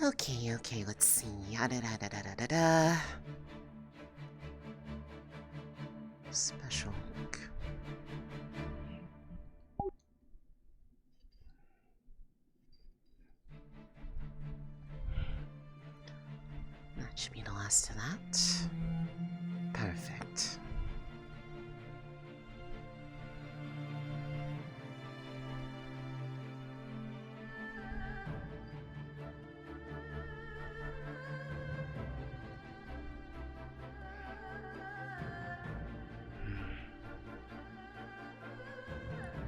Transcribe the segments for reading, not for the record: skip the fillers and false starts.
Okay, let's see. Da-da-da-da-da-da-da. Special. That should be the last of that. Perfect.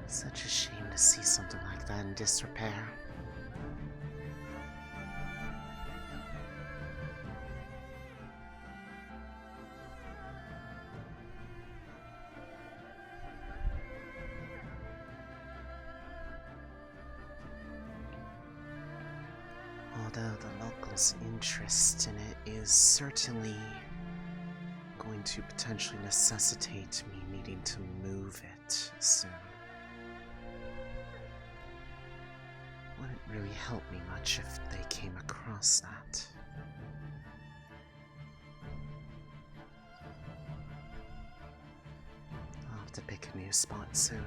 Such a shame to see something like that in disrepair. Although the locals' interest in it is certainly going to potentially necessitate me needing to move it soon. Wouldn't really help me much if they came across that. I'll have to pick a new spot soon.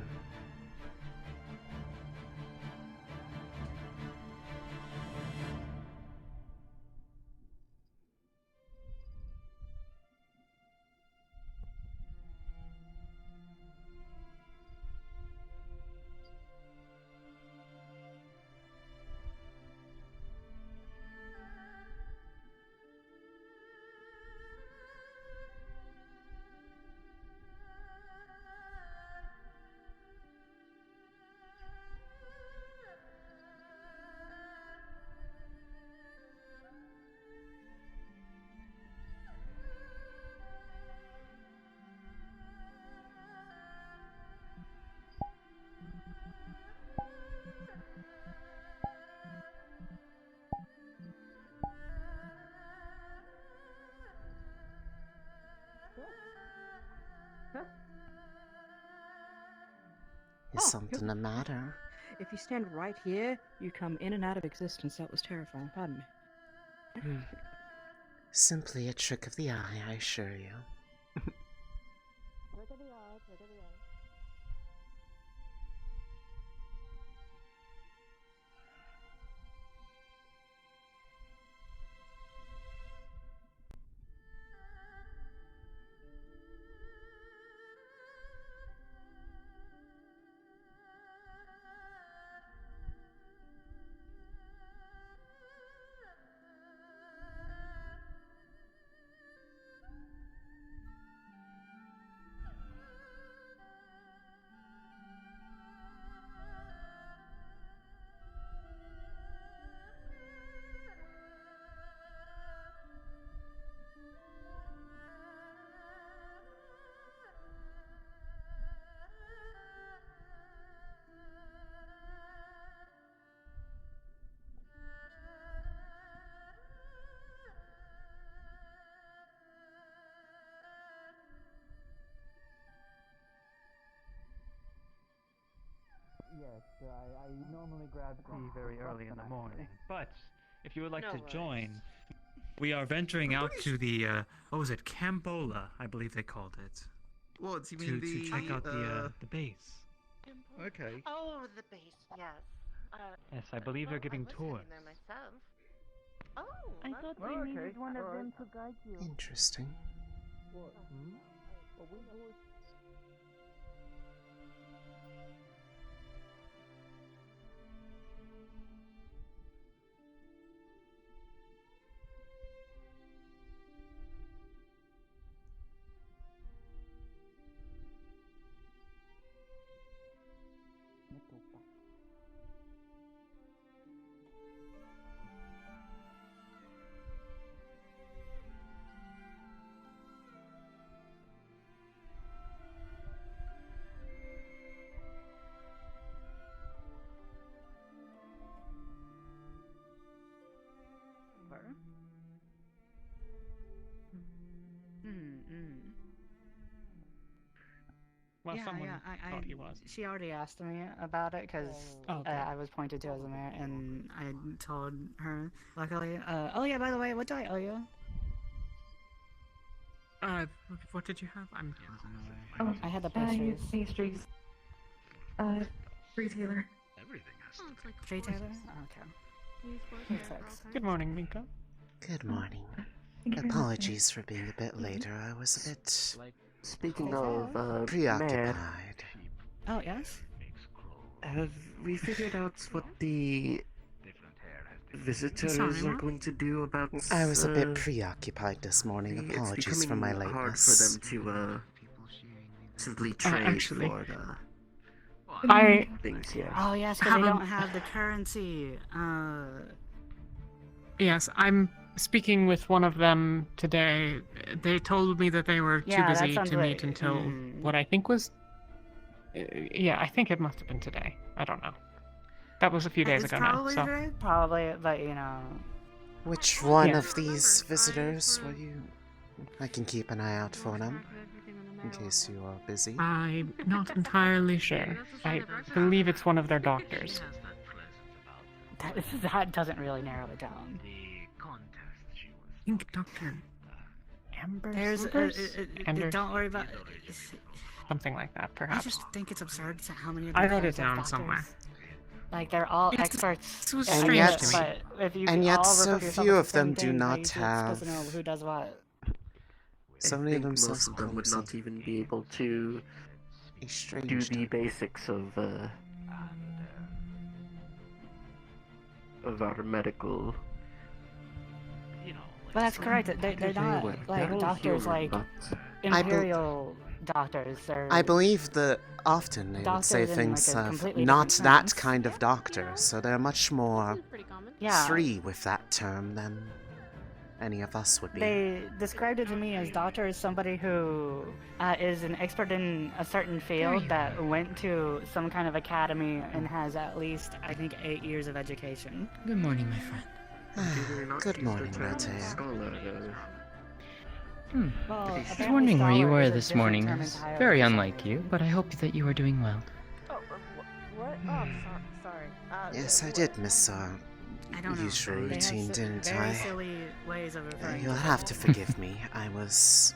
Is something the matter? If you stand right here, you come in and out of existence. That was terrifying. Pardon me. Simply a trick of the eye, I assure you. Trick of the eye, trick of the eye. Yes, I normally grab tea very early in the morning, but if you would like to join, we are venturing out to the, what was it, Cambola, I believe they called it. What, you mean to check out the base. Okay. Oh, the base, yes. Yes, I believe they're giving I was tours. heading there myself. Oh, I thought we needed one of them to guide you. Interesting. What? Hmm? Oh, we always... Well, yeah, someone I thought he was. she already asked me about it because Oh, okay. I was pointed to as a mayor, and I told her. Luckily, oh yeah, by the way, what do I owe you? What did you have? I'm. Oh, I had the pastries. pastries. Retailer. Trade Taylor? Okay. Perfect. Good morning, Miko. Good morning. Thank you very much, Apologies for being a bit later. I was a bit Speaking of, Mayor, preoccupied. Oh yes. have we figured out what the visitors are going to do about? I was a bit preoccupied this morning. Apologies for my It's becoming hard for lateness. them to simply trade actually, for I things here. Oh yes, because they don't have the currency. Yes, I'm speaking with one of them today. They told me that they were too Yeah, that busy sounds to right. meet until what I think was. Yeah, I think it must have been today. I don't know. That was a few days It's ago now. probably So right. Probably, but you know. Which one Yeah. of these visitors were you? I can keep an eye out for them, in case you are busy. I'm not entirely sure. I believe it's one of their doctors. That doesn't really narrow it down. I think Dr. Amber. There's Anders? don't worry about. Something like that, I perhaps. just think it's absurd to how many. Of I these wrote it guys have down doctors. somewhere. Like they're all It's- experts. this was in strange it, to me. But if you And yet all so refer to yourself few as of the same them do thing, how not you supposed to know have- who does what. So I many of think them most self of them would not even be able to A strange do the type. basics of our medical. But that's correct. They're not like doctors like imperial doctors. They're I believe that often they would say Doctors in, like, things a of completely not different that sense. kind of doctor, so they're much more yeah. free with that term than any of us would be. They described it to me as doctor as somebody who is an expert in a certain field that went to some kind of academy and has at least, I think, 8 years of education. Good morning, my friend. Good morning, Matea. Scholar, Well, I was apparently wondering where you scholar were is a this different morning. term It's entirely. very unlike you, but I hope that you are doing well. Oh, what? Oh, sorry. Yes, I did miss our I don't know. usual They have routine, didn't very I? silly ways of referring You'll to have to people. forgive me. I was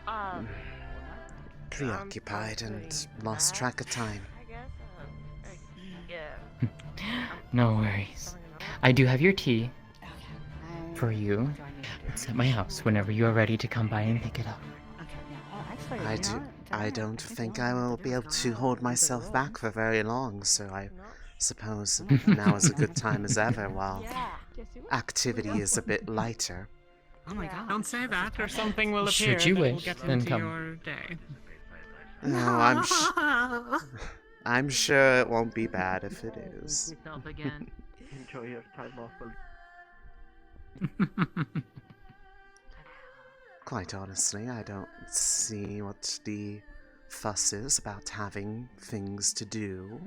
Um, preoccupied and lost track of time. I guess. Yeah. No worries. I do have your tea Okay, for you. what do I need to do? It's at my house whenever you are ready to come by and pick it up. Okay, yeah. Actually, I you know do. what? I Tonight, don't think the I only will thing be to do able is to go hold out into the myself world. back for very long, so I Not suppose Oh my now is a God. good time as ever while Yeah. activity is a bit lighter. Oh my Yeah. god. Don't say that, or something will appear Should you that will wish, get then into come. your day. No, I'm sure it won't be bad if it is. enjoy your time off. Quite honestly, I don't see what the fuss is about having things to do.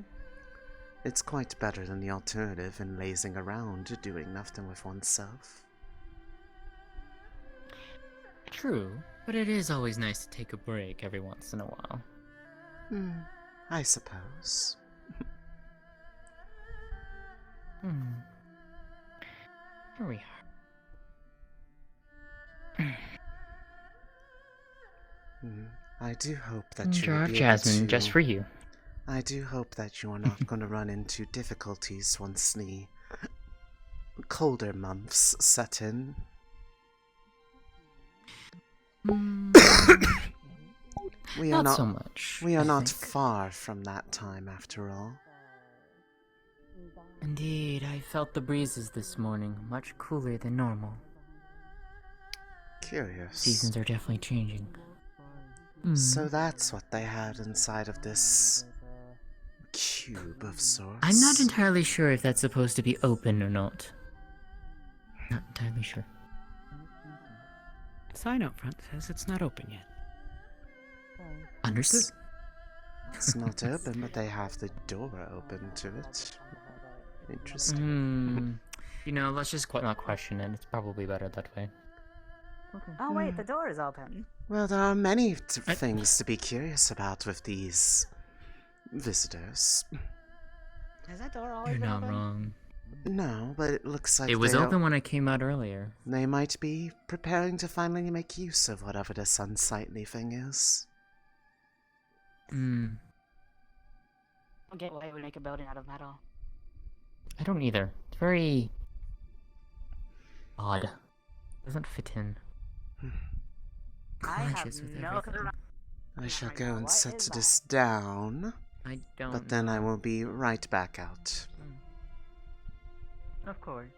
It's quite better than the alternative in lazing around doing nothing with oneself. True, but it is always nice to take a break every once in a while. I suppose. Here we are. I do hope that you Jar will of be jasmine able to... just for you. I do hope that you are not going to run into difficulties once the colder months set in. We are Not so much. We are I not think. far from that time, after all. Indeed, I felt the breezes this morning, much cooler than normal. Curious. Seasons are definitely changing. So that's what they had inside of this cube of sorts. I'm not entirely sure if that's supposed to be open or not. Not entirely sure. Sign up front says it's not open yet. Understood. It's not open, but they have the door open to it. Interesting. You know, let's just not question it. It's probably better that way. Oh wait, the door is open. Well, there are many things to be curious about with these visitors. Has that door always You're been not open? wrong. No, but it looks like It was they open when I came out earlier. They might be preparing to finally make use of whatever this unsightly thing is. Hmm. I don't get why we make a building out of metal. I don't either. It's very odd. Doesn't fit in. I have Clashes with no everything. clue. I shall right go now, and what set is this down, I don't. but then I will be right back out. Of course.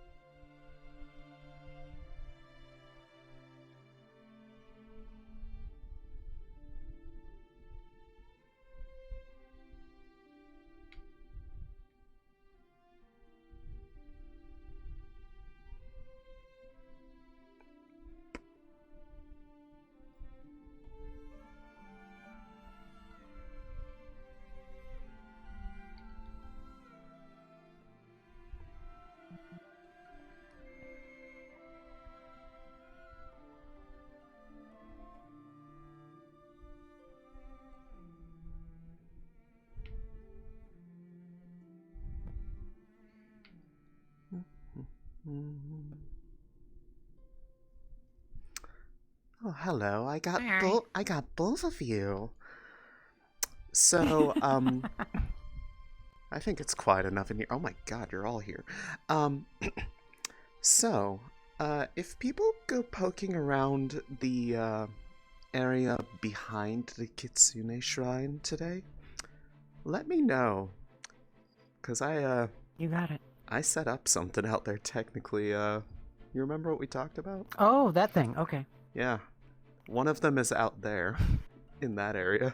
Oh, hello. I got Hi. I got both of you. So, I think it's quiet enough in here. Oh my god, you're all here. So, if people go poking around the area behind the Kitsune Shrine today, let me know. 'Cause You got it. I set up something out there technically. You remember what we talked about? Oh, that thing. Okay. Yeah. One of them is out there in that area.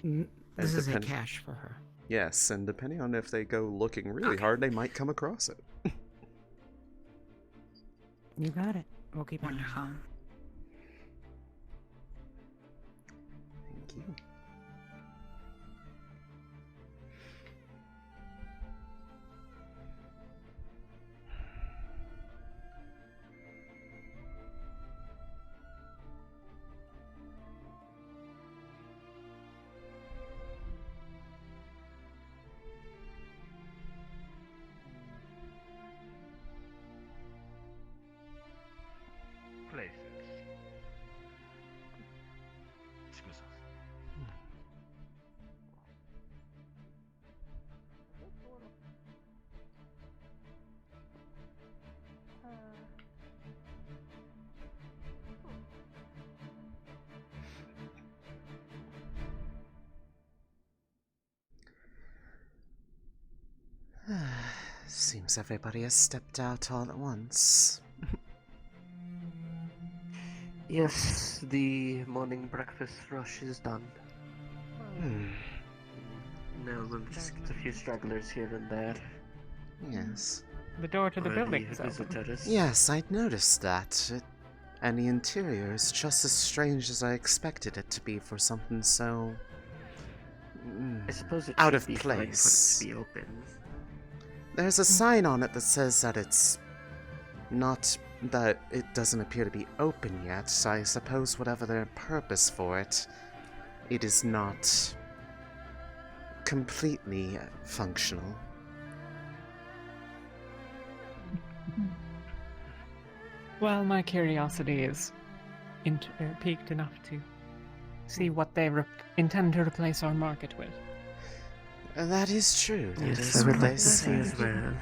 This is a depend- cache for her. Yes, and depending on if they go looking really hard, they might come across it. You got it. We'll keep an eye on. Thank you. Seems everybody has stepped out all at once. Yes, the morning breakfast rush is done. Now we'll just get a few stragglers here and there. Yes. The door to the Or building is open. visitors. Yes, I'd noticed that. And the interior is just as strange as I expected it to be for something so... I suppose it out should of be fine place. for it to be open. There's a sign on it that says that it's not that it doesn't appear to be open yet. So I suppose whatever their purpose for it, it is not completely functional. Well, my curiosity is piqued enough to see what they intend to replace our market with. That is true. That Yes, is I would what like they to see said. as well.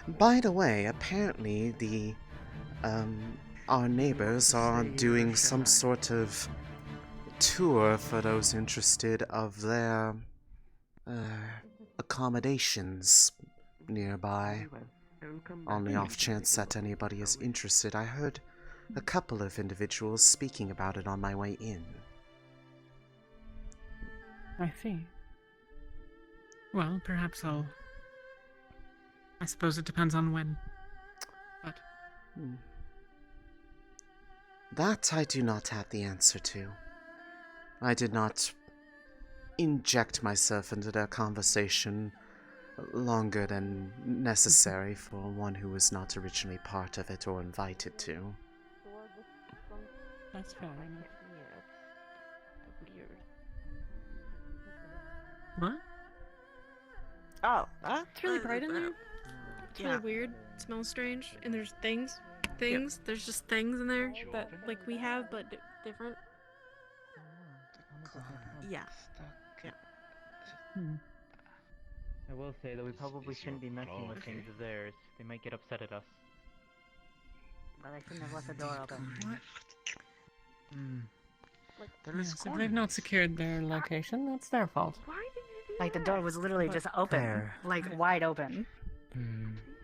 By the way, apparently our neighbors are doing some sort of tour for those interested of their accommodations nearby. On the off chance that anybody is interested, I heard a couple of individuals speaking about it on my way in. I see. Well, perhaps I suppose it depends on when. But That I do not have the answer to. I did not inject myself into their conversation longer than necessary for one who was not originally part of it or invited to. That's fair enough. What? Oh, It's really bright in there. It's yeah. really weird. It smells strange. And there's things. Things. There's just things in there that, like, we have, but different. Yeah. I will say that we probably shouldn't be messing with things of theirs. They might get upset at us. But I shouldn't have left the door open. Yes, if they've not secured their location, that's their fault. Why did you do Like, the door was literally just open. Fair. Like, wide open.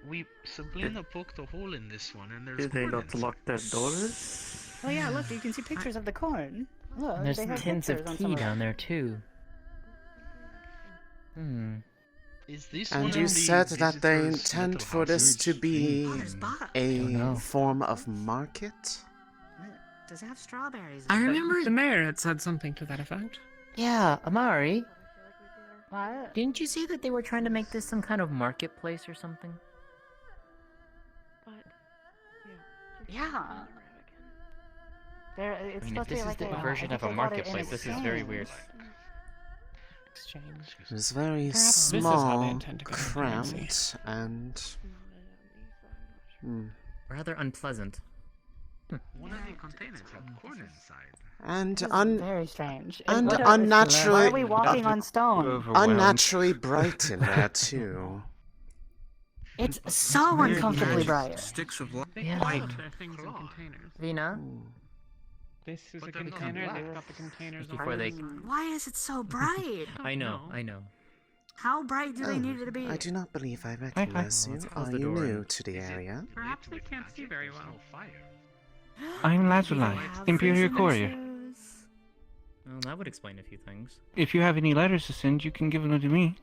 We Sabrina poked a hole in this one, and there's Did they corn not inside. lock their doors? Oh yeah, look, you can see pictures of the corn. Look, And there's they have tins of pictures on tea some down them. there too. Is this And one you of the said that they visitors' intend little for this houses? to be a know. form of market? Does it have strawberries? I remember the mayor had said something to that effect. Yeah, Amari, What? didn't you say that they were trying to make this some kind of marketplace or something? But, Yeah. There, it's I mean, if supposed to this be is like the a version I of think a they got it in marketplace, this is very weird. Exchange. It's very Perhaps this is how they small, intend to go into currency. cramped, and Rather unpleasant. One of the containers had corn inside. and This is very strange. and What are- unnaturally- Why are we walking on stone? unnaturally bright in there too. It's so uncomfortably bright. Sticks of light. Yeah. White things in containers. Vina, This is But a they're not container. black. They've got the containers before they. Why is it so bright? I know, I know. How bright do they need it to be? I do not believe I recognize you. Let's close Are the you door new and- to the area? Perhaps they Lit with can't see magic, very there's well. no fire. I'm Do they Lazuli, have Imperial freezing Courier. issues? Well, that would explain a few things. If you have any letters to send, you can give them to me.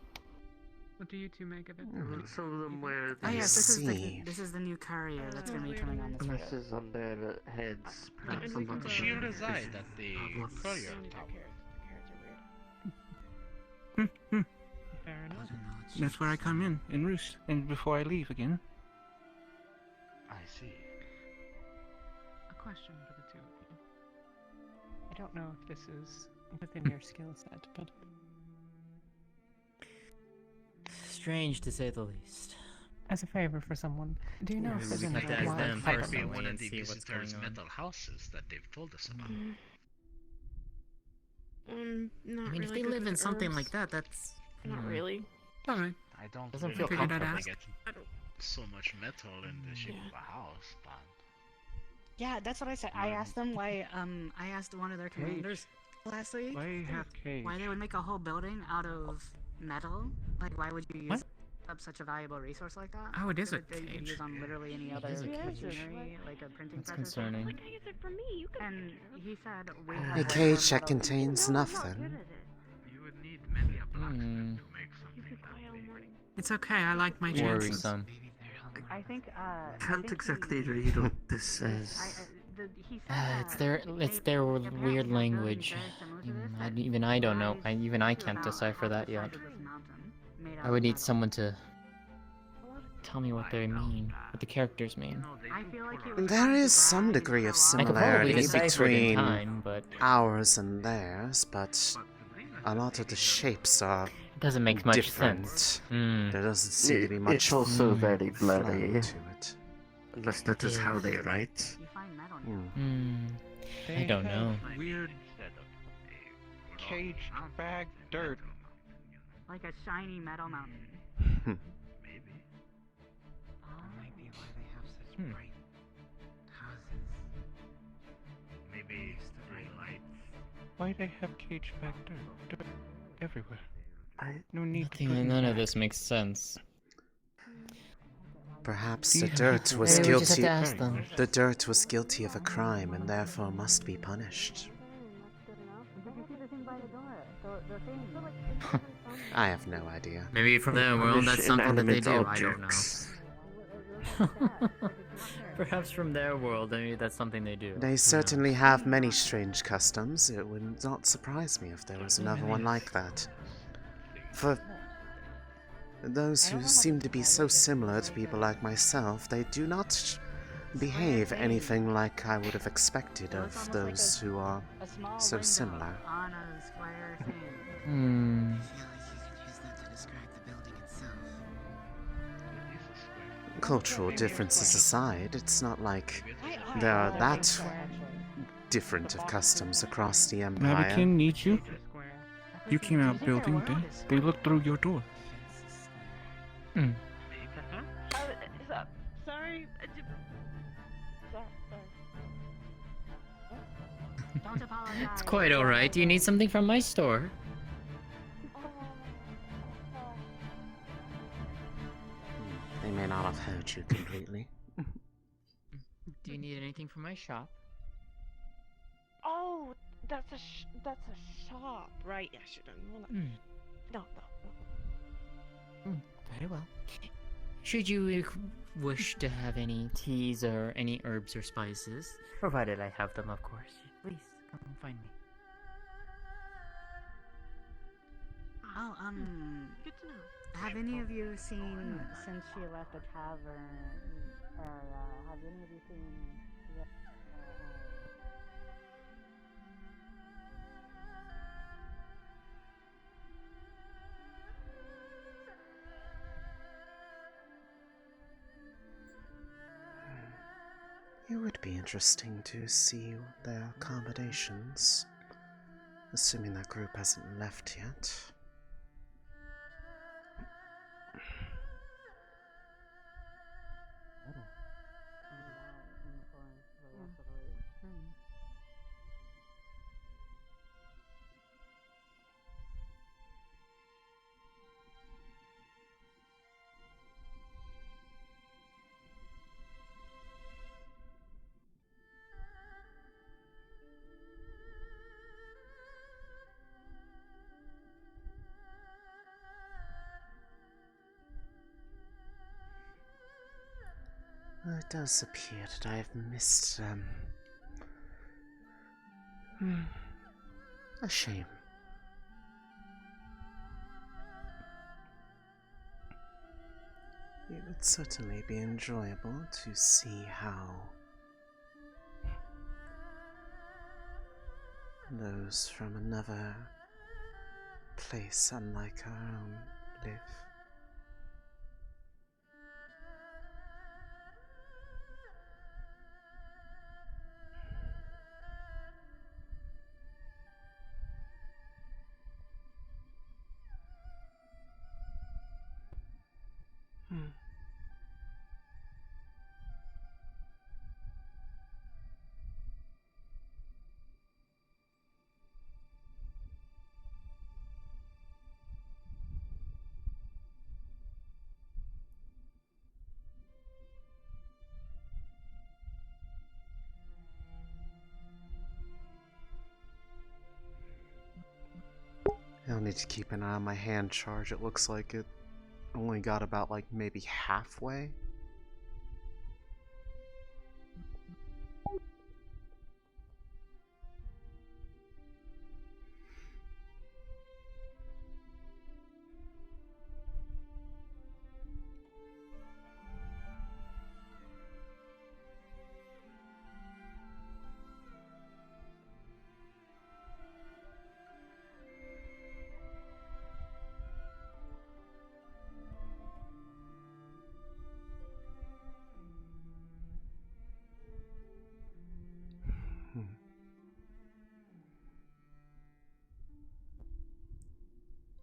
What do you two make of it? Some of them wear Oh yes, see. this is the new courier that's gonna be coming on this road. messes on their heads. Perhaps we someone can Shield should aside at the courier tower. Fair enough. That's where I come in roost, and before I leave again. I see. A question for the two of you. I don't know if this is within your skill set, but Strange to say the least. as a favor for someone, do you know if there's we any have to ask wild them Might first. be peppermint? one of and the see what's visitors' going on. metal houses that they've told us about. Not I mean, if really they good live with in something herbs. like that, that's. Not hmm. really. Alright. I don't Doesn't really feel think comfortable. they get I don't. so much metal in the shape of a house, but Yeah, that's what I said. I asked them why. I asked one of their commanders last week Why have cage? why they would make a whole building out of metal. Like, why would you use What? up such a valuable resource like that? Oh, it is a That you could cage. use on literally any other is a cage. machinery, like a printing That's press or something. concerning. What is it for me? You can. And he said we A have regular cage that metal- contains nothing. you would need many a blacksmith Hmm. to make You something could cry all that big. morning. It's okay, I like my chances. Worrisome. I think. Can't exactly read what this says. He said It's that their they it's their apparently weird have language. buildings very similar to this that Even I don't know. rise Even I to can't about decipher half that the yet. size of this mountain, made out I would of need metal. someone to tell me what they mean, what the characters mean. I feel like he was There trying to is some brag and degree of show off. I could probably similarity decipher it in between time, but ours and theirs, but a lot of the shapes are it doesn't make much different. sense. Hmm. There doesn't seem to be much It's also very flow blurry. to it. Unless that is how they write. You find metal now. Hmm. I don't know. Weird cage bag dirt. Like a shiny metal mountain. Maybe. Hmm. Maybe lights. Why they have cage bag dirt? Dirt everywhere. I No need to put Nothing, in none of that. this makes sense. Perhaps Yeah. the dirt was Maybe we just have guilty. to ask them. The dirt was guilty of a crime and therefore must be punished. Did you see the thing by the door? The thing. I have no idea. Maybe from their world, that's Punish something that they inanimate do. I don't know. objects. Perhaps from their world, maybe that's something they do. They certainly have many strange customs. It would not surprise me if there was another one like that. For Those I who don't know seem how to be describe so it, but it's similar to like people a like myself, they do not square behave thing. anything like I would have expected So it's of almost like those who are a small so window similar. on a square thing. Hmm. I feel like you could use that to describe the building itself. Cultural differences aside, it's not like I there are don't think that so, actually. different of customs across the Empire. Navikin, Nichu, you came Did you out say there building, were? they looked through your door. Hmm. Sorry. Don't apologize. It's quite alright. Do you need something from my store? They may not have heard you completely. Do you need anything from my shop? Oh, that's a shop, right? Yeah, should have known that. No. Very well. Should you wish to have any teas or any herbs or spices, provided I have them, of course, please come find me. Oh, Good to know. have any of you seen, since she left the tavern area, have any of you seen the, It would be interesting to see their accommodations, assuming that group hasn't left yet. It does appear that I have missed, a shame. It would certainly be enjoyable to see how those from another place unlike our own live. I'll need to keep an eye on my hand charge. It looks like it only got about, like, maybe halfway.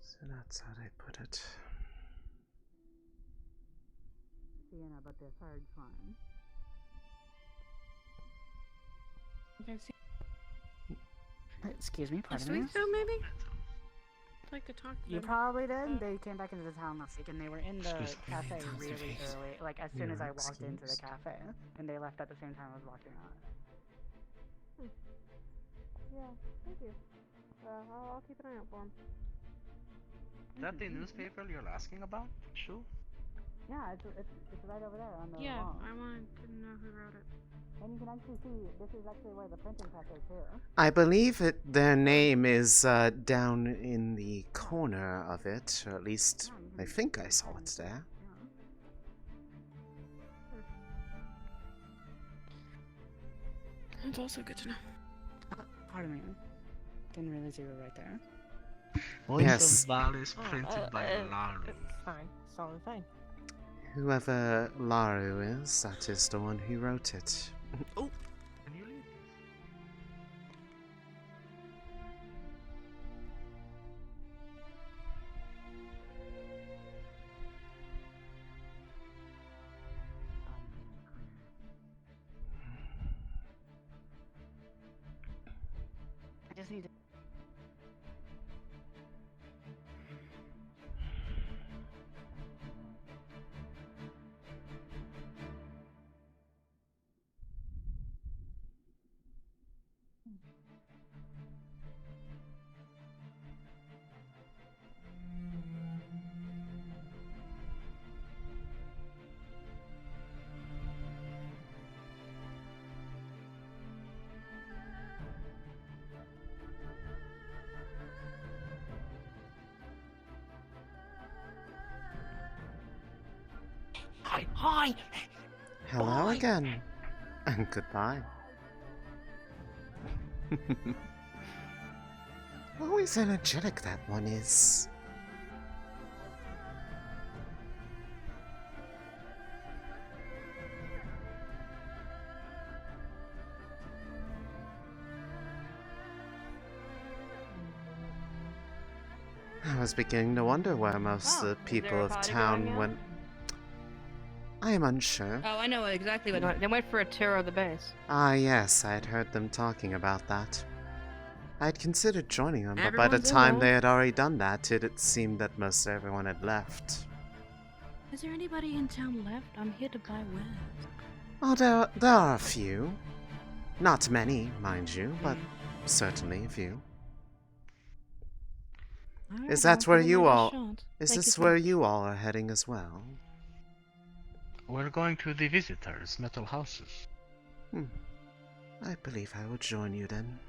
So that's how they put it. Sienna, but the third one. Excuse me, Last pardon me. week, though, maybe? I'd like to talk to You them. probably did. They came back into the town last week, and they were in the cafe really early. Like as soon as I walked into the cafe, and they left at the same time I was walking out. Yeah, thank you. I'll keep an eye out for them. Is that the newspaper you're asking about? Sure. Yeah, it's right over there on the Yeah, wall. I wanted to know who wrote it. And you can actually see this is actually where the printing press is too. I believe their name is down in the corner of it, or at least I think I saw it there. That's also good to know. Pardon me. Didn't realize you were right there. Voice Yes. of Valis printed by Laru. It's fine. It's all fine. Whoever Laru is, that is the one who wrote it. Oh! Can you leave? I just need to. Hi! Hello again. And goodbye. Always energetic, that one is. I was beginning to wonder where most of the people of town went. I am unsure. Oh, I know exactly what. They went for a tour of the base. Ah, yes, I had heard them talking about that. I had considered joining them, but by the Everyone's time alone. they had already done that, it seemed that most everyone had left. Is there anybody in town left? I'm here to buy wares. Oh, there are a few. Not many, mind you, but certainly a few. Alright, Is that I'll where give you it another all... shot. Is Thank this you, where sir. you all are heading as well? We're going to the visitors' metal houses. I believe I will join you then.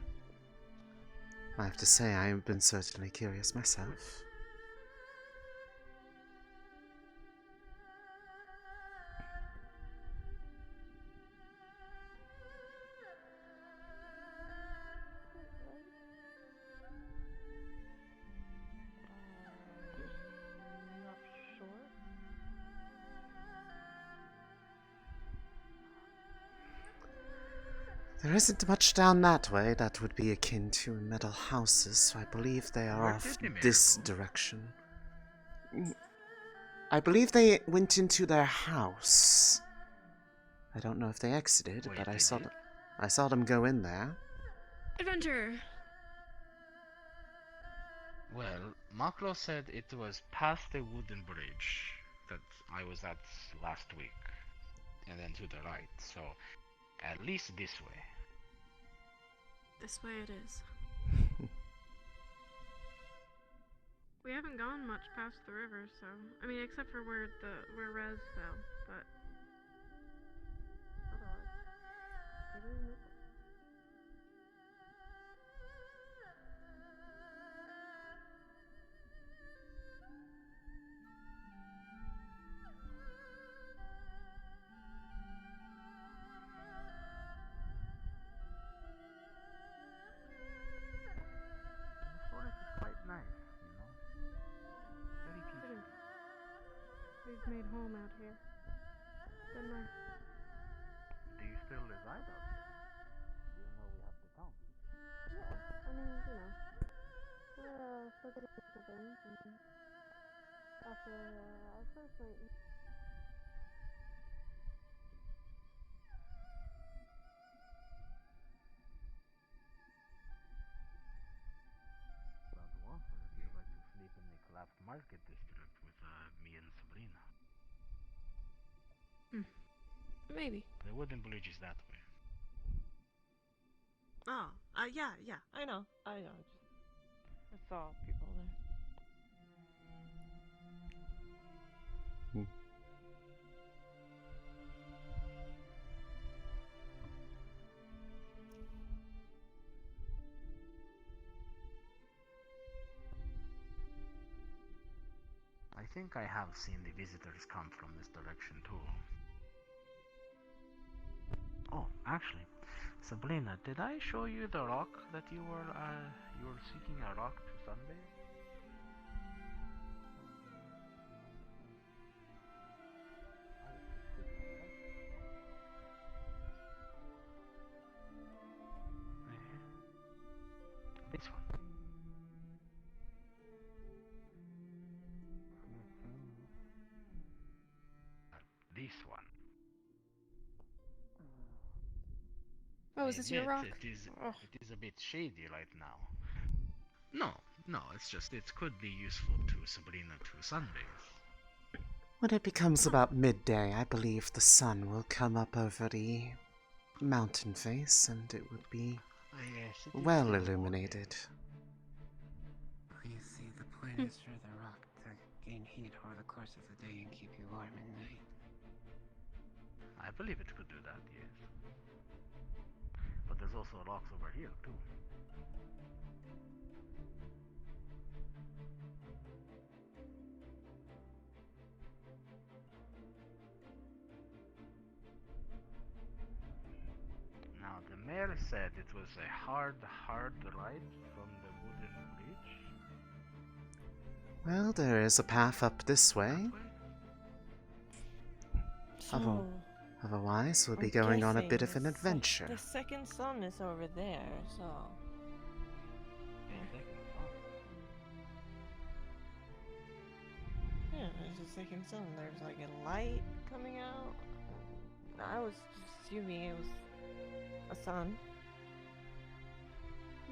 I have to say, I have been certainly curious myself. Not sure. There isn't much down that way that would be akin to metal houses, so I believe they are Where off did the mayor this go? direction. I believe they went into their house. I don't know if they exited, Wait, but they did? I saw them go in there. Adventure. Well, Maklo said it was past the wooden bridge that I was at last week, and then to the right, so at least this way. This way it is. We haven't gone much past the river, so I mean, except for where Rez fell, but otherwise. The forest is quite nice, you know. Very It peaceful. is. We've made home out here. Been nice. Do you still reside out here? Even though we have the town. Yeah, I mean, you know, we're still getting used to things, and after our first night. About to offer if you'd like to sleep in the collapsed market district with me and Sabrina. Maybe. The wooden bridge is that way. Oh, yeah, I know. I saw people there. I think I have seen the visitors come from this direction too. Oh, actually, Sabrina, did I show you the rock that you were seeking a rock to sunbathe? This one. This one. Oh, is this your rock? It is a bit shady right now. No, it's just it could be useful to Sabrina to sunbathe. When it becomes about midday, I believe the sun will come up over the mountain face and it would be well illuminated. You see, the point is for the rock to gain heat over the course of the day and keep you warm at night. I believe it could do that, yes. But there's also rocks over here too. Now the mayor said it was a hard ride from the wooden bridge. Well, there is a path up this way. Otherwise, we'll be going on a bit of an adventure. The second sun is over there, so. Yeah, there's a second sun. There's like a light coming out. I was assuming it was a sun.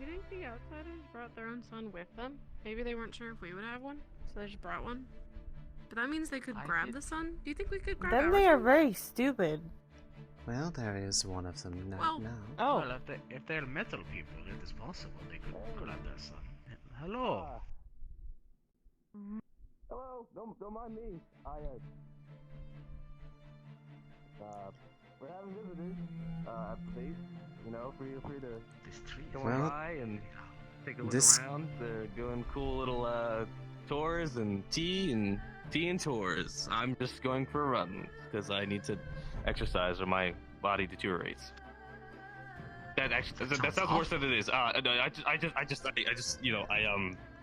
You think the outsiders brought their own sun with them? Maybe they weren't sure if we would have one, so they just brought one. But that means they could grab the sun? Do you think we could grab Then our they are sun? very stupid. Well, there is one of them Well- now. Oh. Well, if they're metal people, it is possible they could grab their son. Hello. Hello, don't mind me. We're having visitors at the base. You know, feel free to come Well, by and take a look this- around. They're doing cool little tours and tea and tours. I'm just going for a run because I need to exercise or my body deteriorates. That actually that sounds worse than it is. I just you know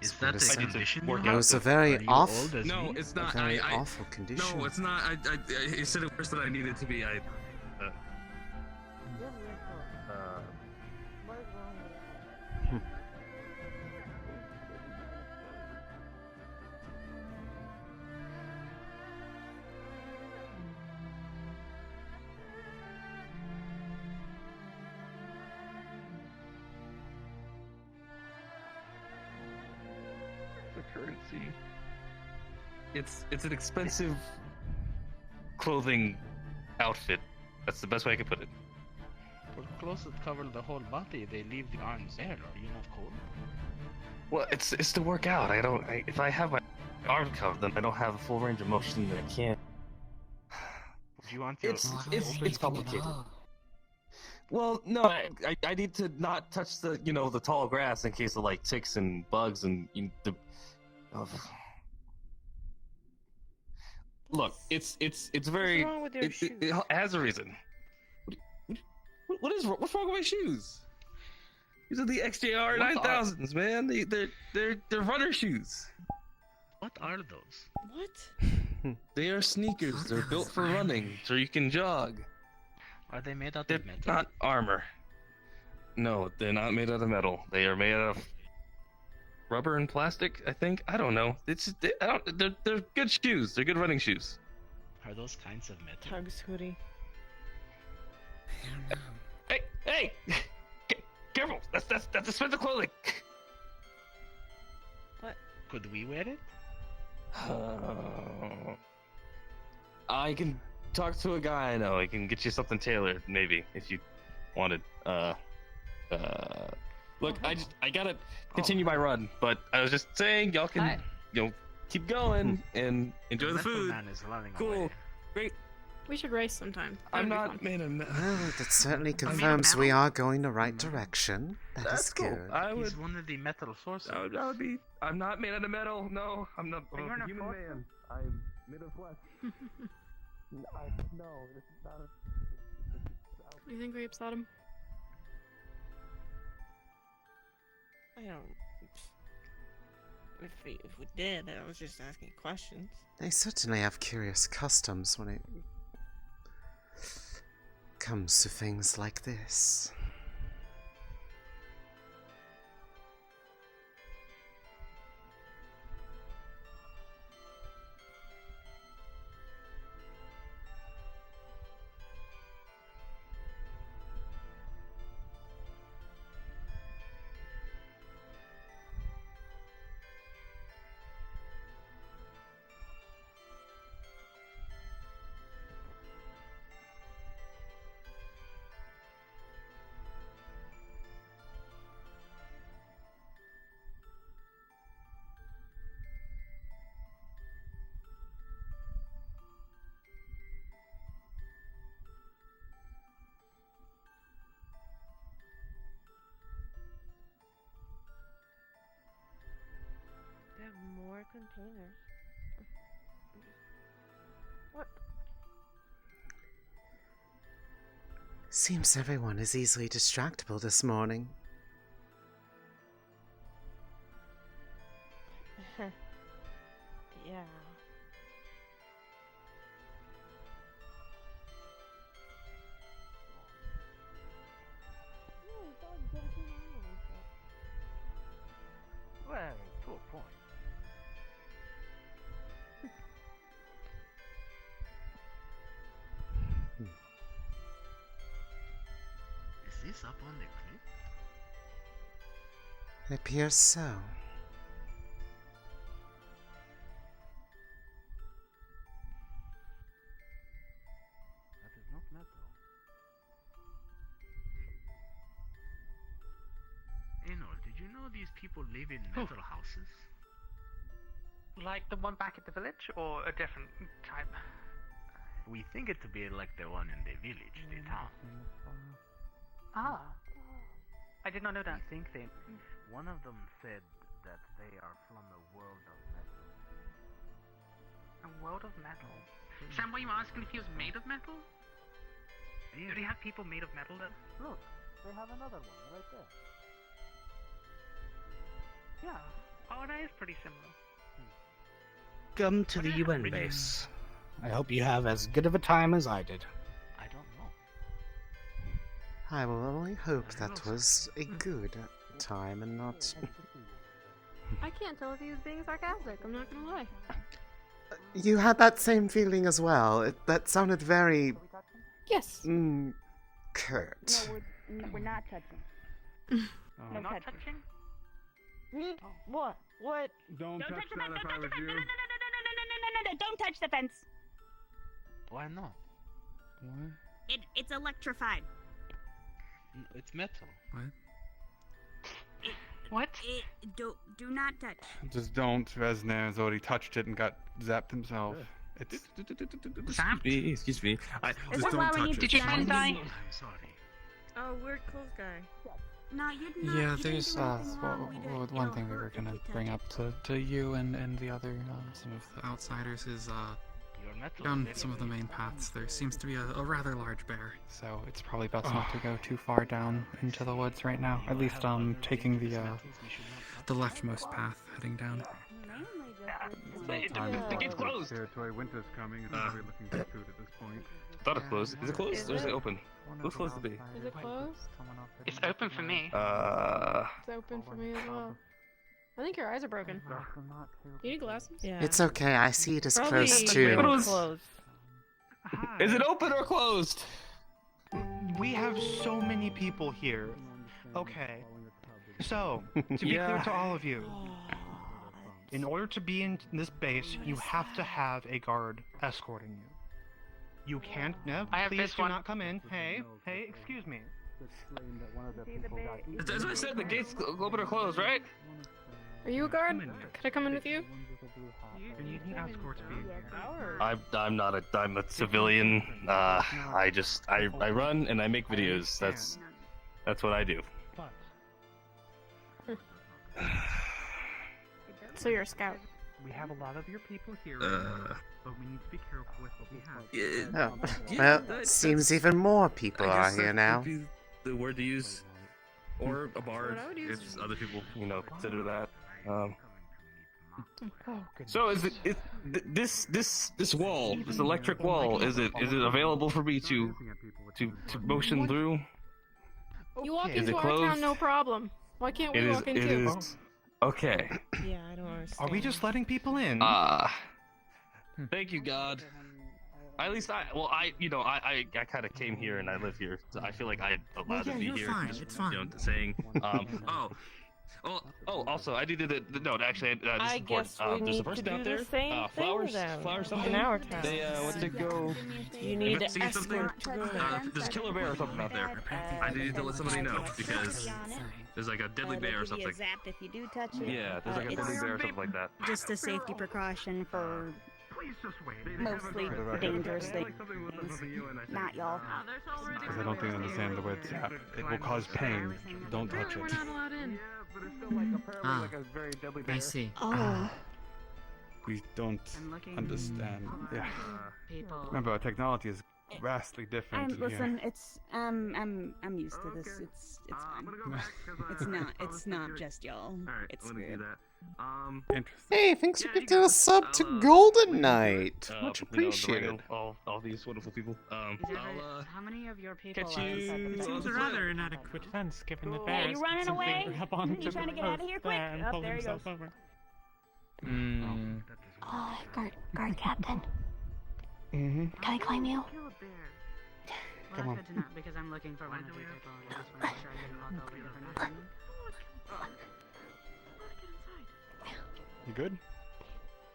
Is that a a condition? work It out was a this- very Are you off, old as No, me? it's a not. very awful condition. No, it's not. You said it worse than I needed to be. The currency. It's an expensive clothing outfit. That's the best way I can put it. For clothes that cover the whole body, they leave the arms there. Are you not cold? Well, it's to work out. If I have my arm covered, then I don't have a full range of motion. Then I can't. Do you want your It's complicated. Well, no, I need to not touch the the tall grass in case of like ticks and bugs and Look, it's very. wrong with your it has a reason. What's wrong with my shoes? These are the XJR 9000s, man. They're runner shoes. What are those? What? They are sneakers. They're built for running, so you can jog. Are they made out They're of metal? not armor. No, they're not made out of metal. They are made out of rubber and plastic. I think. I don't know. They're good shoes. They're good running shoes. Are those kinds of metal? Tug's hoodie. Hey! Careful! That's expensive clothing. What? Could we wear it? I can talk to a guy I know. I can get you something tailored, maybe, if you wanted. Look, I gotta continue my run, but I was just saying y'all can, keep going and enjoy the Metal food. Man is running Cool, away. great. We should race sometime. I'm That'd be not fun. made of metal. Well, that certainly confirms we are going the right direction. That's That's cool. good. I would. He's one of the metal sorcerers. That would be. I'm not made out of metal. No, I'm not. Are you I'm in a a human fortress? man. I'm made of flesh. No, this is not a. Do you think we upset him? I don't. If we did, I was just asking questions. They certainly have curious customs when it comes to things like this. They have more containers. What? Seems everyone is easily distractible this morning. Yeah. Well, to a point. Is this up on the cliff? It appears so. That is not metal. Enor, did you know these people live in metal houses? Like the one back at the village, or a different type? We think it to be like the one in the village, the town. Ah. I did not know that. I think one of them said that they are from a world of metal. A world of metal. Sam, were you asking if he was made of metal? Do they have people made of metal then? Look, they have another one right there. Yeah. Oh, that is pretty similar. Welcome to the UN base. I hope you have as good of a time as I did. I don't know. I will only hope that was a good time and not... I can't tell if he was being sarcastic. I'm not gonna lie. You had that same feeling as well. That sounded very... Yes. Curt. No, we're not touching. No touching? What? What? Don't touch the fence. No, don't touch the fence. Why not? What? It's electrified. It's metal. What? Do not touch. Just don't. Vesna has already touched it and got zapped himself. It's. Excuse me. Is this why we need to Did your friend die? I'm sorry. Oh, weird clothes guy. No, you're not. Yeah, you there's didn't do anything wrong. one thing we were gonna bring up to you and the other some of the outsiders is Your metal down is some of the very main metal. paths there seems to be a rather large bear, so it's probably best not to go too far down into the woods right now. At least taking the leftmost path heading down. The gate's closed. Territory. Winter's coming, and probably looking for food at this point. I thought it's closed. Is it closed or is it open? Looks closed to be. Is it closed? It's open for me. It's open for me as well. I think your eyes are broken. You need glasses? Yeah. It's okay, I see it as Probably close too. closed. Is it open or closed? We have so many people here. Okay. So, to be clear to all of you, in order to be in this base, you have to have a guard escorting you. You can't. No, I have please this do one. not come in. Hey, excuse me. As I said, the gate's open or closed, right? Are you a guard? Could I come in with you? He asked for it to be here. I'm not a. I'm a civilian. I run and I make videos. That's what I do. So you're a scout. We have a lot of your people here, but we need to be careful with what we have. Well, seems even more people I are guess here that now. would be the word to use, or a bard, if other people, consider that. So is this wall, this electric wall, is it available for me to motion through? You walk Is into it our closed? town, no problem. Why can't we walk in It too? is. Okay. Yeah, I don't understand. Are we just letting people in? Thank you, God. At least I kind of came here and I live here, so I feel like I'm allowed to be you're here. fine, Just, it's fine. Saying, also, I needed to. No, actually, this I is important. guess we There's a need person to out do there. the same Flowers, thing then. flowers, something. In our town. They what's it go? You need to investigate something. escort to the... There's a killer bear or something out there. I need to let somebody know because there's like a deadly bear or something. Zapped if you do touch it. Yeah, there's like a deadly bear or something like that. Just a safety precaution for mostly dangerous things. Not y'all. Because I don't think I understand the word zap. It will cause pain. Don't touch We're it. not allowed in. I see. Oh. We don't understand. Yeah. Remember, our technology is vastly different. Listen, it's I'm used to this. It's fine. It's not just y'all. It's screwed. Hey, thanks for giving a sub to Golden Knight. Much The appreciated. random- all these wonderful people. I'll How many of your people catch are you. inside the It seems a building? rather inadequate fence given the Hey, bears. you running simply away? grab onto You trying to the get out of post here quick? and Oh, pull there he himself goes. over. Oh, guard captain. Can I climb you? Well, that's good to know because I'm looking for one of your people. And I just want to make sure I didn't walk over you for nothing. You good?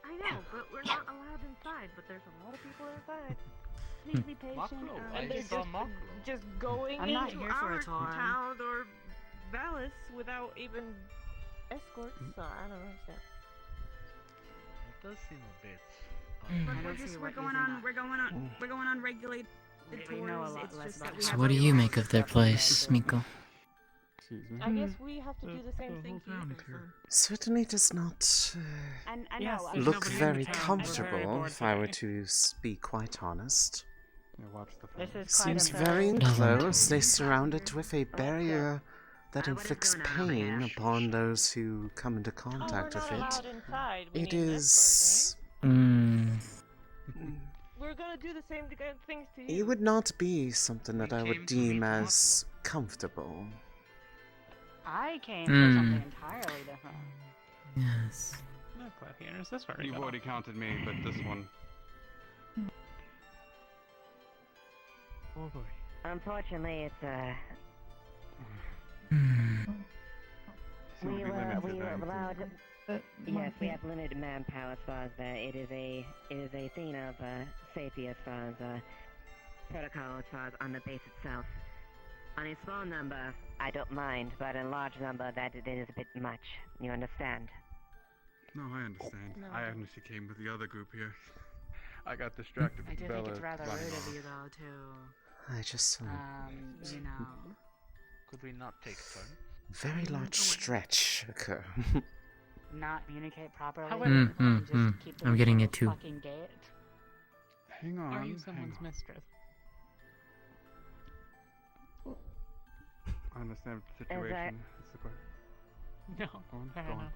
I know, but we're not allowed inside. But there's a lot of people inside. Please be patient. And they're just going I'm not into here for our a tour. town or Valis without even escorts. So I don't understand. It does seem a bit. We're going on regulated We know a tours. lot It's less just about that we So have what do our you own make of their place, Miko? I guess we have to do the same thing to you. Certainly does not I know. look very comfortable, if I were to be quite honest. This is quite Seems impressive. very enclosed. They surround it with a barrier that inflicts pain upon those who come into contact with it. It is. We're gonna do the same things to It you. would not be something that I would deem as comfortable. I came for something entirely different. Yes. Not glad here's this very You've already counted me, but this one. Oh boy. Unfortunately, it's Seem to be limited, we were I think. allowed. Yes, we have limited manpower as far as that. It is a thing of safety as far as protocol as far as on the base itself. On a small number, I don't mind, but in a large number, that it is a bit much. You understand? No, I understand. No. I actually came with the other group here. I got distracted I with do Bella. think it's rather rude running of off. you, though, to, I just you know. Could we not take turns? very large stretch occur. Not communicate properly. However- and just keep them I'm getting to it the too. Fucking gate. Hang on. Are you hang someone's on. mistress? I understand the As I- situation. It's the question. No, Go on, fair go on. enough.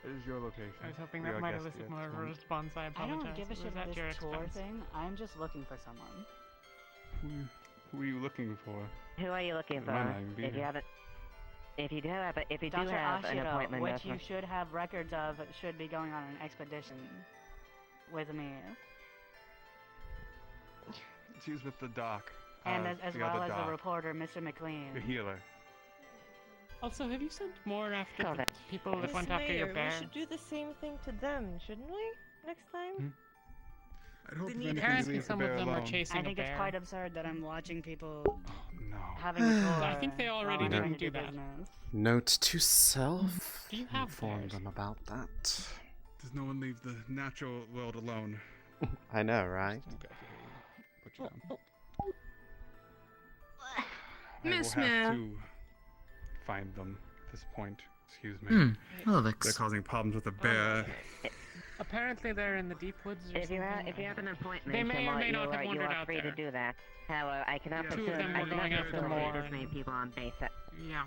It is your location. I was hoping We that are might guests elicit here more this of a morning. response. I I apologize. don't give a It shit was at your this tour expense. thing. I'm just looking for someone. Who are you looking for? Who are you looking for? Might not even be If you here. haven't, if you do have Dr. an Ashiro, appointment, which that's you fine. should have records of, should be going on an expedition with me. She's with the doc. And as the well other as doc. the reporter, Mr. McLean. The healer. Also, have you sent more after Call the that. people that Miss went after your Mayor, bear? we should do the same thing to them, shouldn't we? Next time? I'd hope The if need- anything Apparently leaves the some of bear them are alone. chasing I a think it's bear. quite absurd that I'm watching people No. having a tour. I think they already while I'm didn't trying to do that. business. Note to self. Do you have Inform bears? them about that. Does no one leave the natural world alone? I know, right? Put you down. Miss I will have Mare. to find them at this point. Excuse me. Hello, They're Vix. causing problems with the bear. Apparently they're in the deep woods or If you something. have an appointment, They may or may you not have are wandered out free there. to do that. However, I cannot Two of them were going after more. this many people on base. Yeah.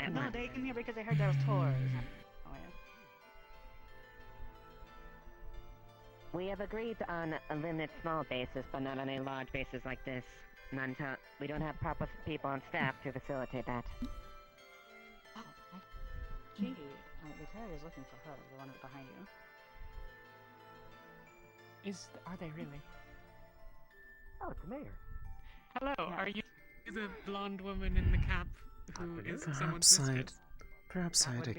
No, they came here because they heard there was tours. Oh, yeah. We have agreed on a limited small bases, but not on a large bases like this. Not until we don't have proper people on staff to facilitate that. Gee, the carrier's looking for her, the one behind you. Are they really? Oh, it's the mayor. Hello, are you the blonde woman in the cap who is someone's mistress? Perhaps I'd would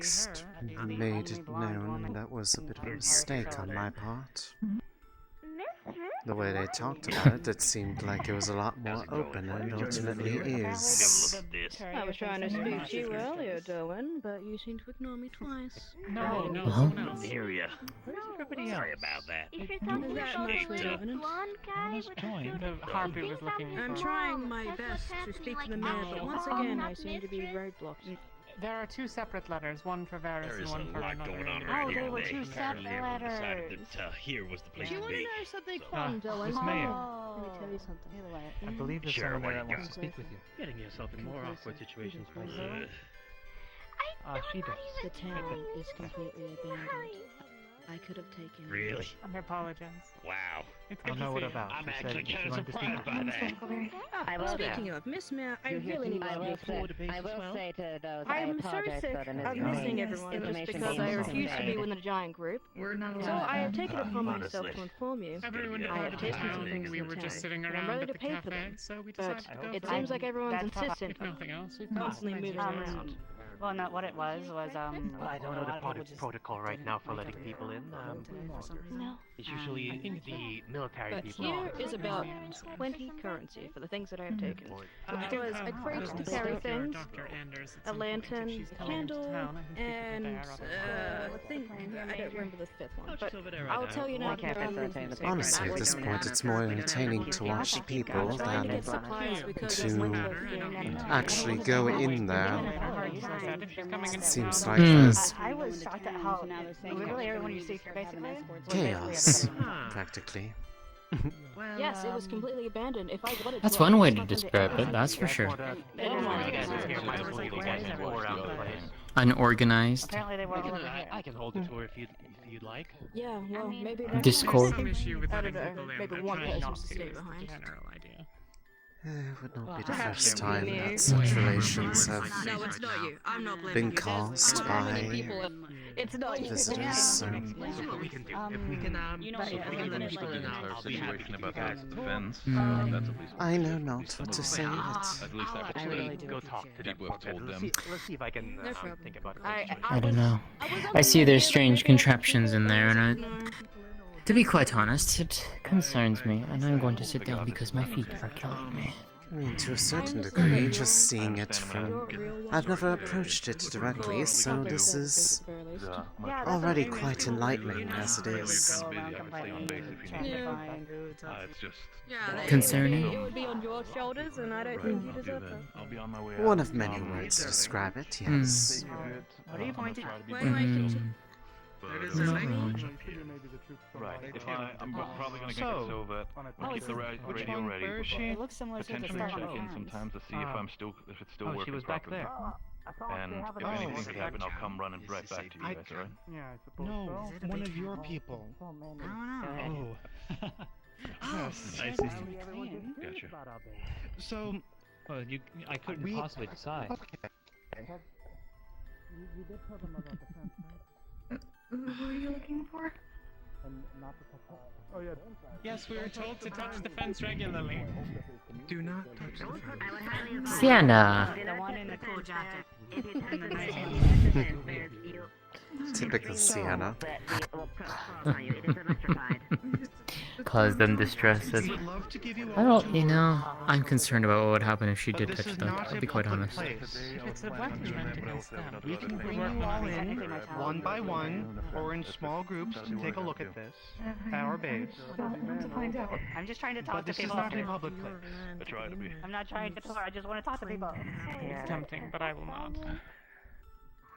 be her. made only it blonde known woman that was a bit of a in mistake on Facilitator. my part. The way they talked about it, it seemed like it was a lot more open and ultimately is. I was trying to speak to you earlier, Dylan, but you seemed to ignore me twice. No, Huh? someone else. Area. Where's everybody else? Sorry about that. Is that much with evidence? The harpy was looking I'm for... trying my best to speak to the mayor, but once again I seem to be roadblocked. There are two separate letters, one for Varys There and is one a for lot another. going on Oh, around they here. were They two apparently separate everyone decided letters. that here was the place Do you to want to be. know something So- fun, Dylan? Miss Mayor. Let me tell you something. Either way. I believe there's sure, someone what there do that you wants got? to speak with you. Getting yourself in more awkward situations, Uh, she does. The town is completely abandoned. I could have taken Really? I apologize. Wow. It's I good don't know to what see you. about. I'm actually kind of surprised by that. Speaking of, Miss Mayor, I really need I your will help. say to those, I I'm so apologize sick for the of missing everyone just information because being I refuse to be conveyed. within a giant group. We're not So allowed. I have taken it upon myself Honestly. to inform you. Everyone I have departed the taken some town. things We in were just town, sitting and I'm around ready at to the pay for cafe, them. so we But decided to go it for seems it. like everyone's That's insistent If nothing else, we've constantly moving around. Well, no, what it was Well, I don't know a the lot of people just protocol right didn't now for wake letting up people in. today for some reason. No. It's usually the military But people. here is about 20 currency for the things that I have taken. Because I prayed to carry things, a lantern, a candle, and a thing. I don't remember the fifth one, but I'll tell you now. Honestly, at this point, it's more entertaining to watch people Trying to than get supplies because it's to winter. actually go in there. It seems like Hmm. there's I was shocked at how literally everyone you see here basically was chaos, practically. Yes, it was completely abandoned. If I wanted That's to, I one could way stop to into describe any it, that's for sure. place. Unorganized. Apparently they were all over here. I can hold the tour if you'd like. Yeah, well, maybe next Discord. time. Some issue with I letting don't people know. in, Maybe but one trying person not to to stay is the behind. general idea. It would not be the Perhaps first it would be time me. that such relations have No, it's not you. I'm not blaming been you. caused How many by people? It's not you. visitors. So What we can do, if we can, let people in now, I'll be happy to about do the that. defense. Mm. That's at least I know not what to say. at least I'll I've actually go talk to them. people have told them. Let's see if I can No problem. think about it. I don't know. I see there's strange contraptions in there, and to be quite honest, it concerns me, and I'm going to sit down because my feet are killing me. I mean, to a certain degree, just seeing it from... I've never approached it directly, so this is already quite enlightening as it is. It's just Concerning? It would be on your shoulders, and I don't think you deserve that. I'll be on my way. One of many words to describe it, yes. What are you pointing at? Where do I continue? Right. If I'm probably gonna get it so that we'll keep the radio ready. Where is she? It looks similar to the Potentially start check on in the sometimes to see if it's still Oh, she working was back properly. there. And if anything could happen, I'll come running right back to you guys, alright? Yeah, I suppose no, one of your people. Oh. I see. Gotcha. So, Well, I couldn't possibly decide. okay. You did tell them about the fence, right? Who are you looking for? And not to touch Oh yeah. Yes, we were told to touch the fence regularly. Do not touch the fence. Sienna! The one in the cool jacket. Typical Sienna. tell you, it is electrified. Cause them distresses. I don't, you know, I'm concerned about what would happen if she did touch that. I'll be quite honest. It's a weapon meant against them. We can bring you all in, one by one, or in small groups to take a look at this, at our base. I'm just trying to talk But to this is people. not a public place. I try to be. I'm not trying to talk, I just want to talk to people. It's tempting, but I will not.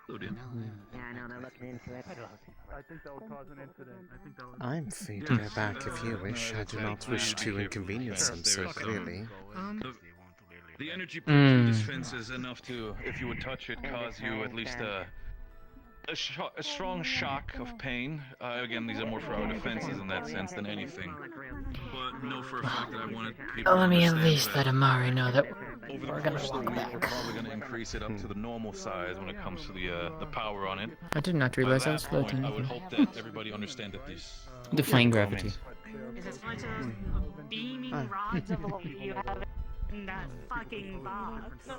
Yeah, I know, they're looking into it. I think that would cause an incident. I think that would... I'm free to go back if you wish. I do not wish to inconvenience them so clearly. The energy through this fence is enough to, if you would touch it, cause you at least a strong shock of pain. Again, these are more for our defenses in that sense than anything. But know for a fact that I wanted people Let to me at understand least let Amari know that over the we're gonna course of the walk week, back. we're probably going to increase it up to the normal size when it comes to the power on it. I did not By realize I that was point, floating. I would hope that everybody understand that these Define gravity. Is it like those beaming rods of what you have in that fucking box?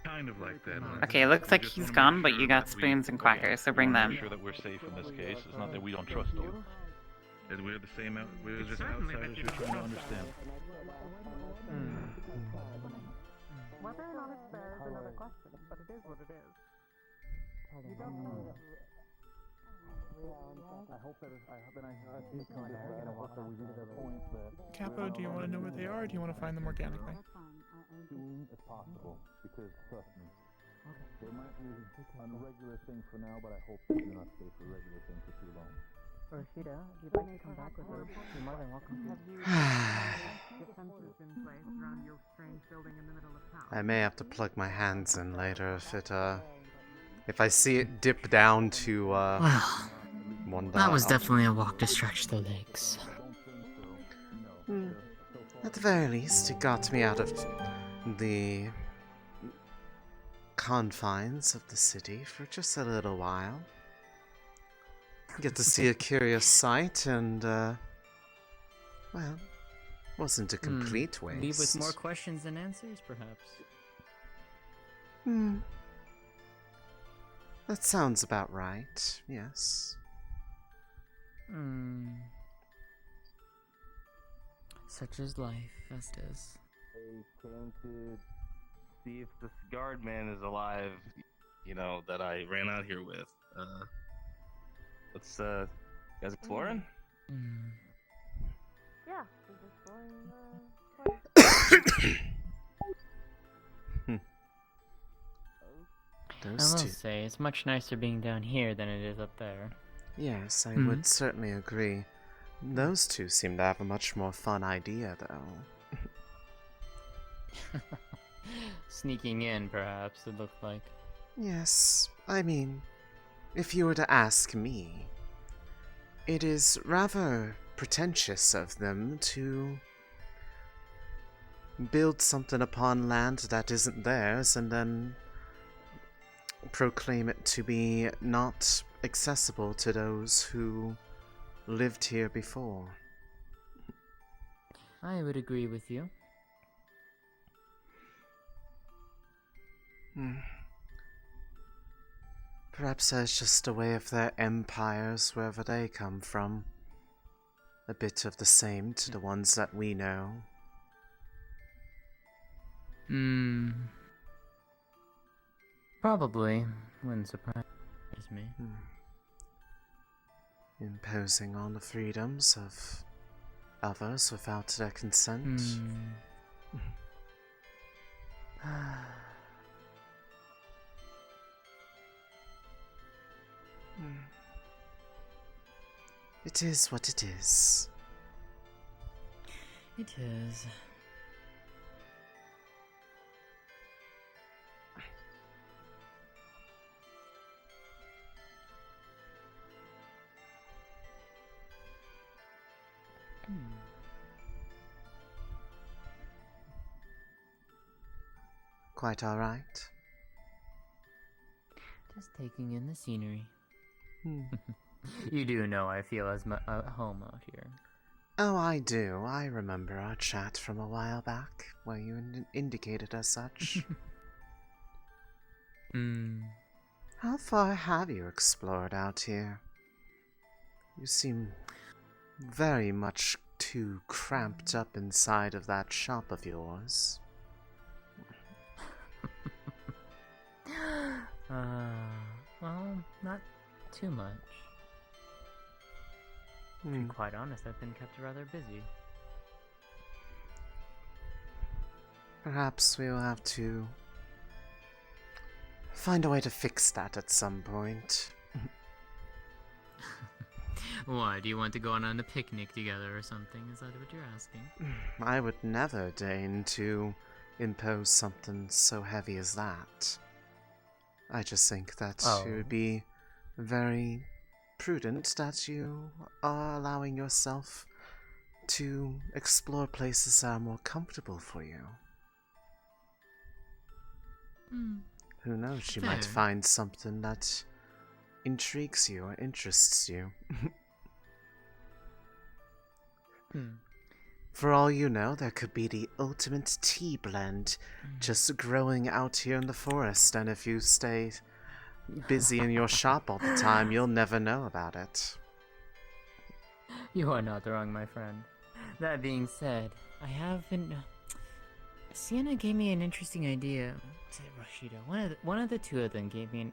Kind of like that. Okay, looks like he's gone, but you got spoons and quackers, so bring them. Make sure that we're safe in this case. It's not that we don't trust you. That we're the same. We're just outsiders. You're trying to understand. Whether or not it's there is another question, but it is what it is. You don't know. Capo, do you want to know where they are, or do you want to find them organically? Soon as possible, because trust me, they might be on a regular thing for now, but I hope they do not stay for a regular thing for too long. Rashida, if you'd like to come back with us, you're more than welcome to. Defenses in place around your strange building in the middle of town. I may have to plug my hands in later if I see it dip down to Well, one that was dot. definitely a walk to stretch the legs. At the very least, it got me out of the confines of the city for just a little while. Get to see a curious sight and, well, wasn't a complete waste. Leave with more questions than answers, perhaps. That sounds about right, yes. Such is life, as it is. I came to see if this guard man is alive, you know, that I ran out here with. Let's, you guys exploring? Yeah, we're exploring I will Those two. say, it's much nicer being down here than it is up there. Yes, I would certainly agree. Those two seem to have a much more fun idea, though. Sneaking in, perhaps, it looked like. Yes, I mean, if you were to ask me, it is rather pretentious of them to build something upon land that isn't theirs and then proclaim it to be not accessible to those who lived here before. I would agree with you. Perhaps that's just a way of their empires wherever they come from. A bit of the same to the ones that we know. Probably. Wouldn't surprise me. Imposing on the freedoms of others without their consent. It is what it is. It is. Quite alright. Just taking in the scenery. You do know I feel as at home out here. Oh, I do. I remember our chat from a while back, where you indicated as such. How far have you explored out here? You seem very much too cramped up inside of that shop of yours. Well, not too much. To be quite honest, I've been kept rather busy. Perhaps we will have to find a way to fix that at some point. Why, do you want to go on a picnic together or something? Is that what you're asking? I would never deign to impose something so heavy as that. I just think that it would be very prudent that you are allowing yourself to explore places that are more comfortable for you. Who knows, you might Fair. find something that intrigues you or interests you. For all you know, there could be the ultimate tea blend just growing out here in the forest, and if you stay busy in your shop all the time, you'll never know about it. You are not wrong, my friend. That being said, I have been... Sienna gave me an interesting idea. Was it Rashida? One of the two of them gave me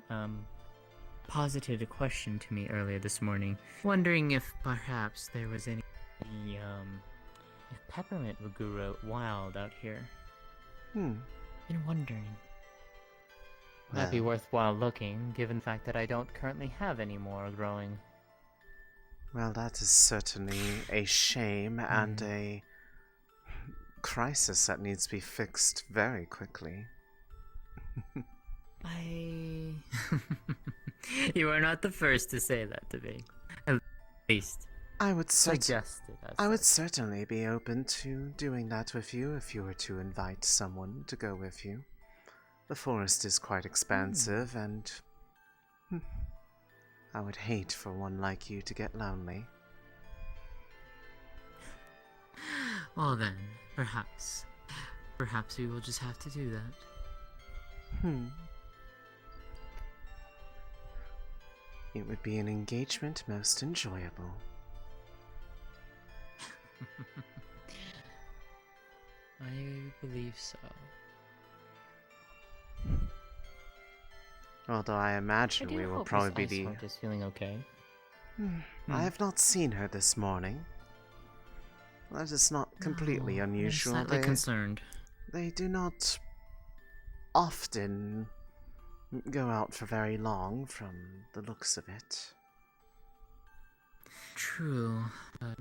posited a question to me earlier this morning, wondering if perhaps there was any if peppermint would grow wild out here. Been wondering. Might be worthwhile looking, given the fact that I don't currently have any more growing. Well, that is certainly a shame and a crisis that needs to be fixed very quickly. You are not the first to say that to me. At least. I would I would certainly be open to doing that with you if you were to invite someone to go with you. The forest is quite expansive, and I would hate for one like you to get lonely. Well then, perhaps we will just have to do that. It would be an engagement most enjoyable. I believe so. Although I imagine we will probably be the... Is feeling okay? I have not seen her this morning. That is not completely unusual. I'm slightly concerned. They do not often go out for very long, from the looks of it. True, but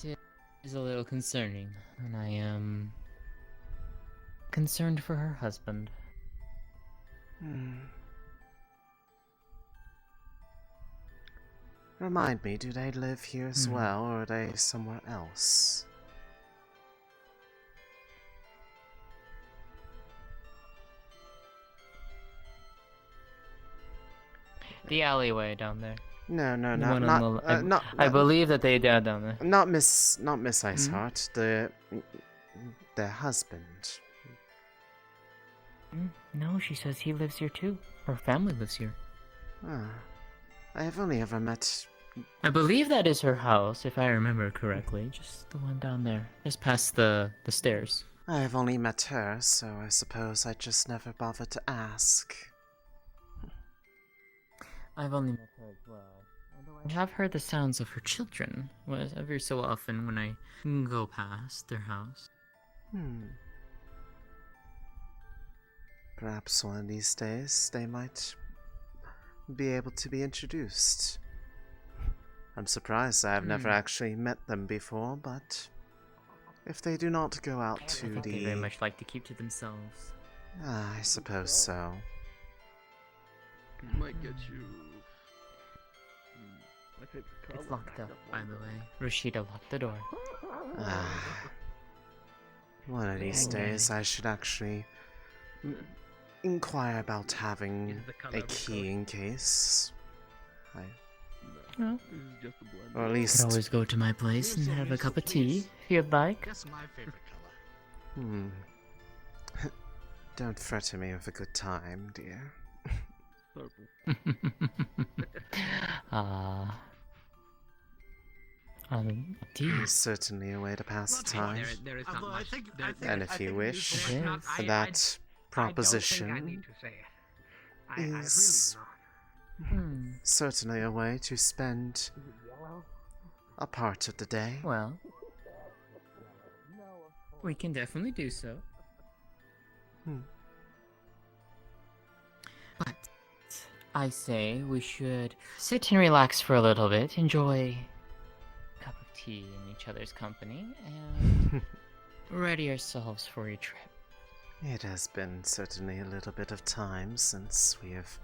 it is a little concerning, and I am concerned for her husband. Remind me, do they live here as well, or are they somewhere else? The alleyway down there. No, I believe that they are down there. Not Miss Iceheart. Their husband. No, she says he lives here too. Her family lives here. I have only ever met... I believe that is her house, if I remember correctly. Just the one down there. Just past the stairs. I have only met her, so I suppose I just never bothered to ask. I've only met her as well. Although I have heard the sounds of her children every so often when I go past their house. Perhaps one of these days they might be able to be introduced. I'm surprised I have never actually met them before, but if they do not go out to the... They very much like to keep to themselves. I suppose so. Might get you. It's locked up, by the way. Rashida locked the door. One of these days I should actually inquire about having a key in case. Or at least... You could always go to my place and have a cup of tea, if you'd like. That's my favorite color. Don't threaten me with a good time, dear. There's certainly a way to pass the time. And if you wish, that proposition is certainly a way to spend a part of the day. Well, we can definitely do so. But I say we should sit and relax for a little bit, enjoy a cup of tea in each other's company, and ready ourselves for a trip. It has been certainly a little bit of time since we have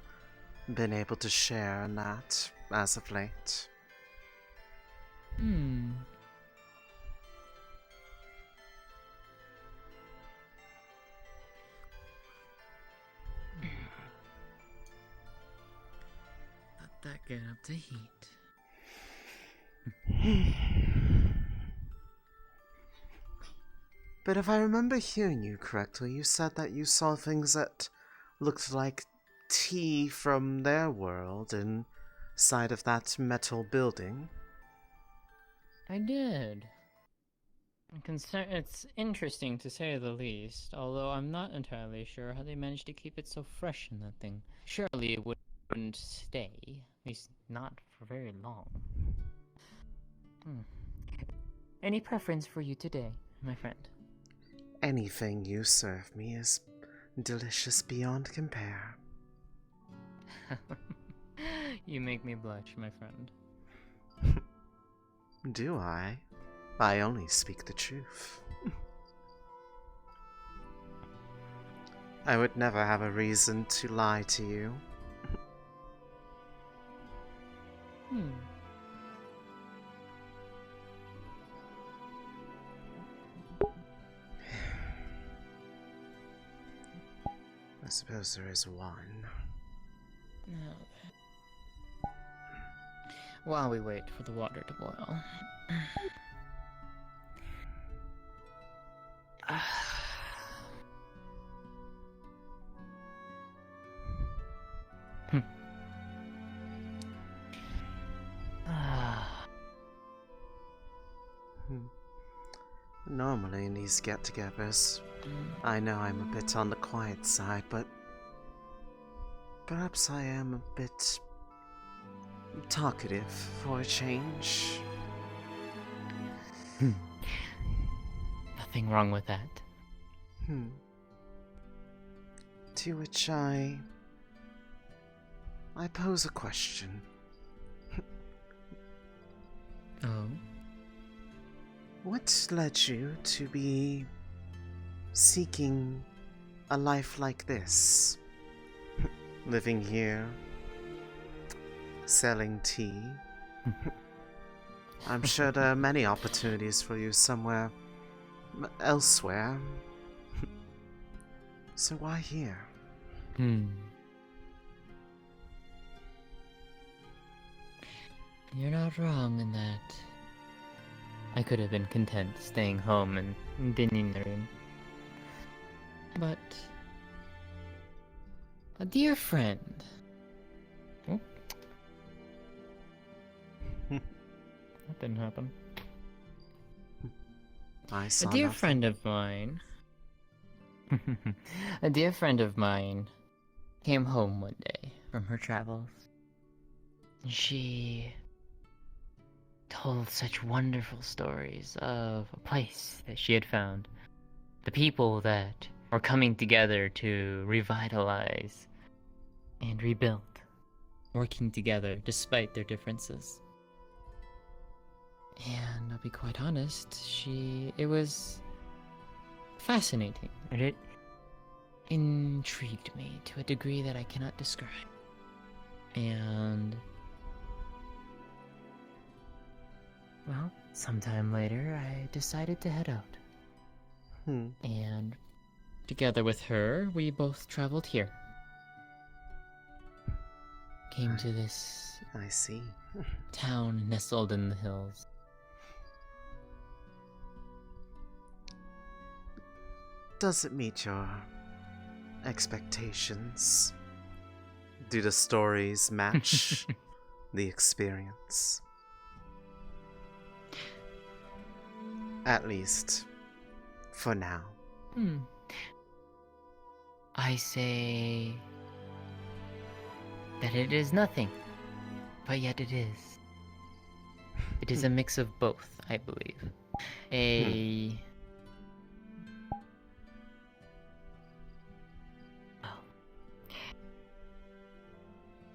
been able to share in that as of late. Let that get up to heat. But if I remember hearing you correctly, you said that you saw things that looked like tea from their world inside of that metal building. I did. It's interesting to say the least, although I'm not entirely sure how they managed to keep it so fresh in that thing. Surely it wouldn't stay, at least not for very long. Any preference for you today, my friend? Anything you serve me is delicious beyond compare. You make me blush, my friend. Do I? I only speak the truth. I would never have a reason to lie to you. I suppose there is one. While we wait for the water to boil. Normally in these get-togethers, I know I'm a bit on the quiet side, but perhaps I am a bit talkative for a change. Nothing wrong with that. To which I pose a question. Oh? What led you to be seeking a life like this? Living here, selling tea. I'm sure there are many opportunities for you somewhere elsewhere. So why here? You're not wrong in that. I could have been content staying home and dinning the room. But a dear friend. That didn't happen. I saw a dear nothing. friend of mine. A dear friend of mine came home one day from her travels. She told such wonderful stories of a place that she had found, the people that were coming together to revitalize and rebuild, working together despite their differences. And I'll be quite honest, it was fascinating, and it intrigued me to a degree that I cannot describe. And well, sometime later, I decided to head out. And together with her, we both traveled here. Came to this I see. town nestled in the hills. Does it meet your expectations? Do the stories match the experience? At least, for now. I say that it is nothing, but yet it is. It is a mix of both, I believe.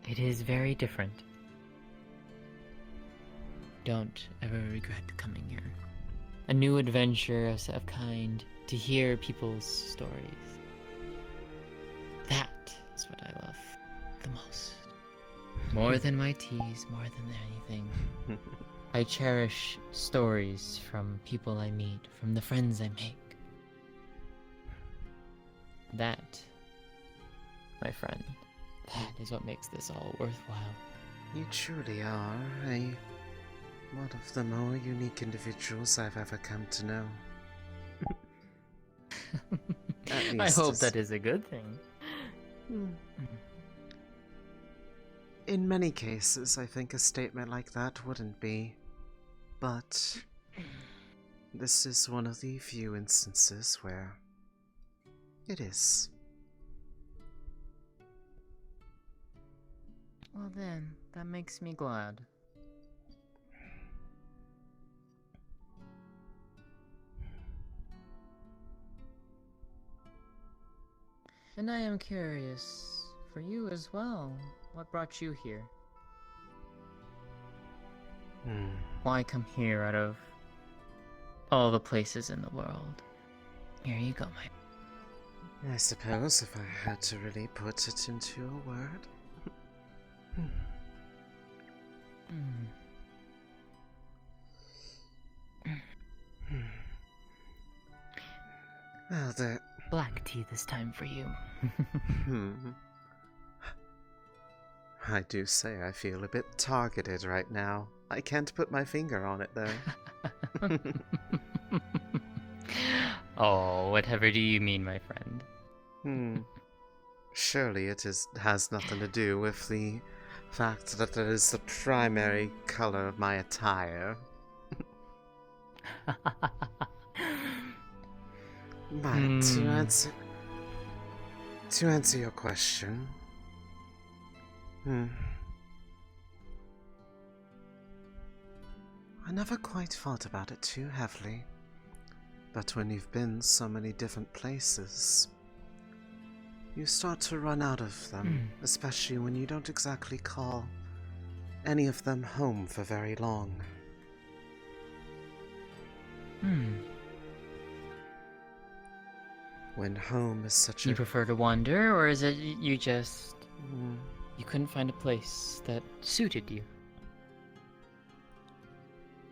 It is very different. Don't ever regret coming here. A new adventure of kind, to hear people's stories. That is what I love the most. More than my teas, more than anything. I cherish stories from people I meet, from the friends I make. That, my friend, that is what makes this all worthwhile. You truly are one of the more unique individuals I've ever come to know. I hope that is a good thing. In many cases, I think a statement like that wouldn't be. But this is one of the few instances where it is. Well then, that makes me glad. And I am curious, for you as well, what brought you here? Why come here out of all the places in the world? Here you go, my... I suppose if I had to really put it into a word... Well, the... Black tea this time for you. I do say I feel a bit targeted right now. I can't put my finger on it, though. Oh, whatever do you mean, my friend? Surely it has nothing to do with the fact that it is the primary color of my attire. But to answer your question, I never quite thought about it too heavily, but when you've been so many different places, you start to run out of them, especially when you don't exactly call any of them home for very long. When home is such You prefer to wander, or is it you just... You couldn't find a place that suited you?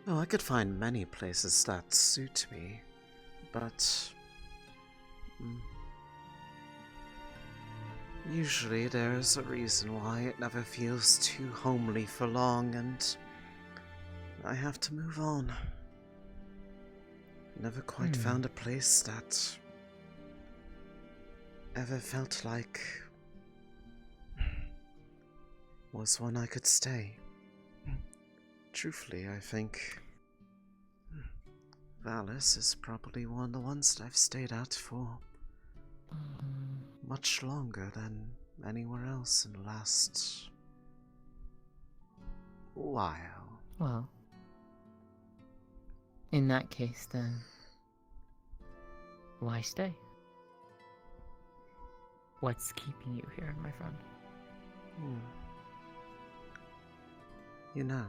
Oh, I could find many places that suit me, but... usually there's a reason why it never feels too homely for long, and I have to move on. Never quite found a place that ever felt like was one I could stay. Truthfully, I think Valis is probably one of the ones that I've stayed at for much longer than anywhere else in the last while. Well, in that case then, why stay? What's keeping you here, my friend? You know,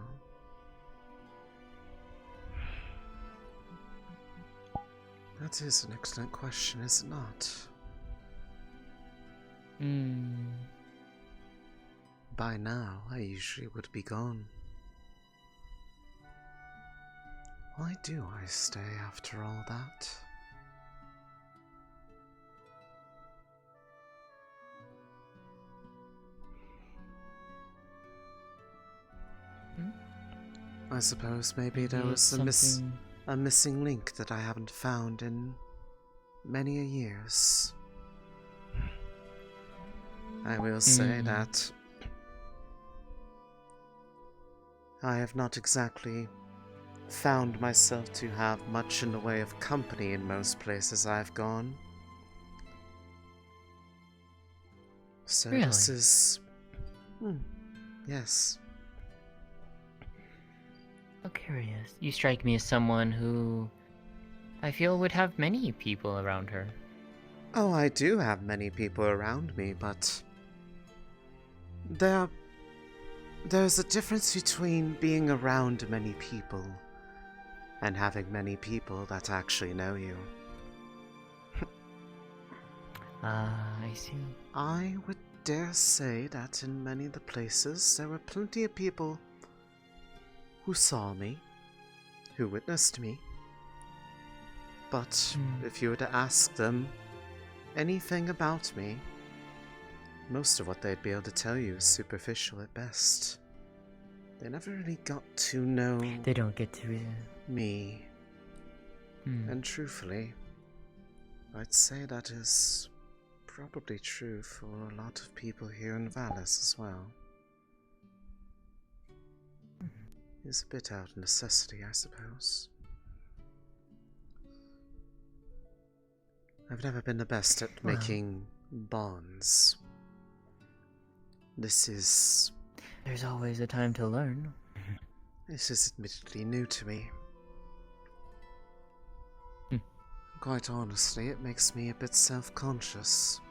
that is an excellent question, is it not? By now, I usually would be gone. Why do I stay after all that? I suppose maybe there was a missing link that I haven't found in many a years. I will say that I have not exactly found myself to have much in the way of company in most places I've gone. So Really? this is... yes. So curious. You strike me as someone who I feel would have many people around her. Oh, I do have many people around me, but there's a difference between being around many people and having many people that actually know you. I see. I would dare say that in many of the places there were plenty of people who saw me, who witnessed me. But if you were to ask them anything about me, most of what they'd be able to tell you is superficial at best. They never really got to know They don't get to me. And truthfully, I'd say that is probably true for a lot of people here in Vallis as well. It's a bit out of necessity, I suppose. I've never been the best at making bonds. There's always a time to learn. This is admittedly new to me. Quite honestly, it makes me a bit self-conscious.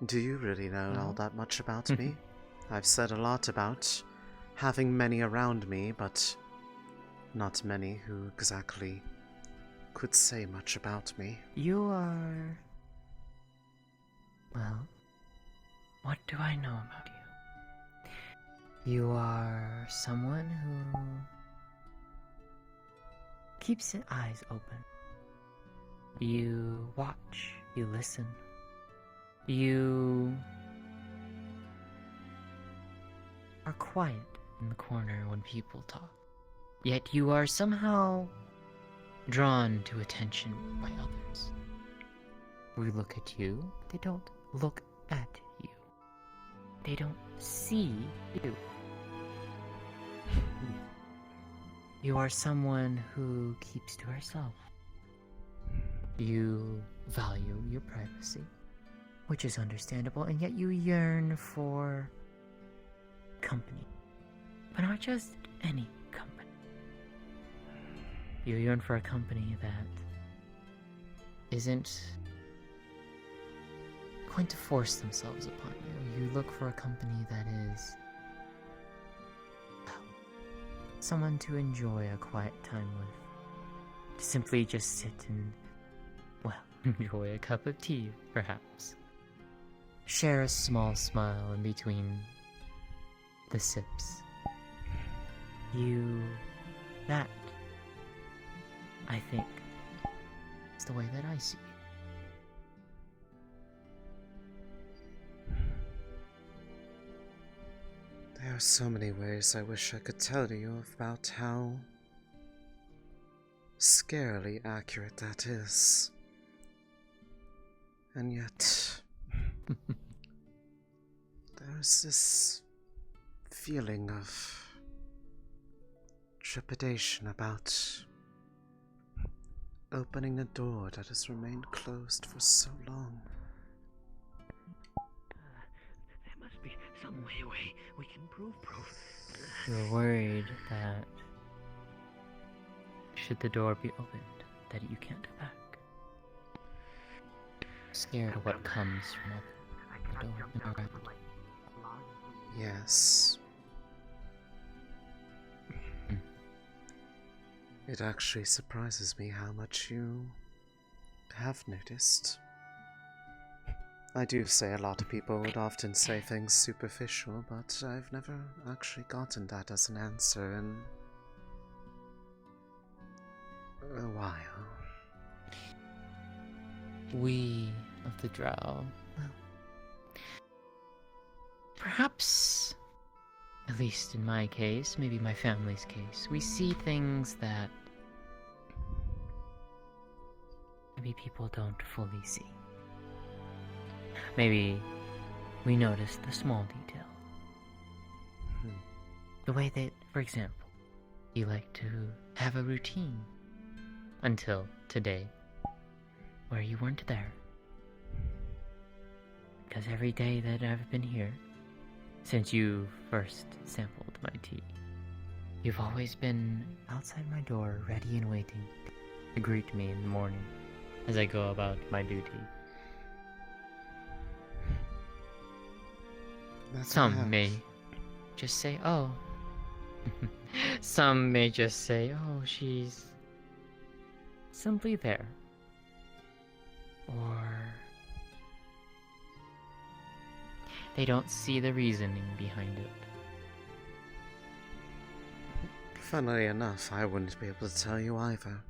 Do you really know all that much about me? I've said a lot about having many around me, but not many who exactly could say much about me. You are... Well, what do I know about you? You are someone who keeps his eyes open. You watch, you listen. You are quiet in the corner when people talk. Yet you are somehow drawn to attention by others. We look at you, they don't look at you. They don't see you. You are someone who keeps to herself. You value your privacy, which is understandable, and yet you yearn for company. But not just any company. You yearn for a company that isn't going to force themselves upon you. You look for a company that is someone to enjoy a quiet time with. To simply just sit and, well, enjoy a cup of tea, perhaps. Share a small smile in between the sips. That, I think, is the way that I see it. There are so many ways I wish I could tell you about how scarily accurate that is. And yet, there's this feeling of trepidation about opening a door that has remained closed for so long. There must be some way we can prove proof. You're worried that should the door be opened, that you can't go back. Scared of what comes from the door, am I right? Yes. It actually surprises me how much you have noticed. I do say a lot of people would often say things superficial, but I've never actually gotten that as an answer in a while. We of the Drow, well, perhaps, at least in my case, maybe my family's case, we see things that maybe people don't fully see. Maybe we notice the small detail. The way that, for example, you like to have a routine. Until today, where you weren't there. Because every day that I've been here, since you first sampled my tea, you've always been outside my door, ready and waiting to greet me in the morning as I go about my duty. Some may just say, oh. Some may just say, oh, she's simply there. Or they don't see the reasoning behind it. Funnily enough, I wouldn't be able to tell you either.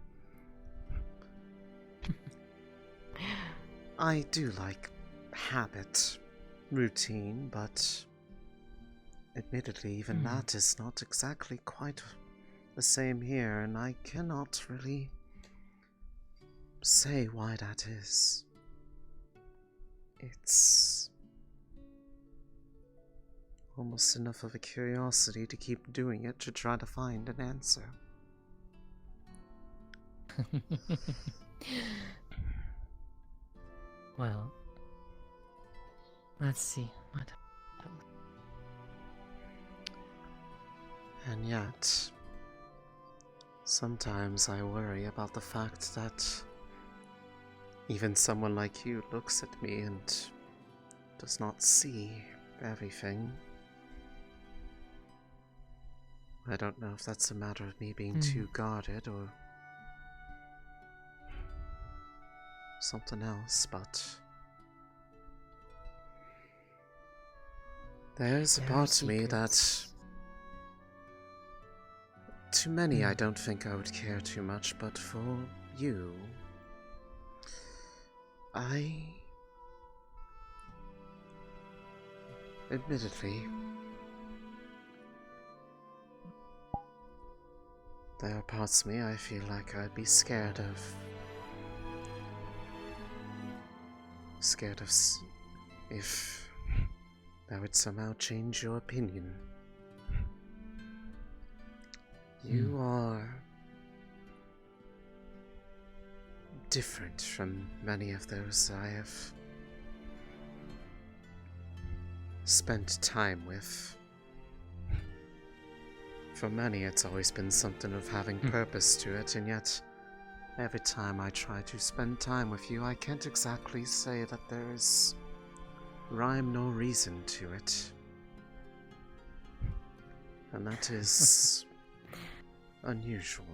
I do like habit, routine, but admittedly, even that is not exactly quite the same here, and I cannot really say why that is. It's almost enough of a curiosity to keep doing it to try to find an answer. Well, let's see what. And yet, sometimes I worry about the fact that even someone like you looks at me and does not see everything. I don't know if that's a matter of me being too guarded or something else, but there's a part of me that too many I don't think I would care too much, but for you, admittedly, there are parts of me I feel like I'd be scared of. If that would somehow change your opinion. You are different from many of those I have spent time with. For many, it's always been something of having purpose to it, and yet every time I try to spend time with you, I can't exactly say that there is rhyme nor reason to it. And that is unusual.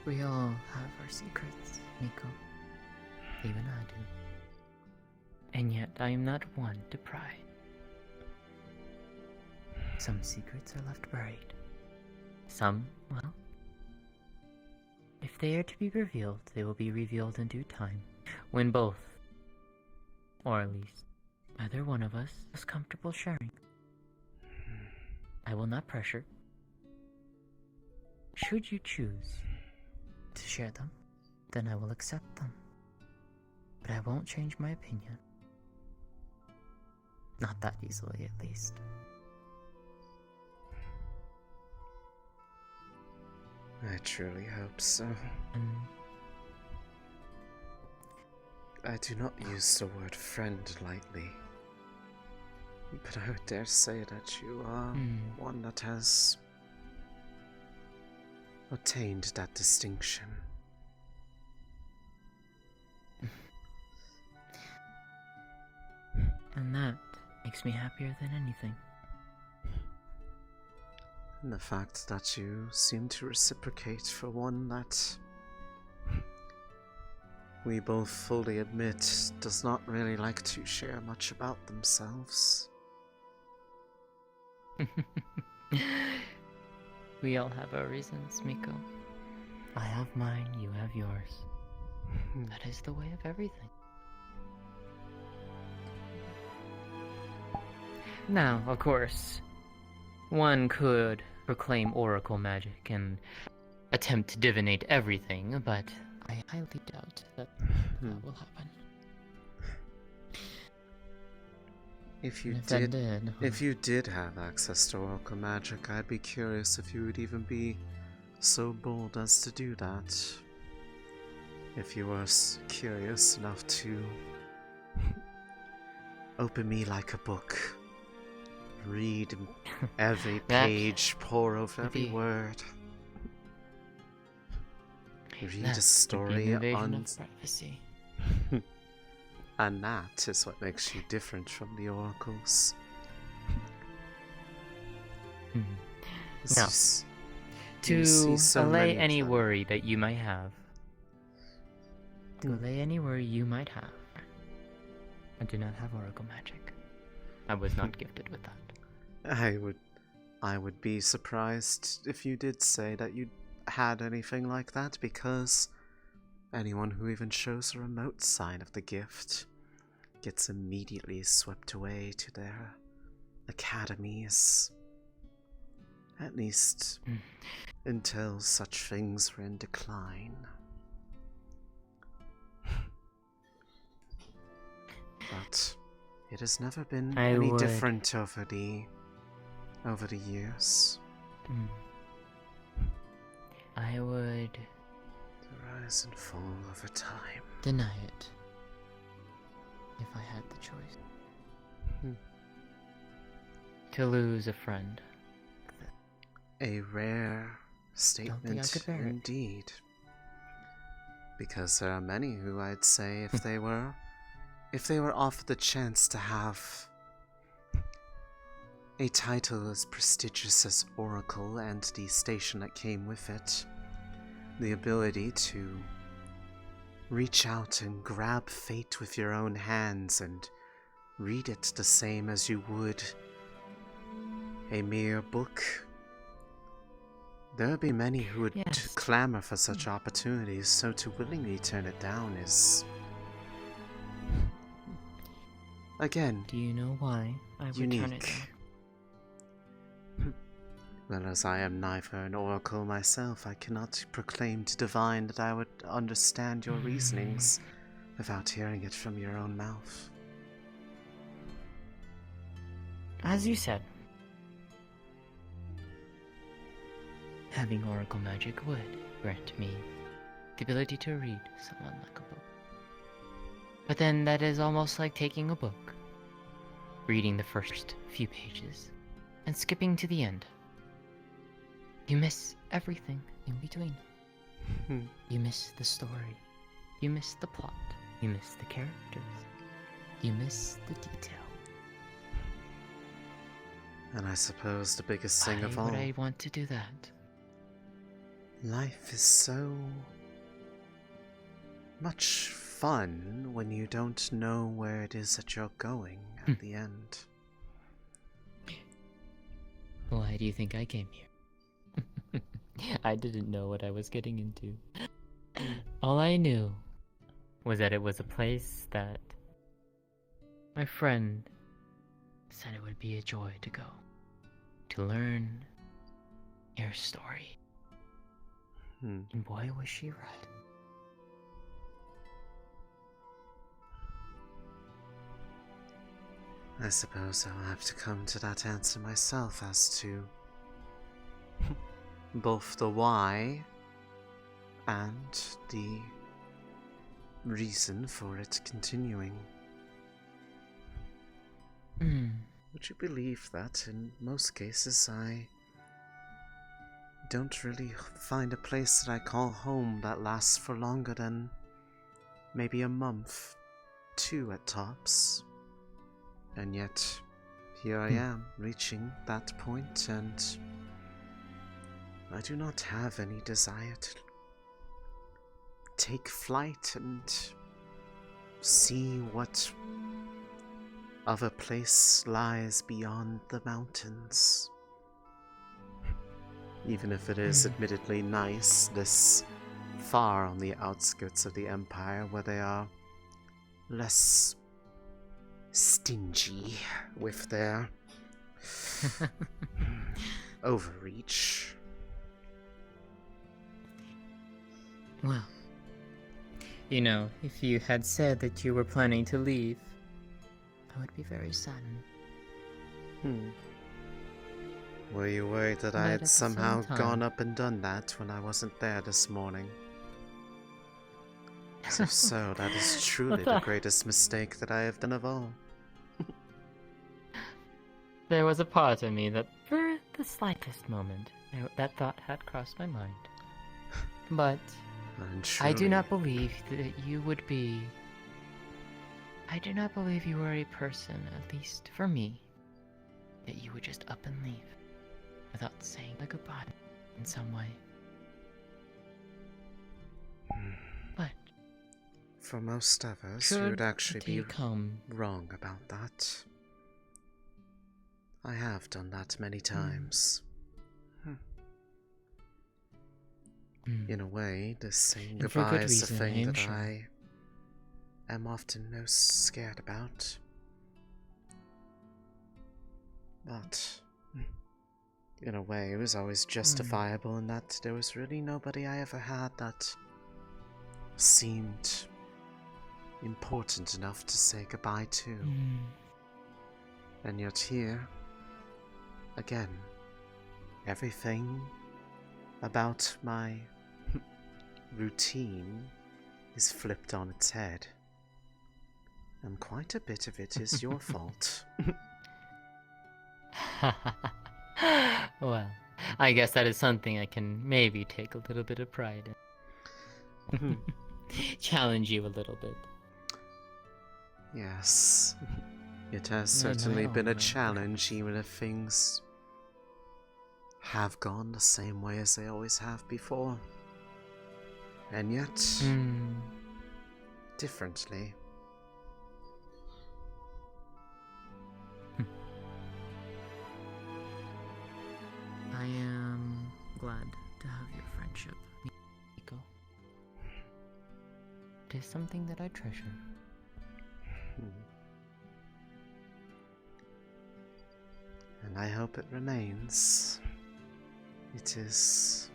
We all have our secrets, Miko. Even I do. And yet I am not one to pry. Some secrets are left buried. Some, well, if they are to be revealed, they will be revealed in due time, when both, or at least either one of us, is comfortable sharing. I will not pressure. Should you choose to share them, then I will accept them. But I won't change my opinion. Not that easily, at least. I truly hope so. I do not use the word friend lightly, but I would dare say that you are one that has attained that distinction. And that makes me happier than anything. And the fact that you seem to reciprocate for one that we both fully admit does not really like to share much about themselves. We all have our reasons, Miko. I have mine, you have yours. That is the way of everything. Now, of course, one could proclaim oracle magic and attempt to divinate everything, but I highly doubt that that will happen. If you And if that did, did, if you did have access to Oracle magic, I'd be curious if you would even be so bold as to do that. If you were curious enough to open me like a book, read every page, pore over every word, read a story on of privacy. And that is what makes you different from the oracles. Now, to so allay many any times. worry that you might have, I do not have Oracle magic. I was not gifted with that. I would be surprised if you did say that you had anything like that, because anyone who even shows a remote sign of the gift gets immediately swept away to their academies. At least until such things were in decline. But it has never been any different over the years. I would The rise and fall over time. deny it if I had the choice. To lose a friend. A rare Don't think I statement could bear it. indeed. Because there are many who I'd say if they were offered the chance to have a title as prestigious as Oracle and the station that came with it, the ability to reach out and grab fate with your own hands and read it the same as you would a mere book, there would be many who would clamor for such opportunities, so to willingly turn it down is, again, do you know why I would unique. turn it down? Well, as I am neither an oracle myself, I cannot proclaim to divine that I would understand your reasonings without hearing it from your own mouth. As you said, having Oracle magic would grant me the ability to read someone like a book. But then that is almost like taking a book, reading the first few pages, and skipping to the end. You miss everything in between. You miss the story. You miss the plot. You miss the characters. You miss the detail. And I suppose the biggest thing of all, Why would I want to do that? life is so much fun when you don't know where it is that you're going at the end. Why do you think I came here? I didn't know what I was getting into. All I knew was that it was a place that my friend said it would be a joy to go, to learn your story. And boy, was she right. I suppose I'll have to come to that answer myself as to both the why and the reason for it continuing. Would you believe that in most cases I don't really find a place that I call home that lasts for longer than maybe a month, 2 at tops. And yet, here I am, reaching that point, and I do not have any desire to take flight and see what other place lies beyond the mountains. Even if it is admittedly nice, this far on the outskirts of the Empire, where they are less stingy with their overreach. Well, You know, if you had said that you were planning to leave, I would be very saddened. Were you worried that But I at had the same somehow time- gone up and done that when I wasn't there this morning? If so, that is truly the greatest mistake that I have done of all. There was a part of me that, for the slightest moment, that thought had crossed my mind. But I do not believe that you would be... I do not believe you are a person, at least for me, that you would just up and leave without saying a goodbye in some way. But for most of us, we would actually be wrong about that. I have done that many times. In a way, the saying And for goodbye good is the reason, I thing am that sure. I am often most scared about. But in a way, it was always justifiable in that there was really nobody I ever had that seemed important enough to say goodbye to. And yet here, again, everything about my routine is flipped on its head. And quite a bit of it is your fault. Well, I guess that is something I can maybe take a little bit of pride in. Challenge you a little bit. Yes. It has No, certainly been a no. challenge, even if things have gone the same way as they always have before. And yet, differently. I am glad to have your friendship, Miko. It is something that I treasure. And I hope it remains. It is...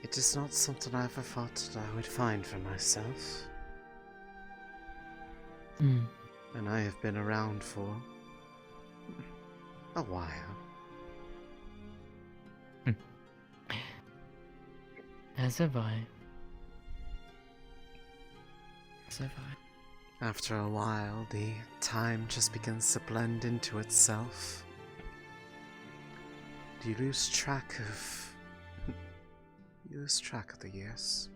It is not something I ever thought that I would find for myself. And I have been around for a while. As have I. As have I. After a while, the time just begins to blend into itself. You lose track of... You lose track of the years.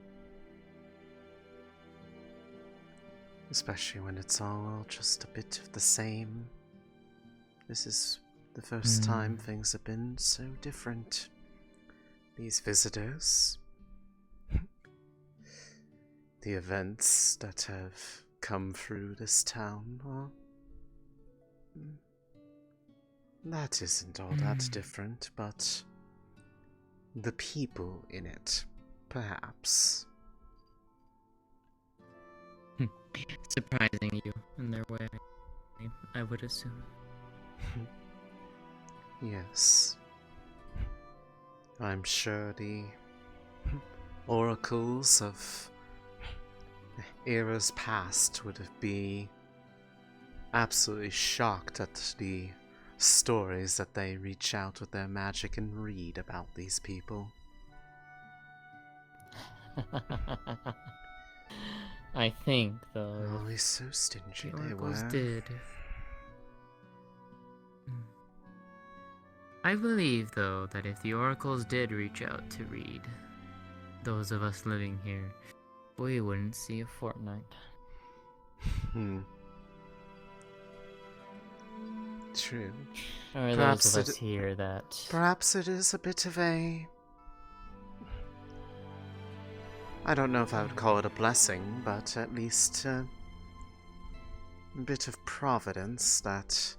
Especially when it's all just a bit of the same. This is the first time things have been so different. These visitors, the events that have come through this town, well, that isn't all that different, but the people in it, perhaps. Surprising you in their way, I would assume. Yes. I'm sure the oracles of eras past would be absolutely shocked at the stories that they reach out with their magic and read about these people. I think, though. Always so stingy the they oracles were. did. I believe, though, that if the oracles did reach out to read, those of us living here, we wouldn't see a fortnight. True. Or those of us here that... Perhaps it is a bit of a... I don't know if I would call it a blessing, but at least a bit of providence that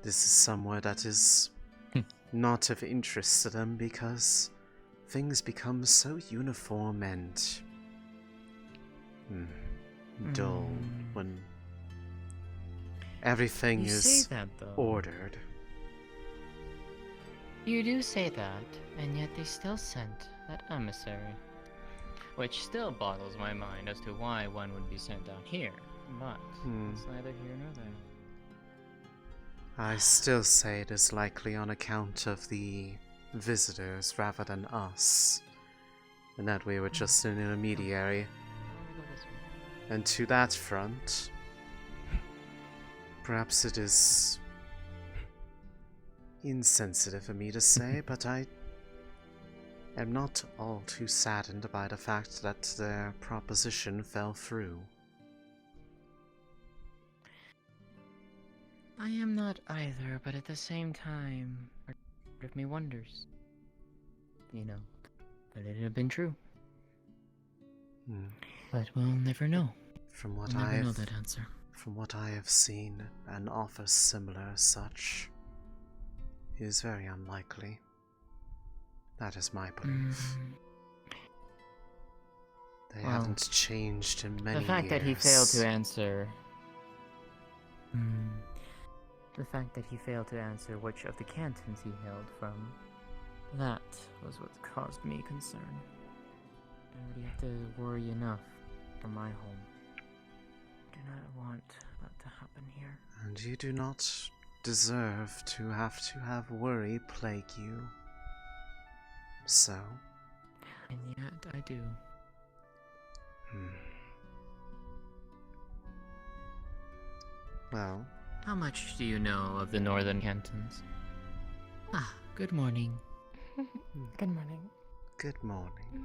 this is somewhere that is not of interest to them, because things become so uniform and dull when everything You is say that, though. ordered. You do say that, and yet they still sent that emissary. Which still boggles my mind as to why one would be sent down here, but it's neither here nor there. I still say it is likely on account of the visitors rather than us, and that we were just an intermediary. And to that front, perhaps it is insensitive of me to say, but I am not all too saddened by the fact that their proposition fell through. I am not either, but at the same time, part of me wonders. You know, that it had been true. But we'll never know. From what we'll I never know that answer. From what I have seen, an offer similar as such is very unlikely. That is my belief. They haven't changed in many years. The fact that he failed to answer... The fact that he failed to answer which of the cantons he hailed from, that was what caused me concern. I already have to worry enough for my home. I do not want that to happen here. And you do not deserve to have worry plague you. So? And yet I do. Well... How much do you know of the northern cantons? Ah, good morning. Good morning. Good morning.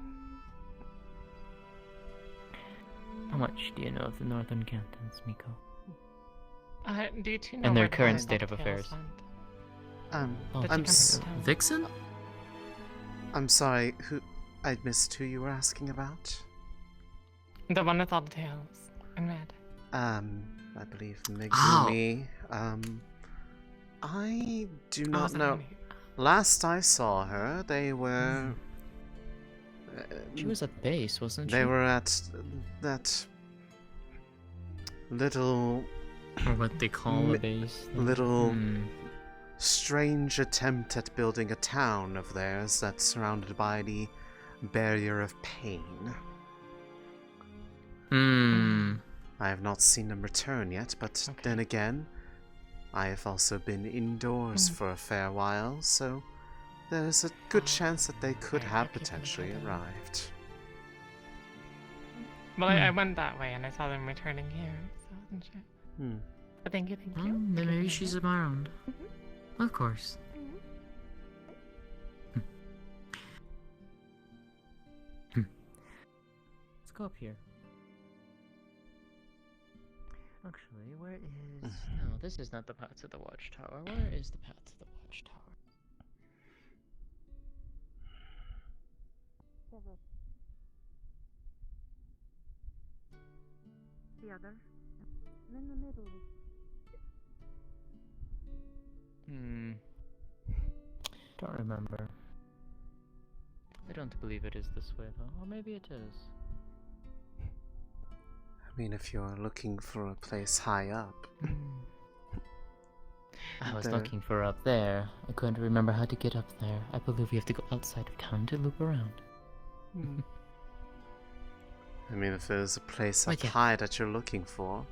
How much do you know of the northern cantons, Miko? Do you two know And their where current the state of Tales affairs? went? Vixen? I'm sorry, I missed who you were asking about? The one with all the tails in red. I believe Megumi. I do not know. Last I saw her, they were... She was at base, wasn't she? They were at that little... Or what they call a base. Little strange attempt at building a town of theirs that's surrounded by the barrier of pain. I have not seen them return yet, but then again, I have also been indoors for a fair while, so there's a good chance that they could have potentially arrived. Well, I went that way and I saw them returning here, so I wasn't sure. But thank you. Then maybe she's around. Of course. Let's go up here. Actually, where is... No, this is not the path to the watchtower. Where is the path to the watchtower? The other. And in the middle. Don't remember. I don't believe it is this way, though. Or maybe it is. I mean, if you're looking for a place high up. I was looking for up there. I couldn't remember how to get up there. I believe we have to go outside of town to loop around. I mean, if there's a place up high that you're looking for,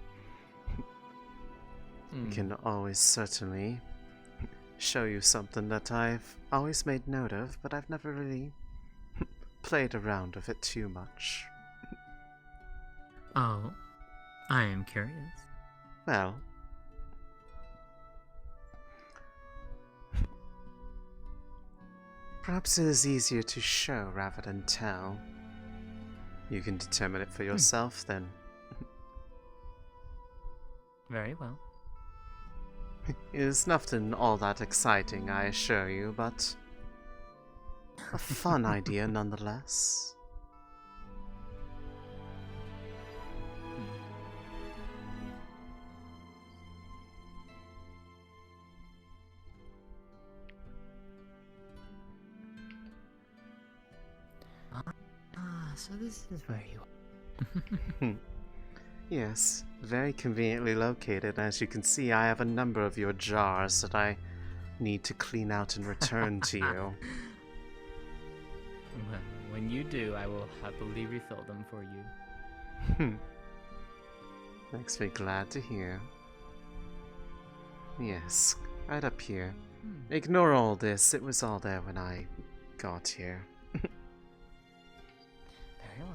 I can always certainly show you something that I've always made note of, but I've never really played around with it too much. Oh, I am curious. Well, perhaps it is easier to show rather than tell. You can determine it for yourself then. Very well. It is nothing all that exciting, I assure you, but a fun idea nonetheless. So this is where you are. Yes, very conveniently located. As you can see, I have a number of your jars that I need to clean out and return to you. Well, when you do, I will happily refill them for you. Makes me glad to hear. Yes, right up here. Ignore all this, it was all there when I got here. Very well.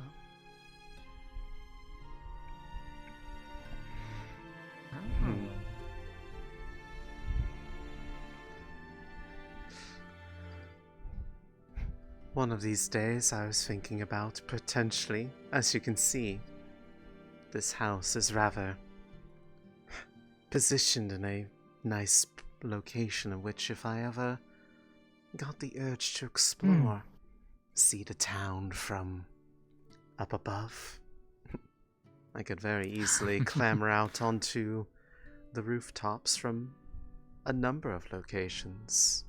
Oh. One of these days I was thinking about potentially, as you can see, this house is rather positioned in a nice location in which if I ever got the urge to explore, see the town from up above, I could very easily clamber out onto the rooftops from a number of locations.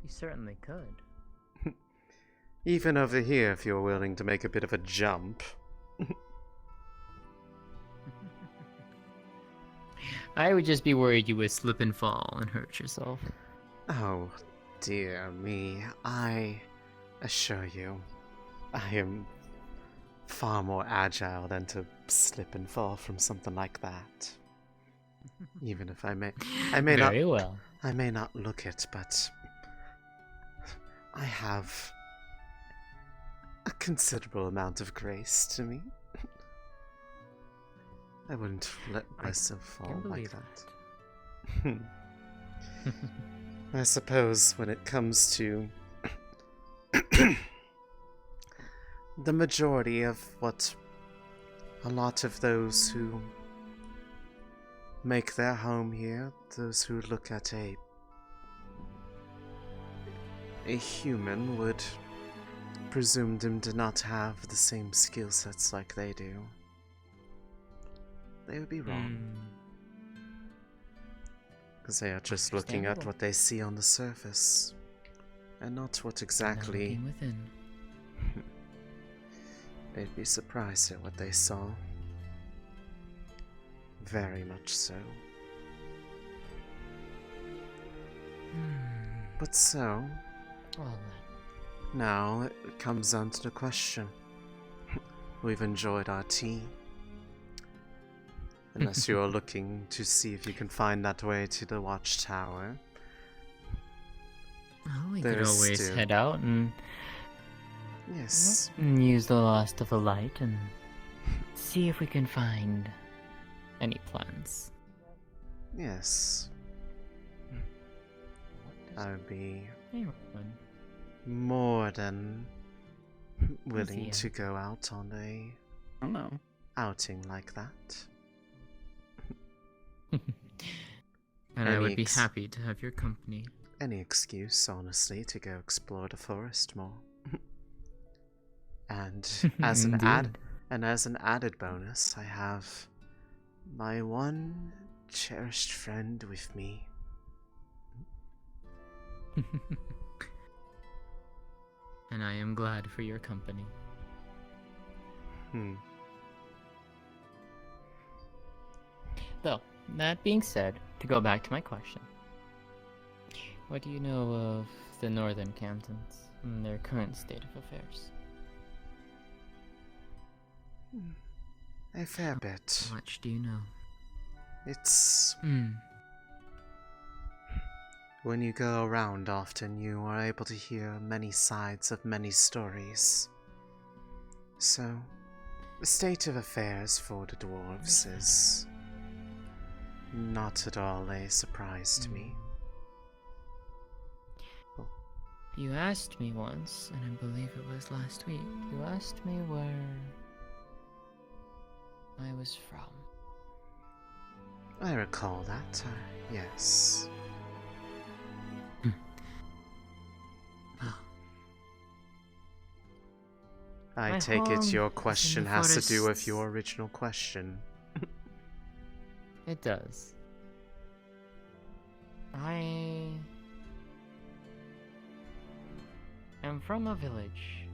You certainly could. Even over here, if you're willing to make a bit of a jump. I would just be worried you would slip and fall and hurt yourself. Oh, dear me. I assure you, I am far more agile than to slip and fall from something like that. Even if I may Very well. I may not look it, but I have a considerable amount of grace to me. I wouldn't let myself fall like that. I suppose when it comes to the majority of what a lot of those who make their home here, those who look at a human would presume them to not have the same skill sets like they do. They would be wrong. Because they are just looking at what they see on the surface, and not what exactly... within. They'd be surprised at what they saw. Very much so. But so... Now it comes down to the question. We've enjoyed our tea. Unless you're looking to see if you can find that way to the watchtower. Well, we could always head out and yes, use the last of the light and see if we can find any plans. Yes. I would be Hey, more than willing to go out on a outing like that. And I would be happy to have your company. Any excuse, honestly, to go explore the forest more. And as an added bonus, I have my one cherished friend with me. And I am glad for your company. Though, that being said, to go back to my question, what do you know of the northern cantons and their current state of affairs? A fair bit. How much do you know? It's... When you go around often, you are able to hear many sides of many stories. So, the state of affairs for the dwarves is not at all a surprise to me. You asked me once, and I believe it was last week, you asked me where I was from. I recall that, yes. I take it your question has to do with your original question. It does. I am from a village,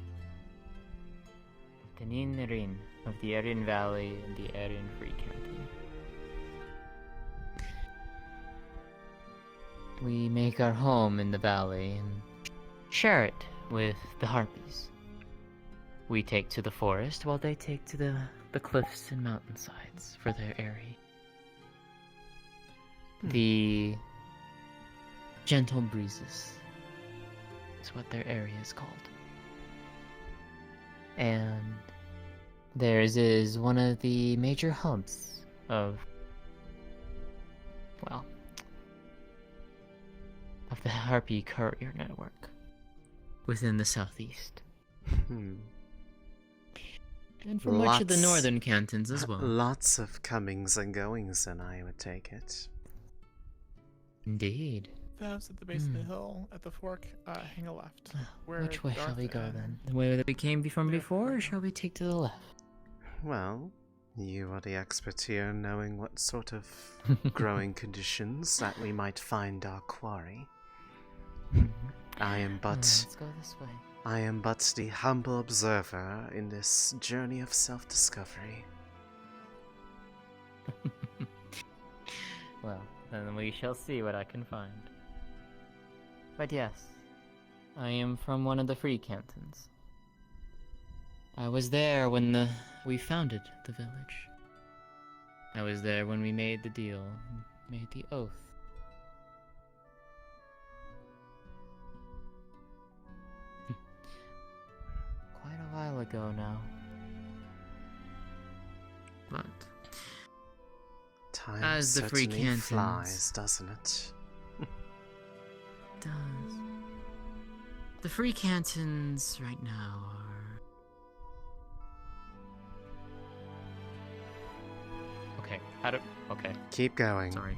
Tanin of the Erin Valley and the Erin Free Canton. we make our home in the valley and share it with the harpies. We take to the forest while they take to the cliffs and mountainsides for their eyrie. The gentle breezes is what their area is called. And theirs is one of the major hubs of, well, of the Harpy Courier Network within the southeast. And for much of the northern cantons as well. Lots of comings and goings, then I would take it. Indeed. That's at the base of the hill, at the fork, hang a left. Which way shall we go then? The way that we came from before, or shall we take to the left? Well, you are the expert here, knowing what sort of growing conditions that we might find our quarry. I am but... Let's go this way. I am but the humble observer in this journey of self-discovery. Well, then we shall see what I can find. But yes, I am from one of the free cantons. I was there when we founded the village. I was there when we made the deal, made the oath. Quite a while ago now. But time as the free certainly cantons flies, doesn't it? Does. The free cantons right now are... Okay, okay. Keep going. Sorry.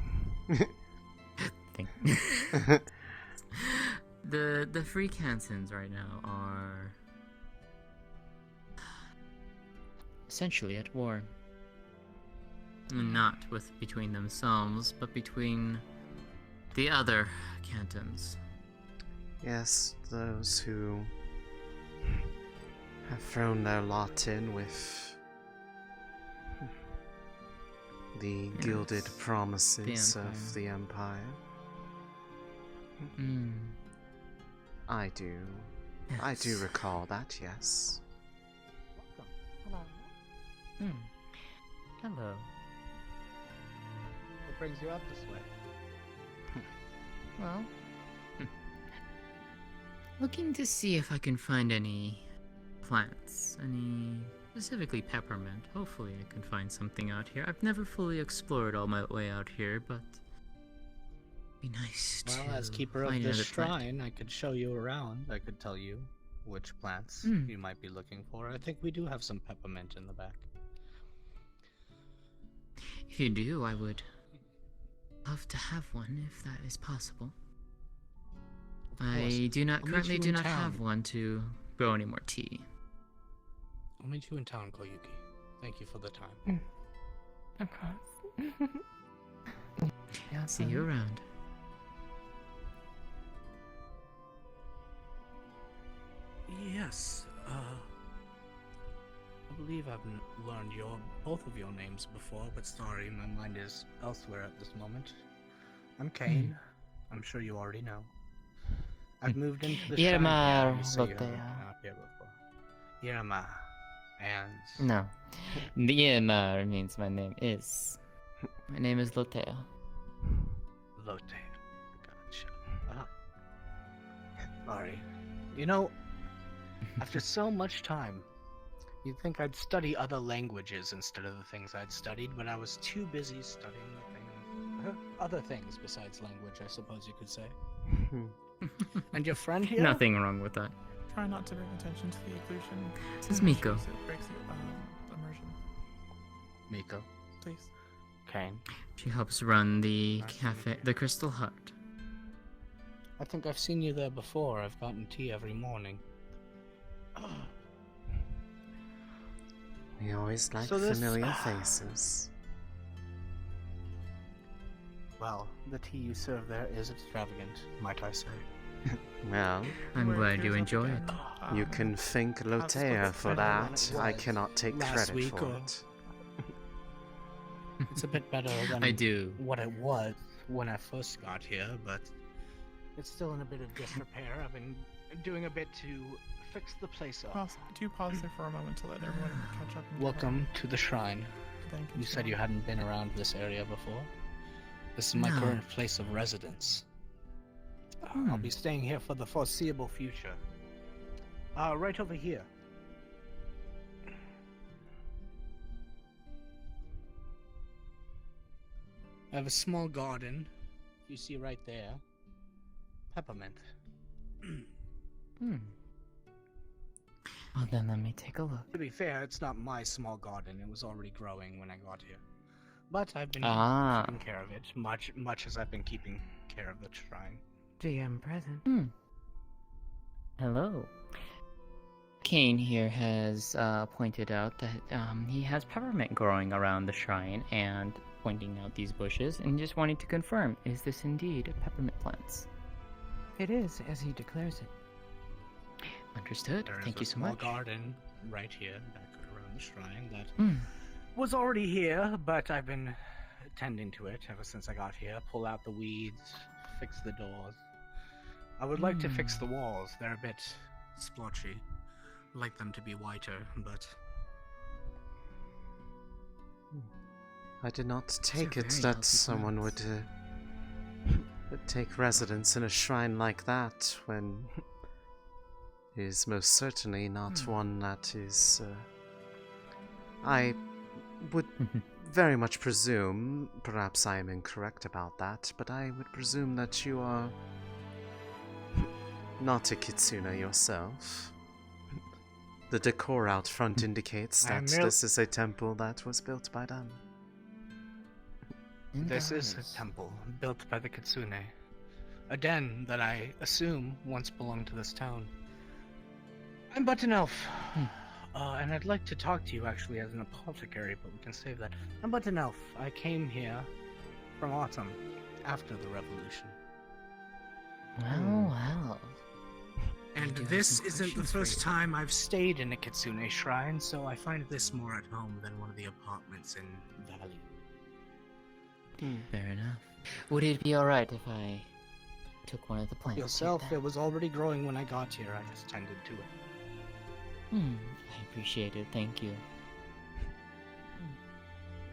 The free cantons right now are... essentially at war. Not between themselves, but between the other cantons. Yes, those who have thrown their lot in with the gilded promises of the Empire. I do recall that, yes. Hello. What brings you out this way? Well, looking to see if I can find any plants, specifically peppermint. Hopefully I can find something out here. I've never fully explored all my way out here, but it'd be nice to Well, as keeper of this shrine, I could show you around. I could tell you which plants you might be looking for. I think we do have some peppermint in the back. If you do, I would love to have one, if that is possible. I currently do not have one to grow any more tea. I'll meet you in town, Koyuki. Thank you for the time. Of course. See you around. Yes, I believe I've learned both of your names before, but sorry, my mind is elsewhere at this moment. I'm Kane. I'm sure you already know. I've moved into the Irma Lotea. Irma. And... No. The Irma means my name is. My name is Lotea. Lotea. Gotcha. Sorry. You know, after so much time, you'd think I'd study other languages instead of the things I'd studied, but I was too busy studying the things, other things besides language, I suppose you could say. And your friend here? Nothing wrong with that. Try not to bring attention to the occlusion. This is Miko. It breaks the immersion. Miko. Please. Kane. She helps run the cafe, the Crystal Hut. I think I've seen you there before. I've gotten tea every morning. We always like familiar faces. Well, the tea you serve there is extravagant, might I say. Well, I'm glad you enjoy it. You can thank Lotea for that. I cannot take credit for it. It's a bit better than I do. what it was when I first got here, but It's still in a bit of disrepair. I've been doing a bit to fix the place up. Pause there for a moment to let everyone catch up. And Welcome to the shrine. Thank you. You said you hadn't been around this area before. This is my No. current place of residence. I'll be staying here for the foreseeable future. Right over here. I have a small garden. You see right there. Peppermint. Well, then let me take a look. To be fair, it's not my small garden. It was already growing when I got here. But I've been taking care of it, much as I've been keeping care of the shrine. GM present. Hello. Kane here has pointed out that he has peppermint growing around the shrine and pointing out these bushes and just wanting to confirm, is this indeed peppermint plants? It is, as he declares it. Understood. Thank you so much. There is a small garden right here, back around the shrine, that was already here, but I've been tending to it ever since I got here. Pull out the weeds, fix the doors. I would like to fix the walls. They're a bit splotchy. I'd like them to be whiter, but... I did not take it that someone would take residence in a shrine like that when it is most certainly not one that is... I would very much presume, perhaps I am incorrect about that, but I would presume that you are not a kitsune yourself. The decor out front indicates that this is a temple that was built by them. This is a temple built by the Kitsune. A den that I assume once belonged to this town. I'm but an elf. And I'd like to talk to you actually as an apothecary, but we can save that. I'm but an elf. I came here from autumn, after the revolution. Well. And this isn't the first time I've stayed in a Kitsune shrine, so I find this more at home than one of the apartments in Valley. Fair enough. Would it be alright if I took one of the plants? Yourself, it was already growing when I got here. I just tended to it. I appreciate it. Thank you.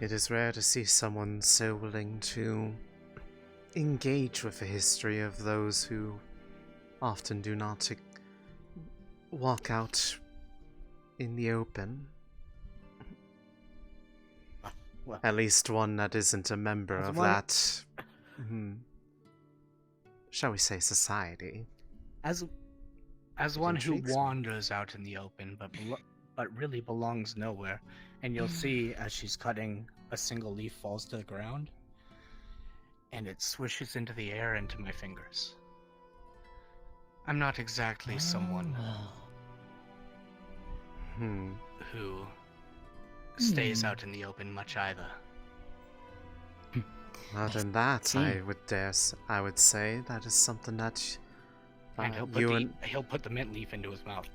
It is rare to see someone so willing to engage with the history of those who often do not walk out in the open. Well, at least one that isn't a member of that, shall we say, society. As one who wanders out in the open, but really belongs nowhere, and you'll see as she's cutting, a single leaf falls to the ground, and it swishes into the air into my fingers. I'm not exactly someone who stays out in the open much either. Other than that, I would say that is something that and he'll put the mint leaf into his mouth.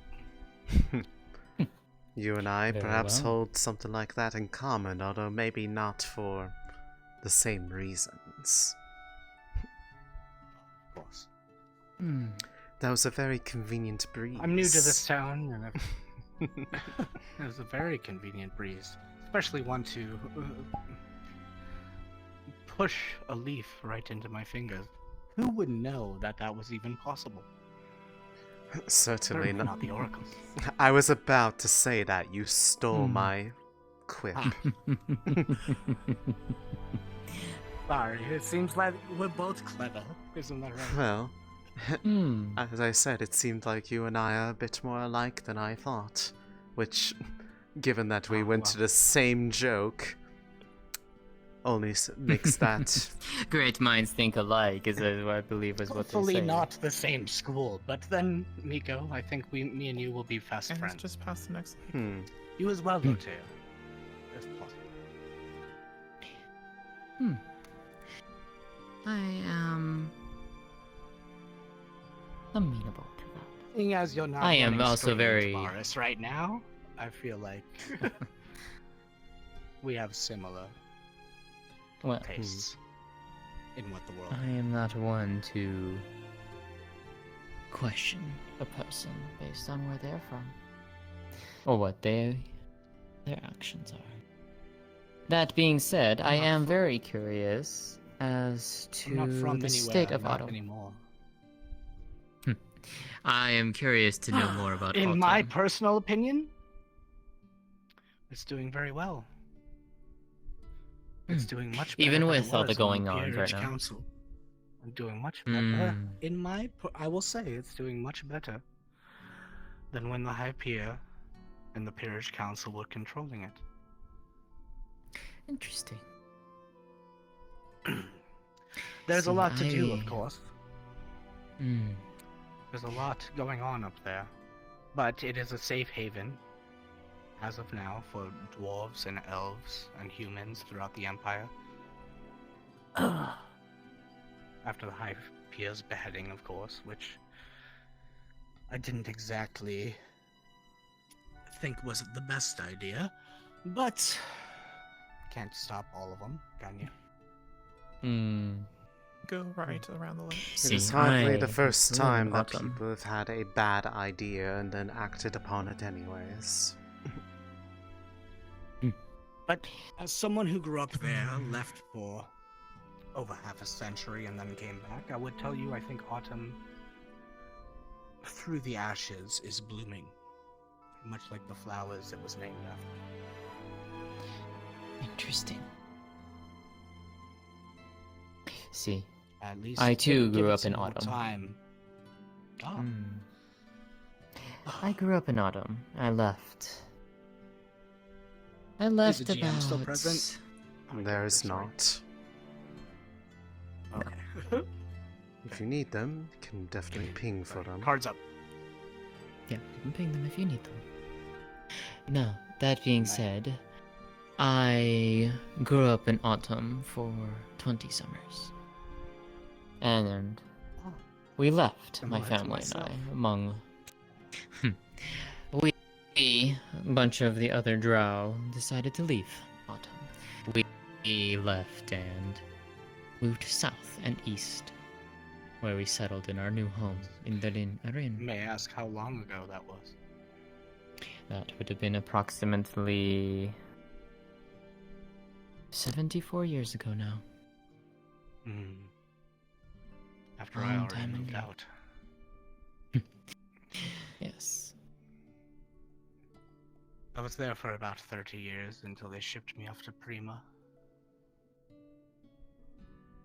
You and I perhaps hold something like that in common, although maybe not for the same reasons. Of course. That was a very convenient breeze. I'm new to this town, and it was a very convenient breeze, especially one to push a leaf right into my fingers. Who would know that that was even possible? Certainly not the oracles. I was about to say that you stole my quip. Sorry, it seems like we're both clever, isn't that right? Well, as I said, it seemed like you and I are a bit more alike than I thought. Which, given that we went to the same joke, only makes that... Great minds think alike, is what I believe was what they say. Hopefully not the same school, but then, Miko, I think me and you will be fast friends. Let's just pass the next week. You as well, Loteo, if possible. I am amenable to that. Seeing as you're not I am also very Boris right now, I feel like we have similar tastes in what the world. I am not one to question a person based on where they're from, or what their actions are. That being said, I am very curious as I'm not to from the anywhere, state of not Autumn. anymore. I am curious to know more about In Autumn. my personal opinion, it's doing very well. It's doing much better Even than with it all the was on going on Peerage right now. Council. I'm doing much better. I will say it's doing much better than when the High Peer and the Peerage Council were controlling it. Interesting. There's a See, lot to do, of course. Hmm. There's a lot going on up there. But it is a safe haven, as of now, for dwarves and elves and humans throughout the Empire. After the High Peer's beheading, of course, which I didn't exactly think was the best idea, but can't stop all of them, can you? Go right around the lake. It is hardly the first time that people have had a bad idea and then acted upon it anyways. But as someone who grew up there, left for over half a century and then came back, I would tell you I think autumn through the ashes is blooming, much like the flowers it was named after. Interesting. See, At least I too give grew it up in some more autumn. Time. Oh. I grew up in autumn. I left. Is the GM about. still present? There is not. Okay. If you need them, you can definitely ping for them. Cards up. Yeah, you can ping them if you need them. Now, that being said, I grew up in autumn for 20 summers. And we left, my family and I, among... a bunch of the other drow decided to leave autumn. We left and moved south and east, where we settled in our new home in Darin Arin. May I ask how long ago that was? That would have been approximately 74 years ago now. After I already moved out. Yes. I was there for about 30 years until they shipped me off to Prima.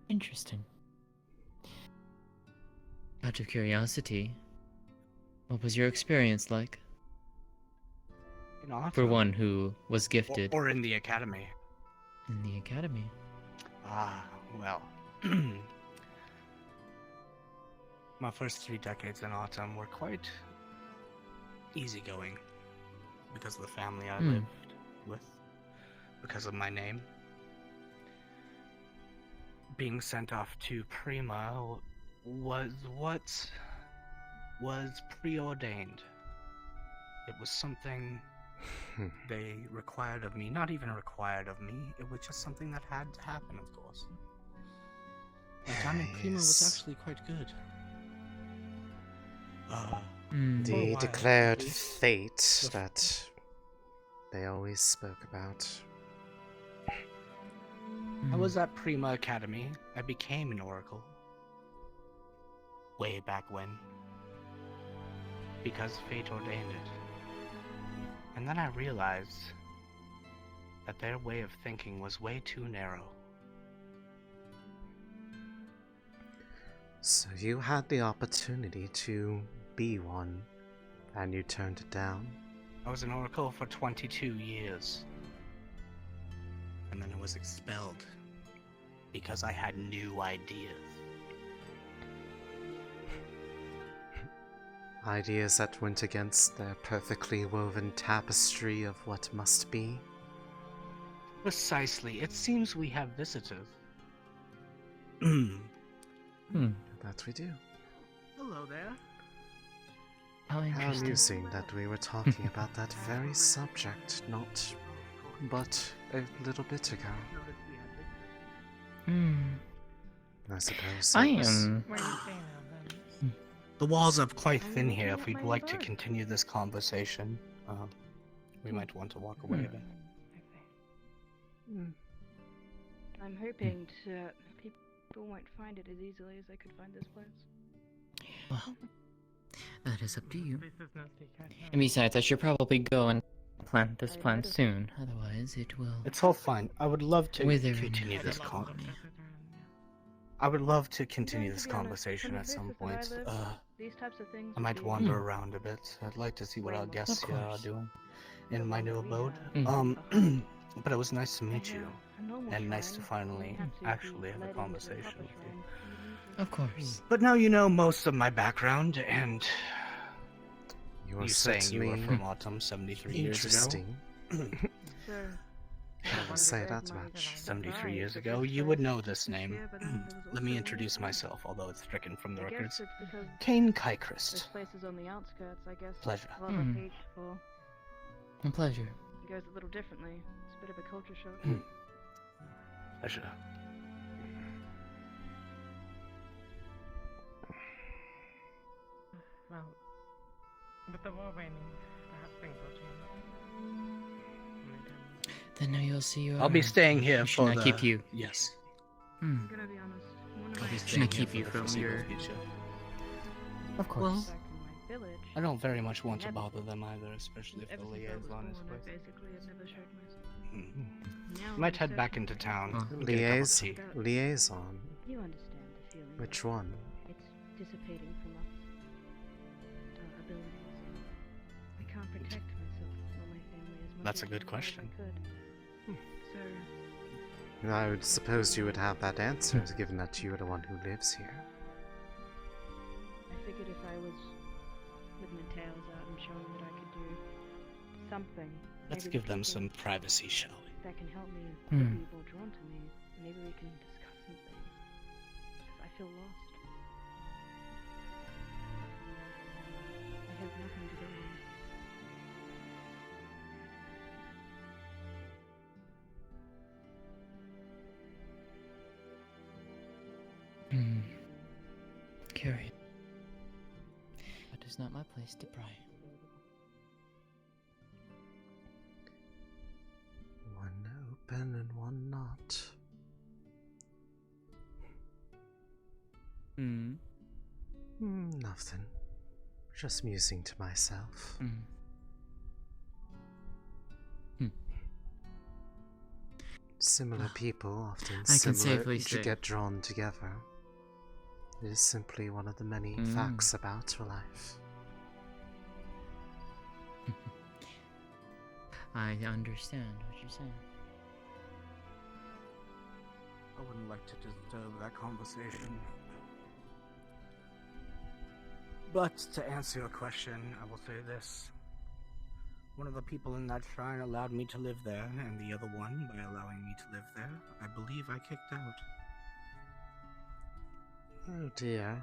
Interesting. Out of curiosity, what was your experience like? In autumn. For one who was gifted. Or in the academy. In the academy. Ah, well. My first 3 decades in autumn were quite easygoing because of the family I lived with, because of my name. Being sent off to Prima was what was preordained. It was something they required of me. Not even required of me, it was just something that had to happen, of course. My time in Prima was actually quite good. The declared fate that they always spoke about. I was at Prima Academy. I became an oracle. Way back when. Because fate ordained it. And then I realized that their way of thinking was way too narrow. So you had the opportunity to be one, and you turned it down? I was an oracle for 22 years. And then I was expelled. Because I had new ideas. Ideas that went against their perfectly woven tapestry of what must be? Precisely. It seems we have visitors. That we do. Hello there. How How amusing that we were talking about that very subject not but a little bit ago. I suppose. I am. The walls are quite thin here. If we'd like to continue this conversation, we might want to walk away a bit. I'm hoping that people won't find it as easily as they could find this place. Well, that is up to you. And besides, I should probably go and plant this plant soon. Otherwise, it will. It's all fine. I would love to wither continue this conversation. I would love to continue this conversation at some point. These types of things I might wander around a bit. I'd like to see what our guests here are doing in my new abode. But it was nice to meet you, and nice to finally actually have a conversation with you. Of course. But now you know most of my background, and You're saying you were certainly from Autumn 73 years ago. interesting. I will say that much. 73 years ago, you would know this name. Let me introduce myself, although it's stricken from the records. Kane Kychrist. This place is on the outskirts, I guess. Pleasure. Love a page for. A pleasure. It goes a little differently. It's a bit of a culture shock. Pleasure. Well, with the war waning, perhaps things will change. Then now you'll see you. I'll be staying here should for not the... keep you. Yes. I'm gonna be honest. I'll be Should staying not here keep for you the from foreseeable your. future. Of course. Well, I don't very much want to bother them either, especially if the liaison is with. Basically, I've never showed myself. Might head back into town. Liaison? You understand the feeling. Which one? It's dissipating from us. Our abilities. I can't protect myself or my family as much That's a as good I question. could. So, I would suppose you would have that answer, given that you are the one who lives here. I figured if I was with my tails out and showing that I could do something. Let's maybe give them people some privacy, shall we? that can help me Hmm. get people drawn to me. Maybe we can discuss some things. Because I feel lost. I have nothing to go on. Curious. But it's not my place to pry. One open and one not. Nothing. Just musing to myself. Similar people often I can similar safely to say. get drawn together. It is simply one of the many facts about life. I understand what you're saying. I wouldn't like to disturb that conversation. But to answer your question, I will say this. One of the people in that shrine allowed me to live there, and the other one, by allowing me to live there, I believe I kicked out. Oh dear.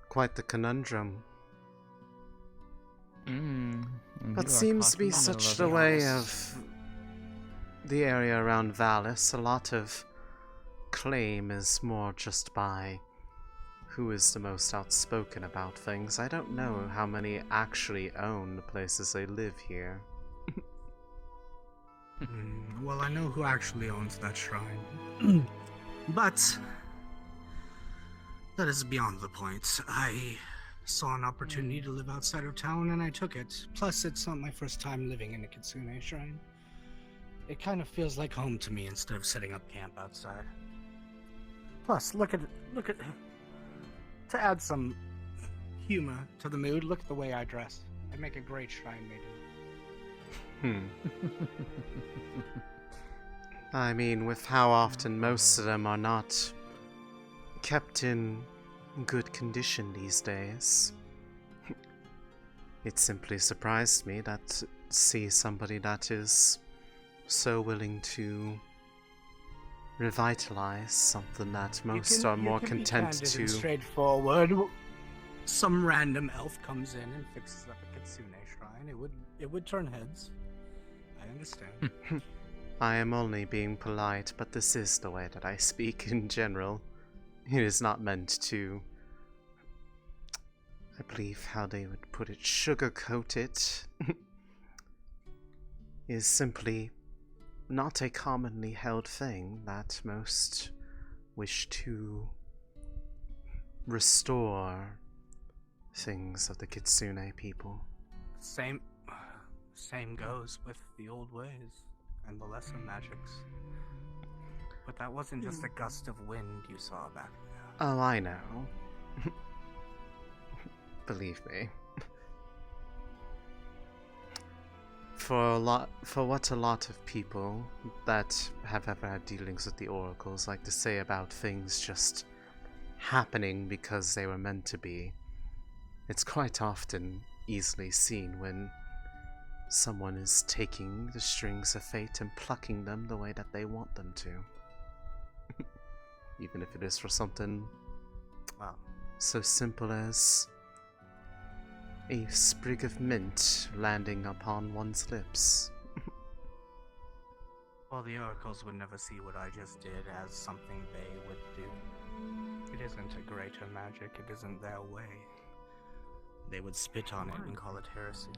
Quite the conundrum. But seems to be such the way of the area around Valis. A lot of claim is more just by who is the most outspoken about things. I don't know how many actually own the places they live here. Well, I know who actually owns that shrine. But that is beyond the point. I saw an opportunity to live outside of town and I took it. Plus, it's not my first time living in a Kitsune shrine. It kind of feels like home to me instead of setting up camp outside. Plus, look at to add some humor to the mood, look at the way I dress. I make a great shrine maiden. I mean, with how often most of them are not kept in good condition these days, it simply surprised me that see somebody that is so willing to revitalize something that most are more content candid to. and straightforward. Some random elf comes in and fixes up a Kitsune shrine. It would turn heads. I understand. I am only being polite, but this is the way that I speak in general. It is not meant to I believe how they would put it, sugarcoat it, is simply not a commonly held thing that most wish to restore things of the Kitsune people. Same goes with the old ways and the lesser magics. But that wasn't just a gust of wind you saw back there. Oh, I know. Believe me. For what a lot of people that have ever had dealings with the oracles like to say about things just happening because they were meant to be, it's quite often easily seen when someone is taking the strings of fate and plucking them the way that they want them to. Even if it is for something so simple as a sprig of mint landing upon one's lips. Well, the oracles would never see what I just did as something they would do. It isn't a greater magic, it isn't their way. They would spit on it and call it heresy.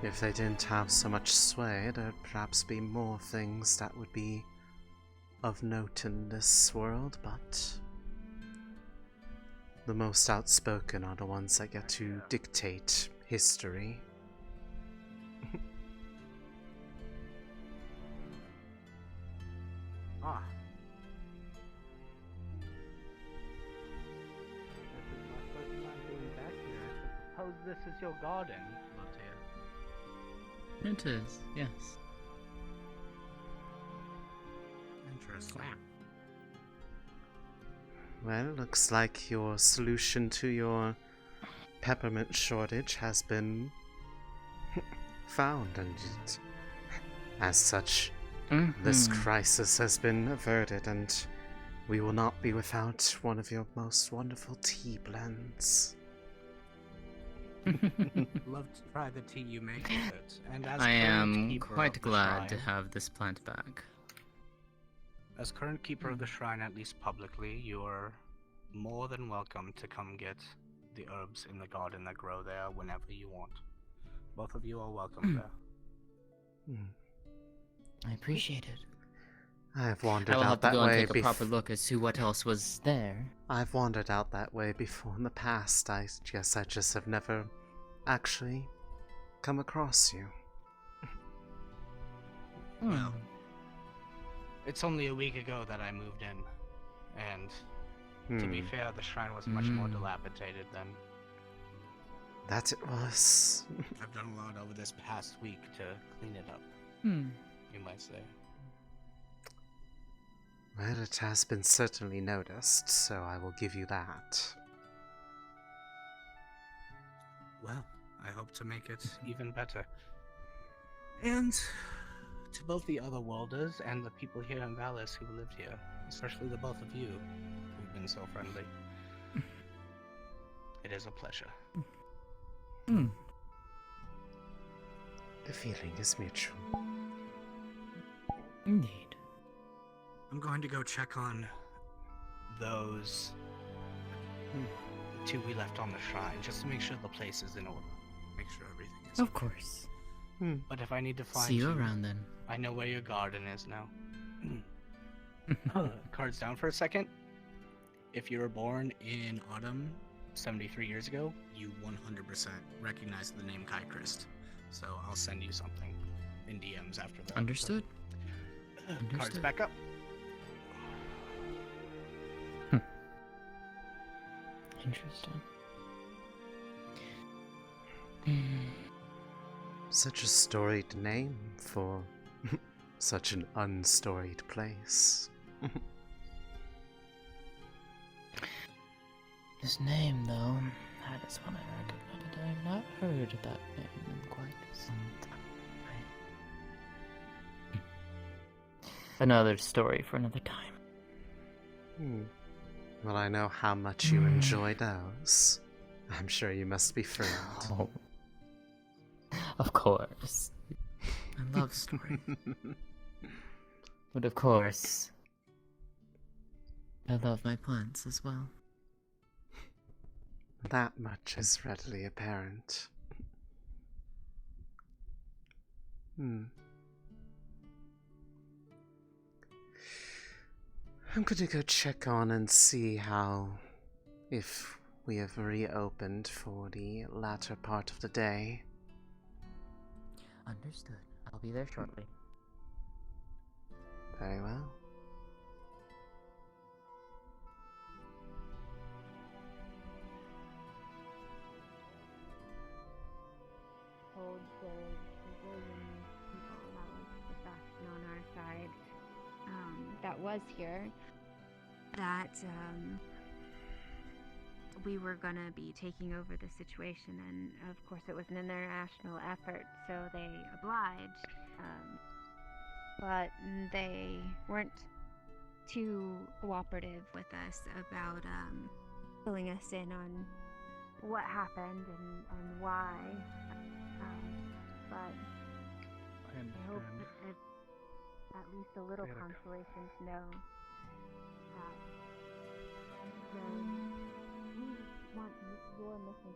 If they didn't have so much sway, there'd perhaps be more things that would be of note in this world, but the most outspoken are the ones that get to dictate history. Suppose this is your garden, Latia. It is, yes. Interesting. Well, looks like your solution to your peppermint shortage has been found, and as such, this crisis has been averted, and we will not be without one of your most wonderful tea blends. Love to try the tea you make with it. And as I am current keeper quite of the glad to shrine- have this plant back. As current keeper of the shrine, at least publicly, you're more than welcome to come get the herbs in the garden that grow there whenever you want. Both of you are welcome there. I appreciate it. I've wandered I will out have to that go and way take a proper look as to what else was there. I've wandered out that way before in the past. I guess I just have never actually come across you. Well, it's only a week ago that I moved in, and to be fair, the shrine was much more dilapidated then. That it was. I've done a lot over this past week to clean it up, you might say. Well, it has been certainly noticed, so I will give you that. Well, I hope to make it even better. And to both the other worlders and the people here in Valis who lived here, especially the both of you who've been so friendly. It is a pleasure. The feeling is mutual. Indeed. I'm going to go check on those two we left on the shrine, just to make sure the place is in order. Make sure everything is Of course. But if I need to find See you around then. I know where your garden is now. Cards down for a second. If you were born in autumn 73 years ago, you 100% recognize the name Kai Christ. So I'll send you something in DMs after that. Understood. Cards back up. Interesting. Such a storied name for such an unstoried place. This name, though, that is one I recognize. I have not heard that name in quite some time. Another story for another time. Well, I know how much you enjoy those. I'm sure you must be thrilled. Oh. Of course. I love stories. But of course, I love my plants as well. that much is readily apparent. I'm gonna go check on and see if we have reopened for the latter part of the day. Understood. I'll be there shortly. Very well. Told the civilian people that was the faction on our side that was here that we were gonna be taking over the situation, and of course it was an international effort, so they obliged. But they weren't too cooperative with us about filling us in on what happened and why. But I hope it's at least a little consolation to know that we want your mission.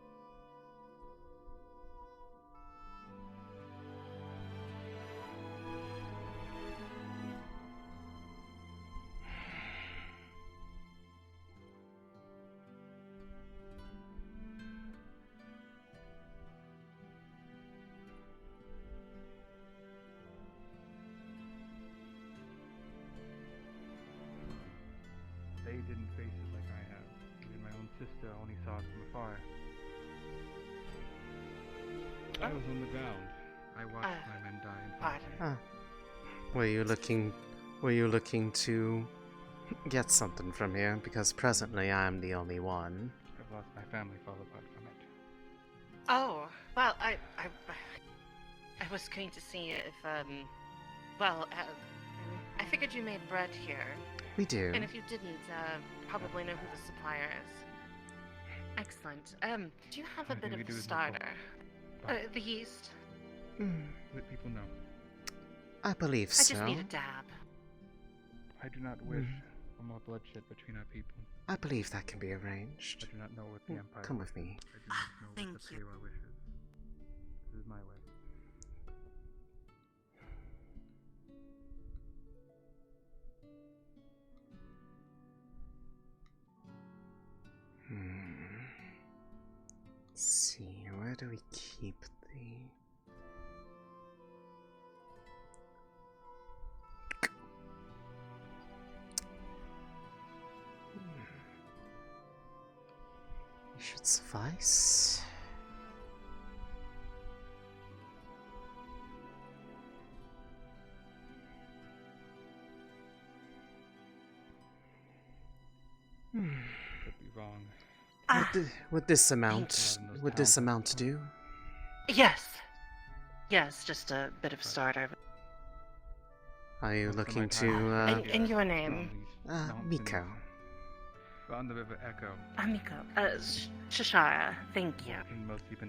They didn't face it like I have. Even my own sister only saw it from afar. I was on the ground. I watched my men die in front of me. Were you looking to get something from here? Because presently I'm the only one. I've lost my family far apart from it. Oh, well, I was going to see if, I figured you made bread here. We do. And if you didn't, probably know who the supplier is. Excellent. Do you have a bit of a starter? The yeast? Let people know. I believe so. I just need a dab. I do not wish for more bloodshed between our people. I believe that can be arranged. I do not know what the Empire Come with me. I do not know Thank what the you. Pewa wishes. This is my way. Let's see, where do we keep the... It should suffice. Could be wrong. Would this amount do? Yes. Yes, just a bit of starter. Are you looking to, And your name? Miko. On the River Echo. Miko. Shashara, thank you.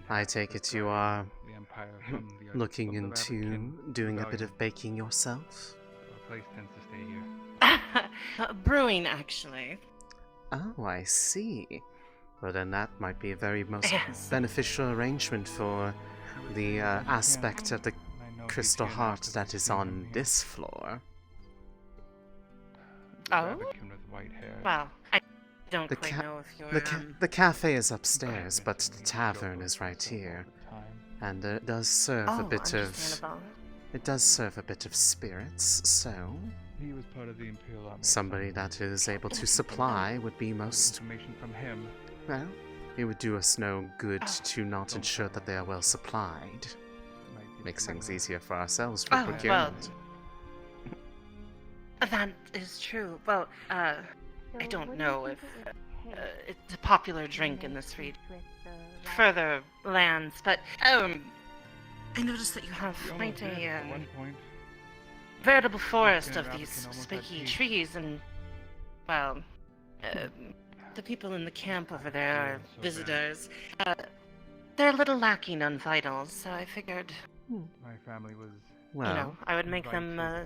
I take it you are The Empire from the looking from the Rabbit into King, doing a bit rebellion. of baking yourself? Our place tends to stay here. Brewing, actually. Oh, I see. Well, then that might be a very most Yes. beneficial arrangement for the aspect of the crystal heart that is on this floor. Oh? Rabbitkin with white hair. Well, I don't The quite ca- know if you're, The cafe is upstairs, but the tavern is right here, and it does serve a bit of. understandable. It does serve a bit of spirits, so He was part of the Imperial Army. somebody that is able to supply would be most. Information from him. Well, it would do us no good to not ensure that they are well supplied. Makes things easier for ourselves for Oh, well. procurement. That is true. Well, I don't know if it's a popular drink in this further lands, but I noticed that you have quite a veritable forest of these spiky trees, and well, the people in the camp over there are visitors. They're a little lacking on vitals, so I figured, My family was. I would make them, a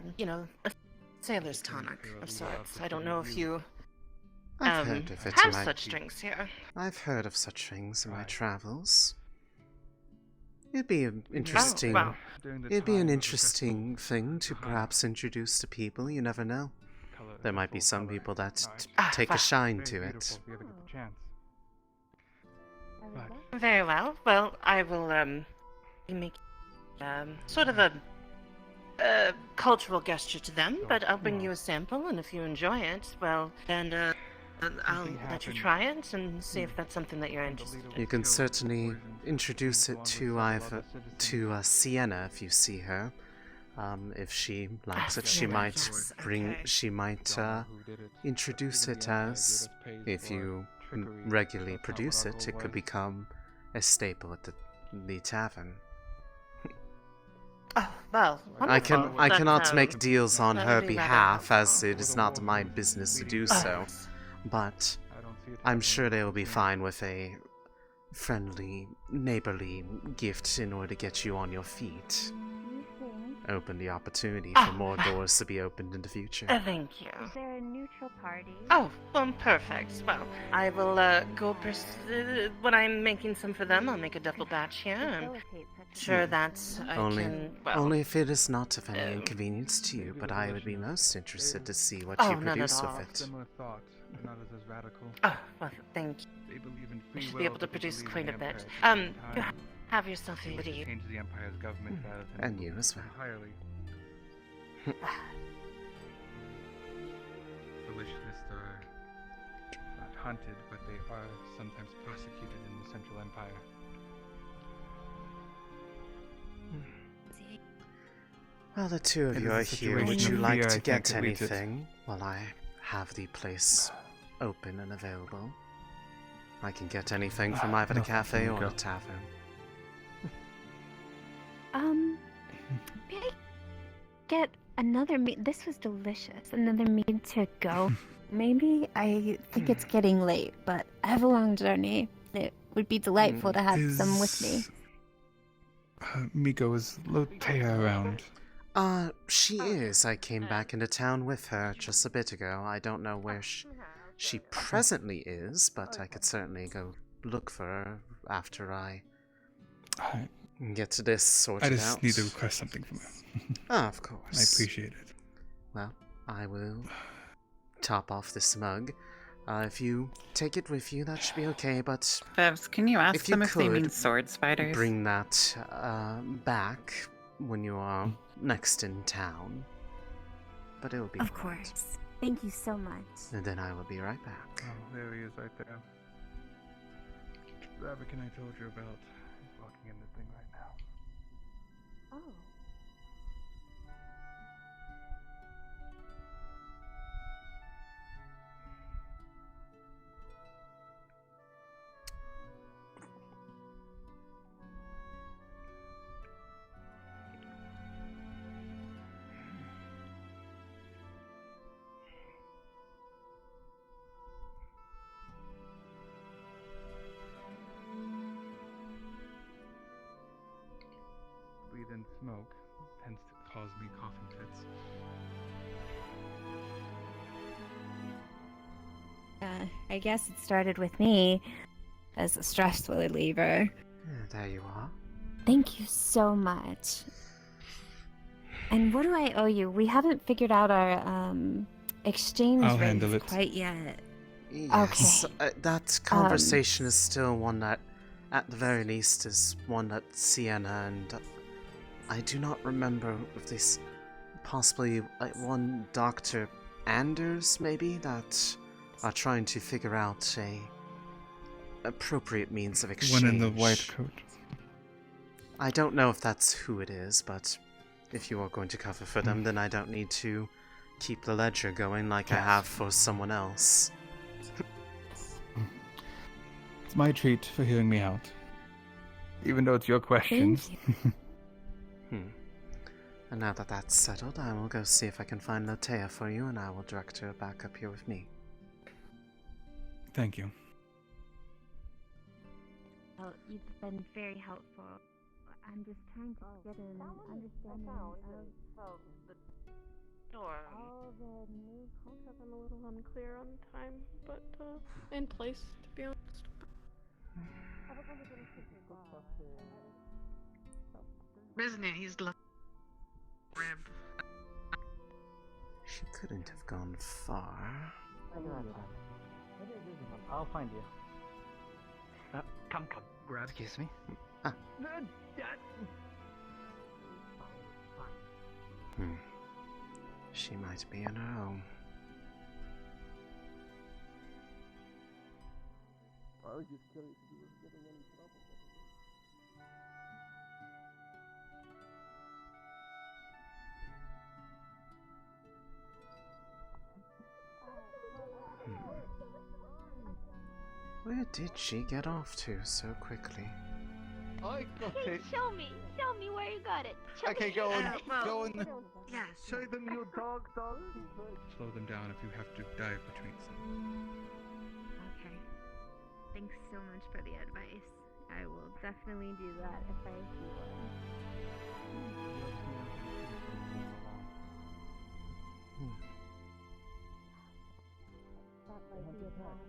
sailor's tonic of sorts. I don't know if you I've heard of it have in my... such drinks here. I've heard of such things in my travels. It'd be an interesting... wow. It'd be an interesting thing to perhaps introduce to people, you never know. There might be some people that take a shine to it. Very well. Well, I will make sort of a cultural gesture to them, but I'll bring you a sample, and if you enjoy it, well, then I'll let you try it and see if that's something that you're interested in. You can certainly introduce it to Sienna if you see her. If she likes it, she might introduce it as, if you regularly produce it, it could become a staple at the tavern. Oh, well, I wonderful. cannot make deals on that her would be rather behalf, helpful. as it is not my business to do so, but I'm sure they will be fine with a friendly, neighborly gift in order to get you on your feet. Open the opportunity for more doors to be opened in the future. Thank you. Is there a neutral party? Oh, well, perfect. Well, I will go when I'm making some for them, I'll make a double batch here. I'm sure that I can, well... Only if it is not of any inconvenience to you, but I would be most interested to see what you produce with it. Oh, well, thank you. I should be able to produce quite a bit. Have yourself a good evening. Change the Empire's government rather than And you as well. entirely. Abolitionists are not hunted, but they are sometimes prosecuted in the Central Empire. Well, the two of It you is a are here. situation Would of you like fear, to I get think, that leads it. anything while I have the place open and available? I can get anything from either the No, thank cafe you, or the Miko. tavern. May I get another meat? This was delicious. Another meat to go. Maybe I think it's getting late, but I have a long journey. It would be delightful to have some with me. Miko, is Lotea around? She is. I came back into town with her just a bit ago. I don't know where she presently is, but I could certainly go look for her after I get to this sorted out. I just need to request something from her. Ah, of course. I appreciate it. Well, I will top off this mug. If you take it with you, that should be okay, but... Bevs, can you ask if them you if they mean could sword spiders? bring that back when you are next in town. But it'll be Of alright. course. Thank you so much. And then I will be right back. Oh, there he is right there. Ravikin I told you about is walking in the thing right now. Oh. Breathe in smoke tends to cause me coughing fits. I guess it started with me as a stress reliever. There you are. Thank you so much. And what do I owe you? We haven't figured out our exchange I'll rates handle it. quite yet. Yes, Okay. that conversation is still one that, at the very least, is one that Sienna and I do not remember if this possibly one Dr. Anders maybe that are trying to figure out a appropriate means of exchange. One in the white coat. I don't know if that's who it is, but if you are going to cover for them, then I don't need to keep the ledger going like I have for someone else. It's my treat for hearing me out. Even though it's your questions. And now that that's settled, I will go see if I can find Lotea for you, and I will direct her back up here with me. Thank you. Well, you've been very helpful. I'm just trying to get an understanding of... Or the new contract, I'm a little unclear on time, but in place, to be honest. Isn't it? He's left. Rib. She couldn't have gone far. I'll find you. Come, grab. Excuse me. She might be in her home. I was just curious if you were getting any trouble. Where did she get off to so quickly? I got it. Show me where you got it. Okay, go on. Go on. Yeah. Show them your dog. Slow them down if you have to dive between them. Okay. Thanks so much for the advice. I will definitely do that if I see one. That might be a path.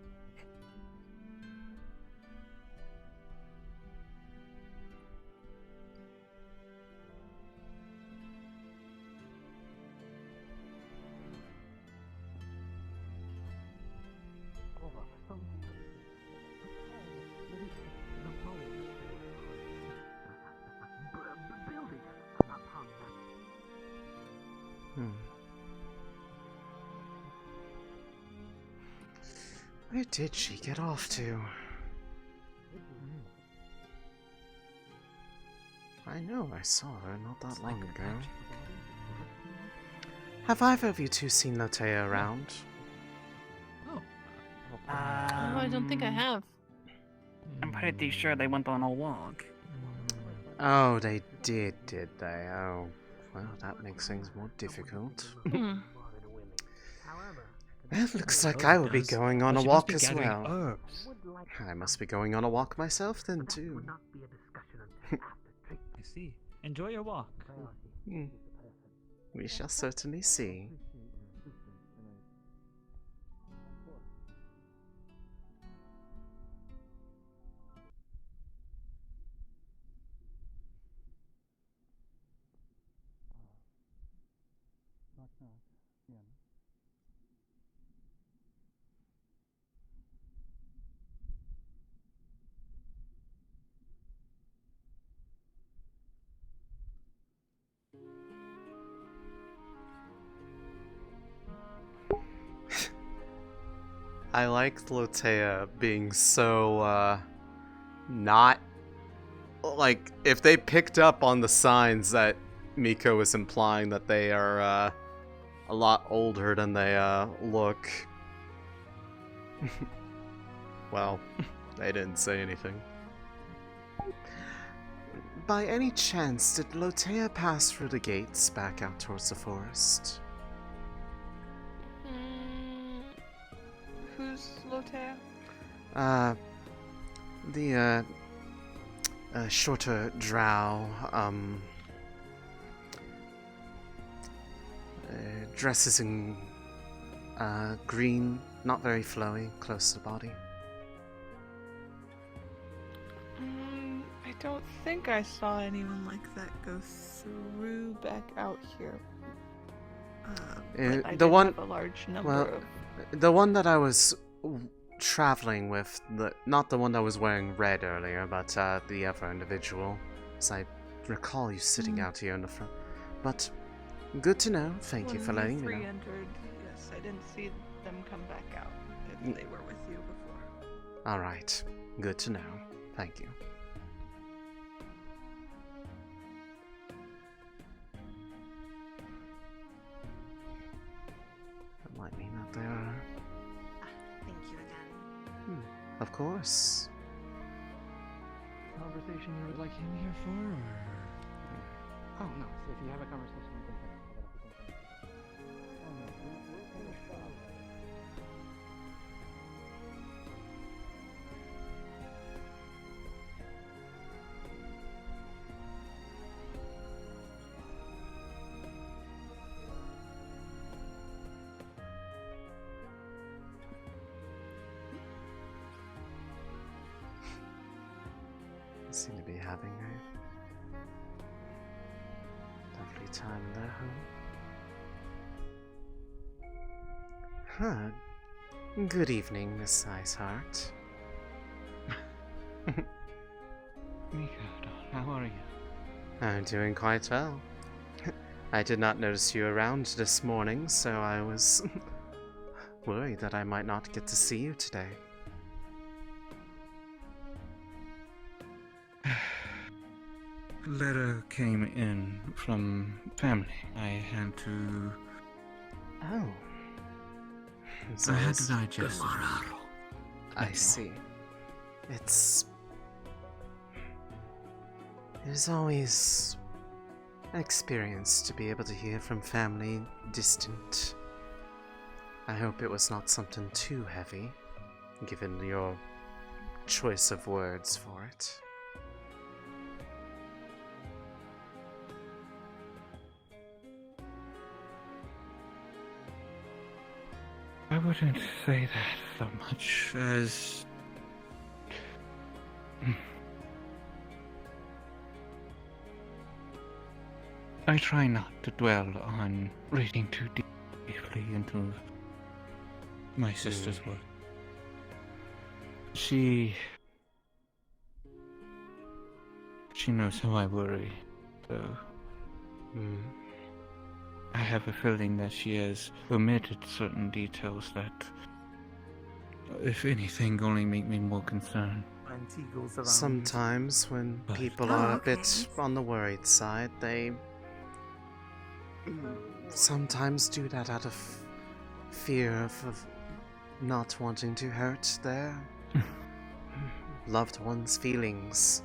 Where did she get off to? I know I saw her not that long ago. Have either of you two seen Lotea around? I don't think I have. I'm pretty sure they went on a walk. Oh, they did they? Oh, well, that makes things more difficult. Well, looks like I will be going on a walk as well. I must be going on a walk myself then, too. I see. Enjoy your walk. We shall certainly see. I liked Lotea being so, not... Like, if they picked up on the signs that Miko was implying that they are, a lot older than they, look. Well, they didn't say anything. By any chance, did Lotea pass through the gates back out towards the forest? Who's Lotea? The shorter drow, dresses in, green, not very flowy, close to the body. I don't think I saw anyone like that go through back out here. But I The did one, have a large number well, of... the one that I was traveling with, not the one that was wearing red earlier, but the other individual, as I recall you sitting out here in the front. But good to know. Thank you for letting me know. When you entered, yes, I didn't see them come back out if they were with you before. All right, good to know. Thank you. That might mean that they are. thank you again. Of course. Conversation you would like him here for? Or... Oh no, so if you have a conversation, you can finish. Oh no, we're finished up. seem to be having a lovely time in their home. Huh. Good evening, Miss Iceheart. Miko, how are you? I'm doing quite well. I did not notice you around this morning, so I was worried that I might not get to see you today. A letter came in from family. I had to... Oh. I had to digest it. I see. It is always an experience to be able to hear from family distant. I hope it was not something too heavy, given your choice of words for it. I wouldn't say that so much as... I try not to dwell on reading too deeply into my sister's work. She knows how I worry, so... I have a feeling that she has omitted certain details that, if anything, only make me more concerned. Sometimes when people are a bit on the worried side, they sometimes do that out of fear of not wanting to hurt their loved one's feelings.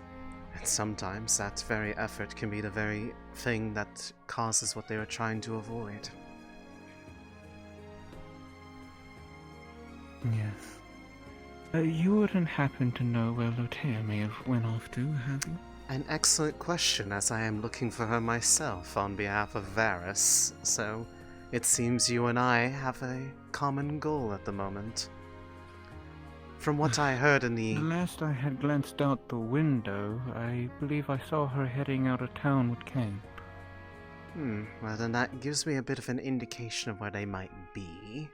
And sometimes that very effort can be the very thing that causes what they were trying to avoid. Yes. You wouldn't happen to know where Lotea may have went off to, have you? An excellent question, as I am looking for her myself on behalf of Varus, so it seems you and I have a common goal at the moment. From what I heard in the... Last I had glanced out the window, I believe I saw her heading out of town with Kane. Well then that gives me a bit of an indication of where they might be.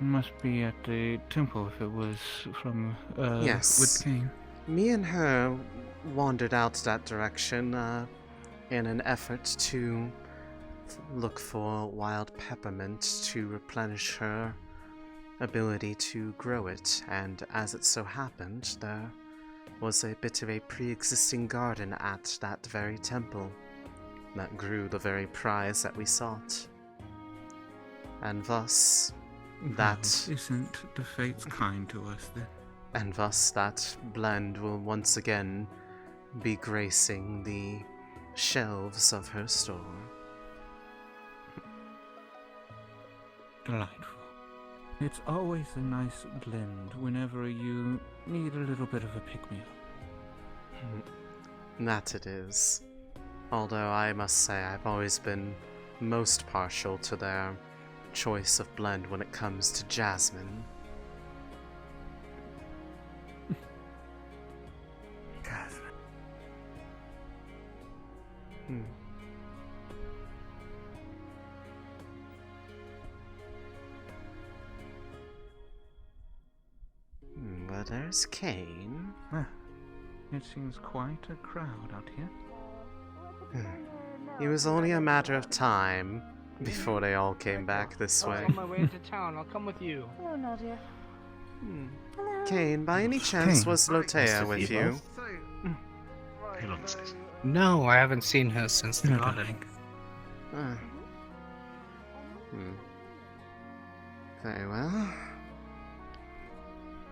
It must be at the temple if it was from, yes. with Kane. Me and her wandered out that direction, in an effort to look for wild peppermint to replenish her ability to grow it, and as it so happened, there was a bit of a pre-existing garden at that very temple that grew the very prize that we sought. And thus, that... Isn't the fates kind to us then? And thus that blend will once again be gracing the shelves of her store. Delightful. It's always a nice blend whenever you need a little bit of a pick-me-up. That it is. Although I must say I've always been most partial to their choice of blend when it comes to jasmine. Jasmine. Well, there's Kane. It seems quite a crowd out here. It was only a matter of time before they all came back this way. I'm on my way into town. I'll come with you. Hello, Nadia. Kane, by any chance Kane. was Lotea with you? No, I haven't seen her since the garden. Very well.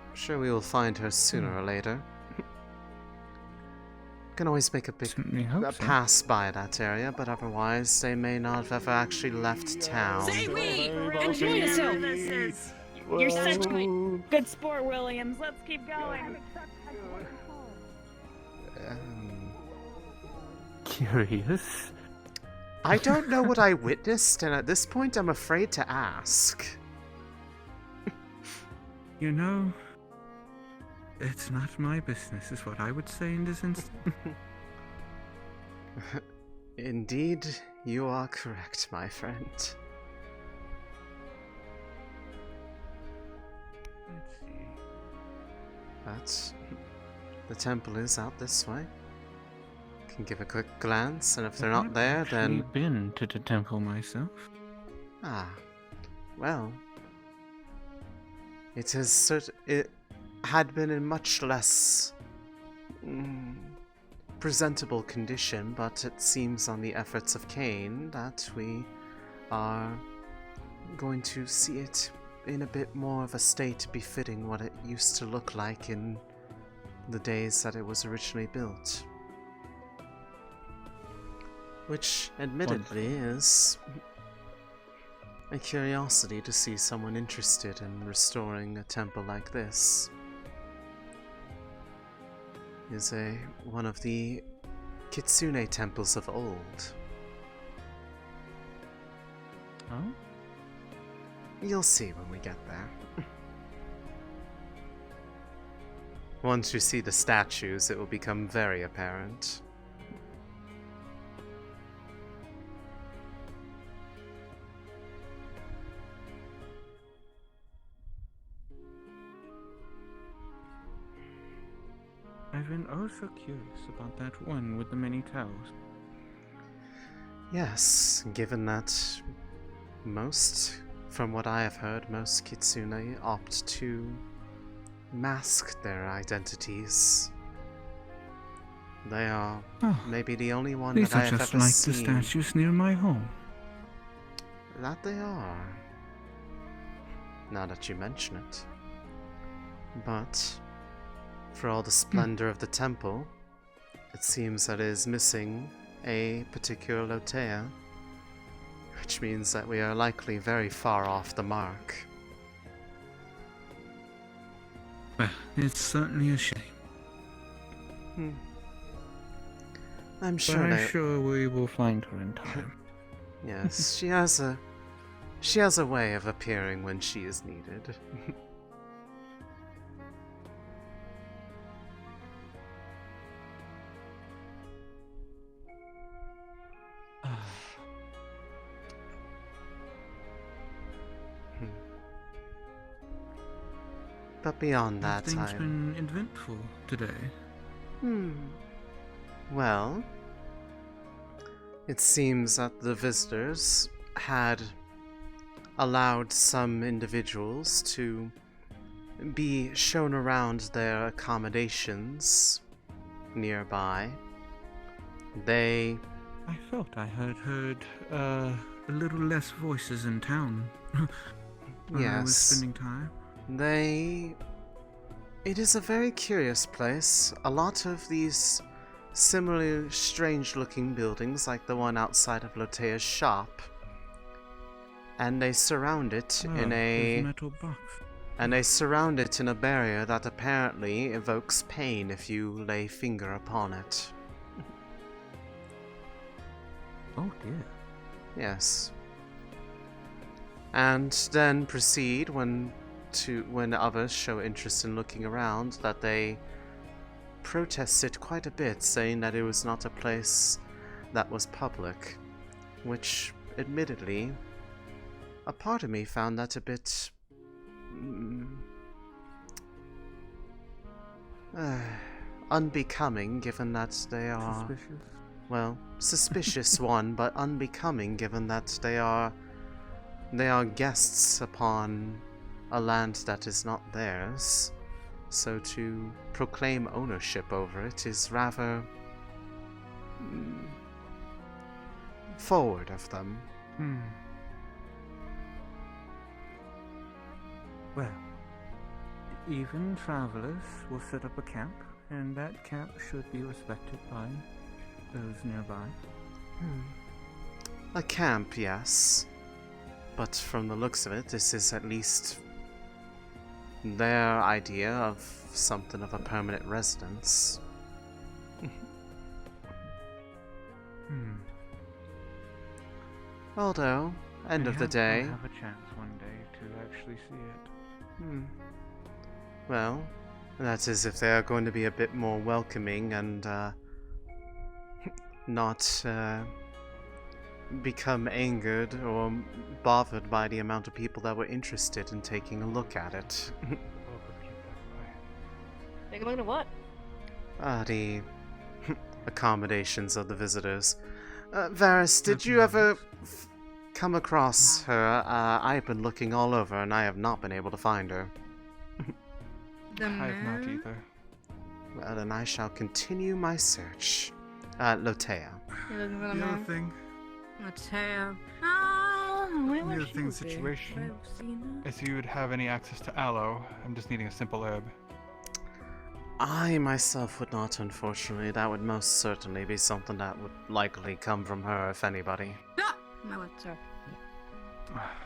I'm sure we will find her sooner or later. Can always make a pass by that area, but otherwise they may not have ever actually left town. Say we! Enjoy yourself! You're such a good sport, Williams. Let's keep going. Curious. I don't know what I witnessed, and at this point I'm afraid to ask. You know, It's not my business, is what I would say in this instance. Indeed, you are correct, my friend. Let's see. But the temple is out this way. Can give a quick glance, and if they're not there, then... I've been to the temple myself. Ah, well... It had been in much less presentable condition, but it seems on the efforts of Cain that we are going to see it in a bit more of a state befitting what it used to look like in the days that it was originally built. Which, admittedly, is a curiosity to see someone interested in restoring a temple like this. Is one of the Kitsune temples of old. Oh? You'll see when we get there. Once you see the statues, it will become very apparent. I've been oh so curious about that one with the many towers. Yes, given that from what I have heard, most Kitsune opt to mask their identities. They are maybe the only one These that I are have just ever like seen. the statues near my home. That they are. Now that you mention it. But for all the splendor of the temple, it seems that it is missing a particular Lotea, which means that we are likely very far off the mark. Well, it's certainly a shame. I'm But sure I'm sure we will find her in time. Yes, she has a way of appearing when she is needed. But beyond that, Things been eventful today. Well, it seems that the visitors had allowed some individuals to be shown around their accommodations nearby. I felt I had heard a little less voices in town when I was spending time. It is a very curious place. A lot of these similarly strange-looking buildings, like the one outside of Lotea's shop, and they surround it in a metal box. And they surround it in a barrier that apparently evokes pain if you lay finger upon it. Oh dear. Yes. And then proceed when others show interest in looking around that they protested quite a bit, saying that it was not a place that was public, which admittedly a part of me found that a bit unbecoming, given that they are suspicious one, but unbecoming given that they are guests upon a land that is not theirs. So to proclaim ownership over it is rather forward of them. Well, even travelers will set up a camp, and that camp should be respected by those nearby. A camp, yes. But from the looks of it, this is at least their idea of something of a permanent residence. Although, end of the day... I'll have a chance one day to actually see it. Well, That is, if they are going to be a bit more welcoming and not become angered or bothered by the amount of people that were interested in taking a look at it. Take a look at what? The accommodations of the visitors. Varys, did you ever come across her? I've been looking all over and I have not been able to find her. I have not either. Well, then I shall continue my search. Lotea. You're looking for the The other man? thing, Mateo. Oh, where the would other she thing be? situation, if you would have any access to aloe, I'm just needing a simple herb. I myself would not, unfortunately. That would most certainly be something that would likely come from her, if anybody. No, it's her.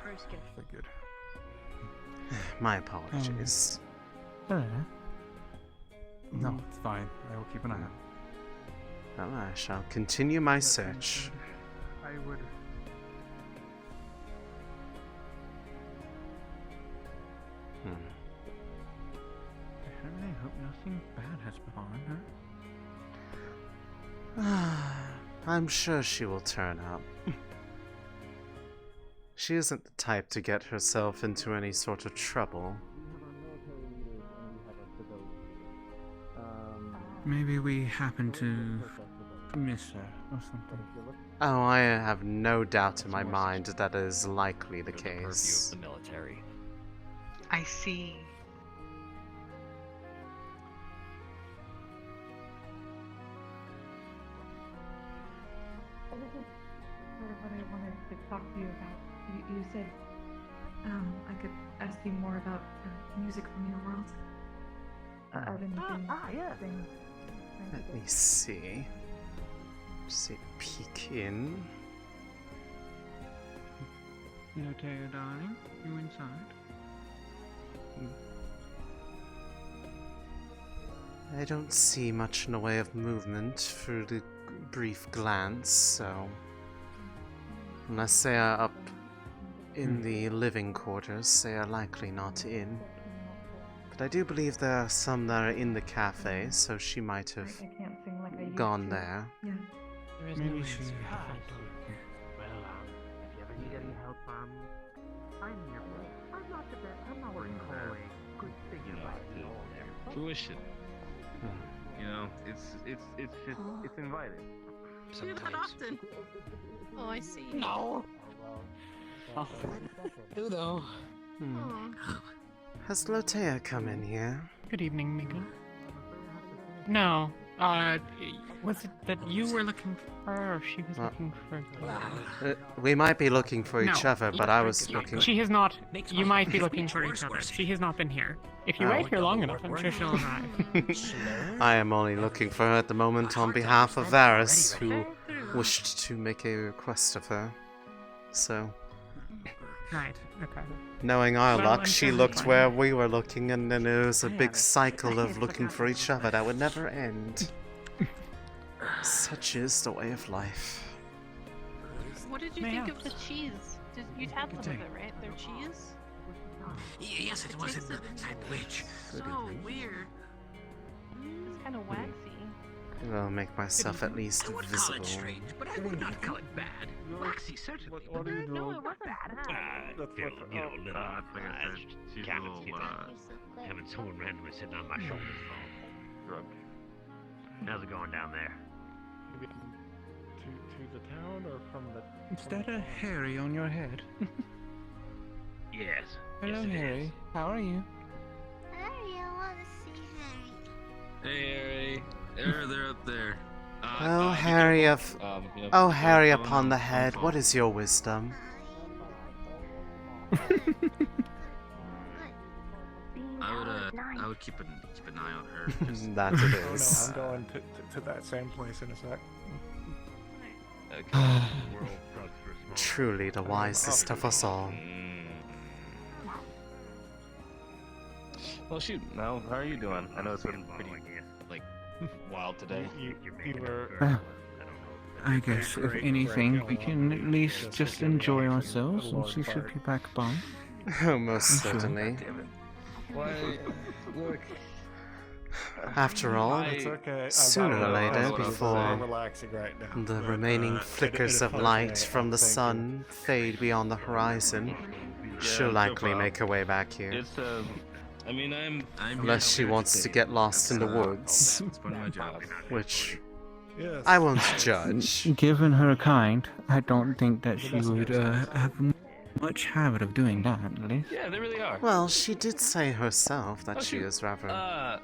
First gift. Figured. My apologies. No, it's fine. I will keep an eye out. Well, I shall continue my search. I would. I really hope nothing bad has befallen her. I'm sure she will turn up. She isn't the type to get herself into any sort of trouble. Maybe we happen to miss her or something. Oh, I have no doubt in my mind that is likely the Purview case. of the military. I see. Sort of what I wanted to talk to you about. You said I could ask you more about music from your world. I've been things. Let me see. Just peek in. Lotea, darling, you inside? I don't see much in the way of movement through the brief glance, so... Unless they are up in the living quarters, they are likely not in. But I do believe there are some that are in the cafe, so she might have I can't sing like I used gone to. there. Yeah. There is Maybe no she- answer. Well, if you ever need any help, I'm here for you. I'm not the best. I'm not working for a good figure about it. Fruition. You know, it's invited. Do that often. Oh, I see. No. Who though? Has Lotea come in here? Good evening, Miko. No, was it that you were looking for her, or she was looking for... We might be looking for each No. other, but I was looking... She has not. You might be looking for each other. She has not been here. If you Oh. wait here long enough, I'm sure she'll arrive. I am only looking for her at the moment on behalf of Varys, who wished to make a request of her. So, Right, okay. knowing our Well, luck, I'm she sure looked fine. where we were looking, and then it was a big cycle of looking for each other that would never end. Such is the way of life. What did you think of the cheese? You'd had some of it, right? Their cheese? Yes, it was in the sandwich. So weird. It's kind of waxy. I'll make myself at least I would call visible. it strange, but I would not call it bad. Waxy, certainly. What are you No, doing? it wasn't bad. Little, She's a little, having someone randomly sitting on my shoulders drunk. How's it going down there? To the town or from the... Is that a Harry on your head? Yes. Hello, yes, it Harry. is. How are you? Harry, I want to see Harry. Hey, Harry. They're up there. Oh, Harry of... you know, Oh, Harry phone upon the phone head, call. what is your wisdom? I would keep an eye on her. Just, That it Oh, is. no, I'm going to that same place in a sec. Truly the wisest of us all. Well, shoot. Now, how are you doing? I know it's been pretty, like, wild today. You were... I guess, if anything, we can at least just enjoy ourselves, and she should be back by. Oh, most I'm sure. certainly. Why, look, After all, It's okay. sooner or later, before relaxing right now. the but, remaining in flickers a of fun light way, from the thank you. sun fade beyond the horizon, she'll no likely problem. make her way back here. It's I mean, I'm Unless she here wants to today. get lost in the That's, woods. That's part of my job. Which Yes. I won't judge. Given her kind, I don't think that she would have much habit of doing that, at least. Yeah, they really are. Well, she did say herself that Oh, she shoot. is rather.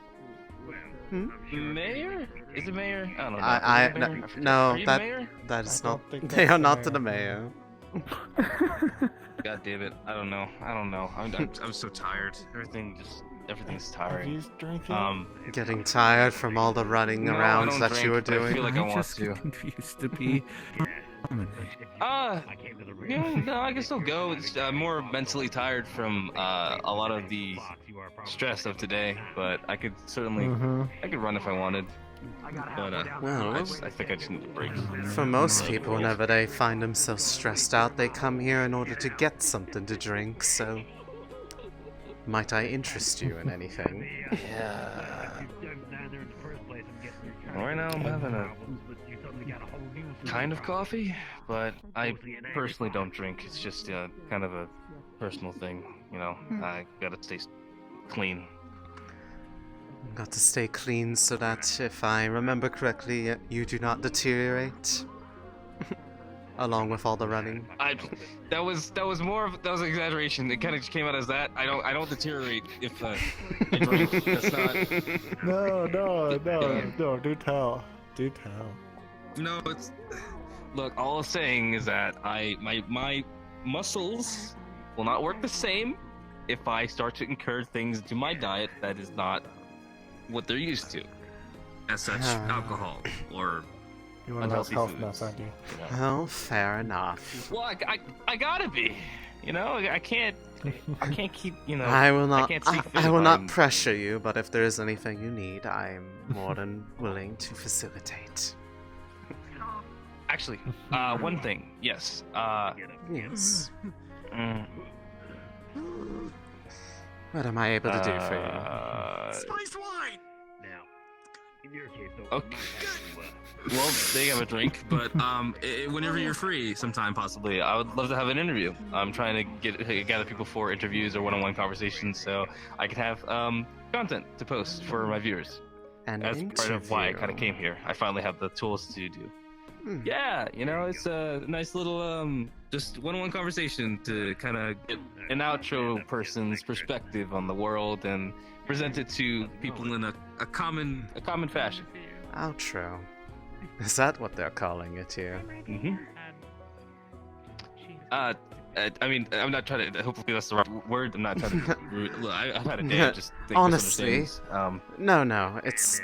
Mayor? Is it mayor? I don't know. I Is it mayor? I forget. no, Are you the mayor? that is I not. don't think They that's are the not mayor. the mayor. God damn it! I don't know. I'm so tired. Everything's tiring. He's drinking. Getting tired from all the running No, I around don't that you were drink, but I doing. feel like I want just to. confused to be. No, I can still go. It's more mentally tired from a lot of the stress of today, but I could certainly, I could run if I wanted. But Well, I think I just need a break. For most people, whenever they find themselves stressed out, they come here in order to get something to drink, so. Might I interest you in anything? Yeah. Right now I'm having a kind of coffee, but I personally don't drink. It's just kind of a personal thing, you know. I gotta stay clean. Got to stay clean so that, if I remember correctly, you do not deteriorate. Along with all the running. That was an exaggeration. It kind of just came out as that. I don't deteriorate if I drink. That's not. No, do tell. Do tell. No, it's. Look, all I'm saying is that my muscles will not work the same if I start to incur things into my diet that is not what they're used to. As such, alcohol or You want to have unhealthy health foods. nuts, aren't you? Oh, fair enough. Well, I gotta be. You know, I can't keep. You know, I will not. can't stay fit I will if not I'm- pressure you, but if there is anything you need, I am more than willing to facilitate. Actually, one thing. Yes. Yes. mm, What am I able to do for you? Spiced wine! Now, in your case, though, Okay. Well, they have a drink, but whenever you're free, sometime possibly, I would love to have an interview. I'm trying to gather people for interviews or one-on-one conversations, so I can have content to post for my viewers. That's part of why I kind of came here. I finally have the tools to do. Yeah, you know, it's a nice little just one-on-one conversation to kind of get an outro person's perspective on the world and present it to people in a common fashion. Outro. Is that what they're calling it here? Mm-hmm. I mean, I'm not trying to. Hopefully, that's the right word. I'm not trying to. Be rude. Look, I've had a day of just think Honestly, misunderstandings. no, it's.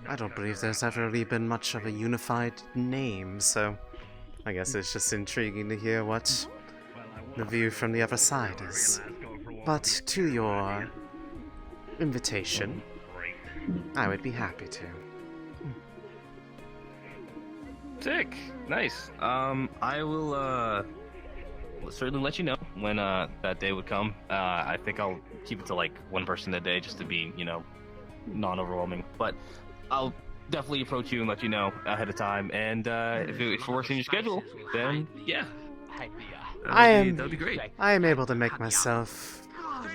I don't believe there's ever really been much of a unified name, so I guess it's just intriguing to hear what the view from the other side is. But to your invitation, I would be happy to. Sick, nice. I will certainly let you know when that day would come. I think I'll keep it to like one person a day just to be, you know, non-overwhelming. But I'll definitely approach you and let you know ahead of time. And if it works in your schedule, then yeah. That'd be great. I am able to make myself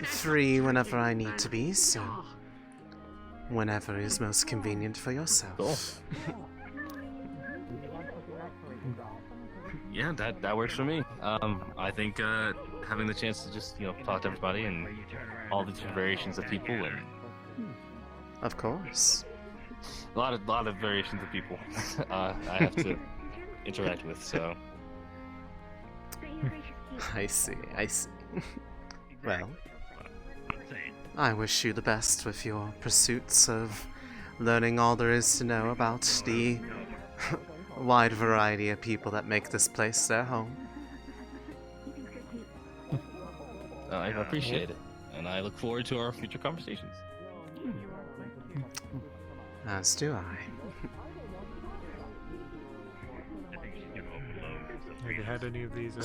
free whenever I need to be, so whenever is most convenient for yourself. Yeah, that works for me. I think having the chance to just, you know, talk to everybody and all the different variations of people and Of course. a lot of variations of people I have to interact with. So I see. Well, I wish you the best with your pursuits of learning all there is to know about the wide variety of people that make this place their home. I appreciate it, and I look forward to our future conversations. As do I. Have you had any of these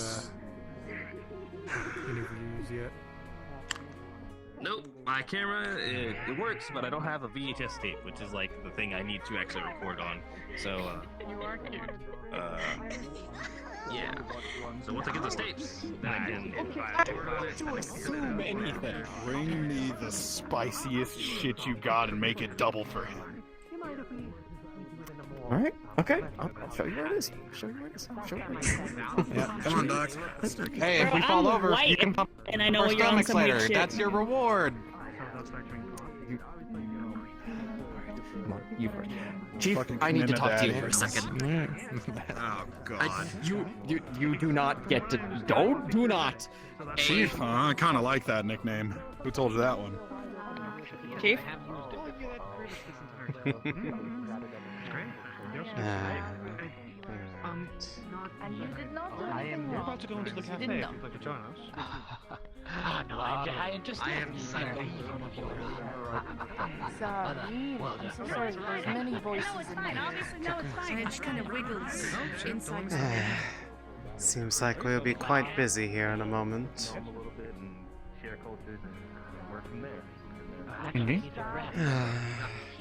interviews yet? Nope, my camera, it works, but I don't have a VHS tape, which is like the thing I need to actually record on. So, You are cute. yeah. So once I get those tapes, then I can... Assume anything. Bring me the spiciest shit you got and make it double for him. Alright, okay. I'll show you where it is. Show you where it is. Show you where it is. Yeah, come on, Doc. Hey, if we fall over, you can pump and I know our you're on stomachs some weird later. shit. That's your reward. Chief, I need to talk to you for a second. Oh God! You do not get to. Do not. Chief, I kind of like that nickname. Who told you that one? Chief? We're about to go into the cafe if you'd like to join us. Oh, no, I just... I am cycling. Sorry. I'm so sorry. There's many voices in there. And it just kind of wiggles inside. Seems like we'll be quite busy here in a moment. Indeed.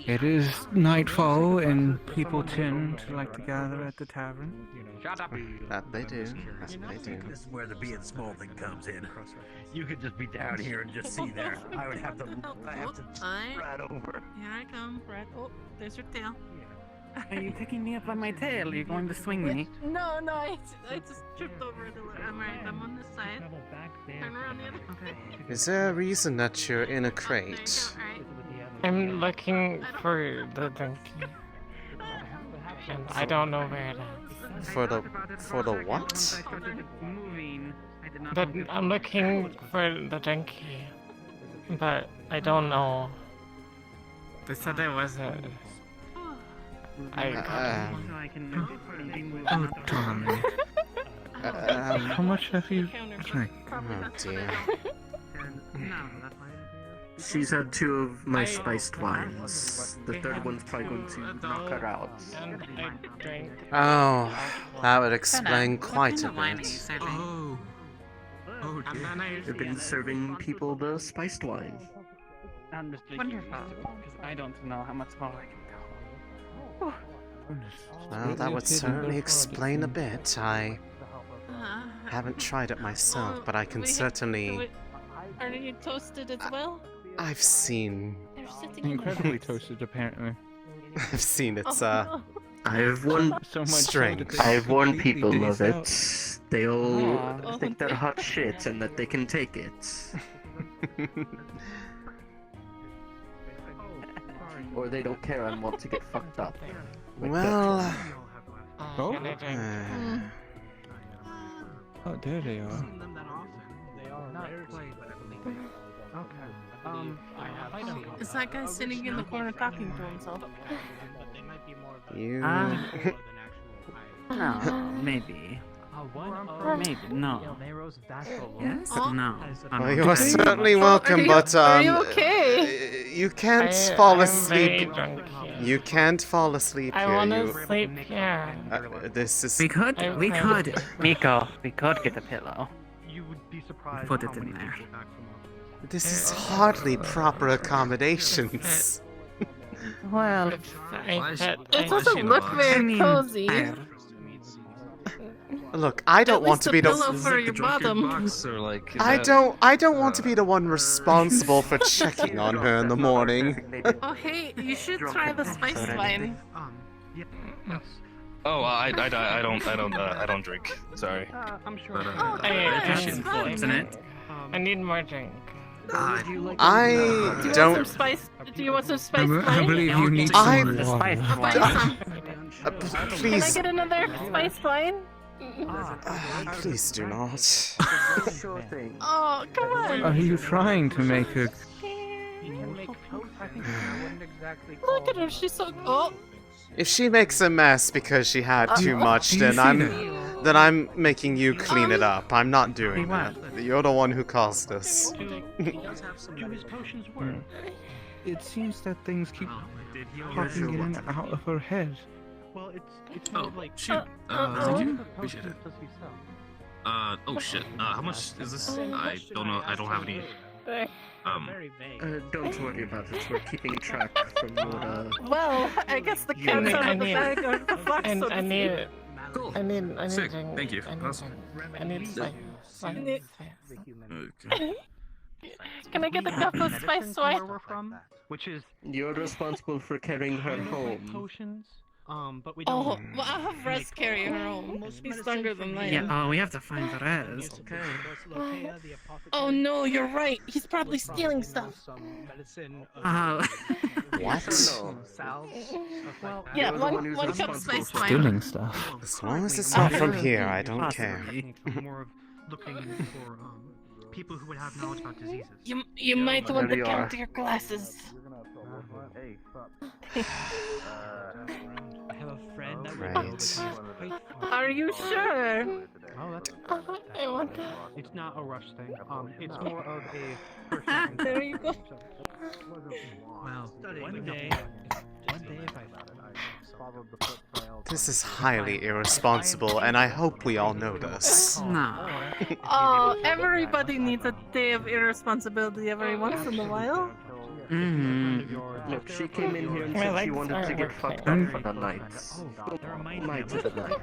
It is nightfall, and people tend to like to gather at the tavern. Shut up. That they do. That they do. This is where the being small thing comes in. You could just be down here and just see there. I would have to. I have to right over. Here I come, Brett. Oh, there's your tail. Are you picking me up by my tail? Are you going to swing me? No, I just tripped over the. I'm right. I'm on this side. Turn around the other. Okay. Is there a reason that you're in a crate? I'm looking for the donkey. And I don't know where it is. For the what? I'm looking for the donkey. But I don't know. They said there was a... Oh, Tommy. How much have you drank? Oh dear. She's had 2 of my spiced wines. The third one's probably going to knock her out. Oh, that would explain quite a bit. Oh dear. They've been serving people the spiced wine. Wonderful. Because I don't know how much more I can go. Well, that would certainly explain a bit. I haven't tried it myself, but I can certainly... Are you toasted as well? I've seen... Incredibly toasted, apparently. I've seen its, I've warned strength. I've warned people of it. They all think they're hot shit and that they can take it. Or they don't care and want to get fucked up. Like Well... Oh, there they are. Is that guy sitting in the corner talking to himself? You... No, maybe. Maybe, no. Yes? No. Well, you are certainly welcome, but, Are you okay? You can't fall asleep. You can't fall asleep I here. want to You... sleep here. This is... We could, Miko, we could get a pillow. You would be surprised. Put it in there. This is hardly proper accommodations. Well, It doesn't look very cozy. Look, I don't want to be the... pillow for your bottom. I don't want to be the one responsible for checking on her in the morning. Oh, hey, you should try the spiced wine. Oh, I don't drink. Sorry. I'm sure. But, It's fine. isn't it? I need more drink. I don't... Do you want some spiced wine? I believe you need I'm... some water. I'll buy you some. Please... Can I get another spiced wine? Please do not. Sure thing. Oh, come on. Are you trying to make a... Look at her, she's so... Oh. If she makes a mess because she had too much, then I'm making you clean it up. I'm not doing that. You're the one who caused this. Do his potions work? It seems that things keep popping in and out of her head. Well, it's more like... shoot. Thank you. Appreciate it. Oh shit. How much is this? I don't know. I don't have any Very vague. Don't worry about it. We're keeping track from what, Well, I guess the cat's out of the bag or the fox, so to I need speak. it. Cool. I need Sick. drink. Thank you. I need Awesome. drink. I need spice. Okay. Can I get a cup of spice soy? Where we're from, which is You're responsible for carrying her home. potions. But we Oh, don't. well, I'll have Russ carry her home. He's stronger than I am. Yeah, we have to find the res. Oh no, you're right. He's probably stealing stuff. What? Yeah, one cup of spice wine. Stealing stuff. As long as it's not from here, I don't care. More of looking for people who would have knowledge about diseases. You might want to There you count are. your glasses. Hey, fuck. I have a friend that Right. Are you sure? Oh, that's. I want to. It's not a rush thing. It's more of a. There you go. Well, one day if I Followed the foot trail. This is highly irresponsible, and I hope we all know this. No. Oh, everybody needs a day of irresponsibility every once in a while. Look, she came in here and My said she legs wanted to are get fucked up for the night. Night to the night.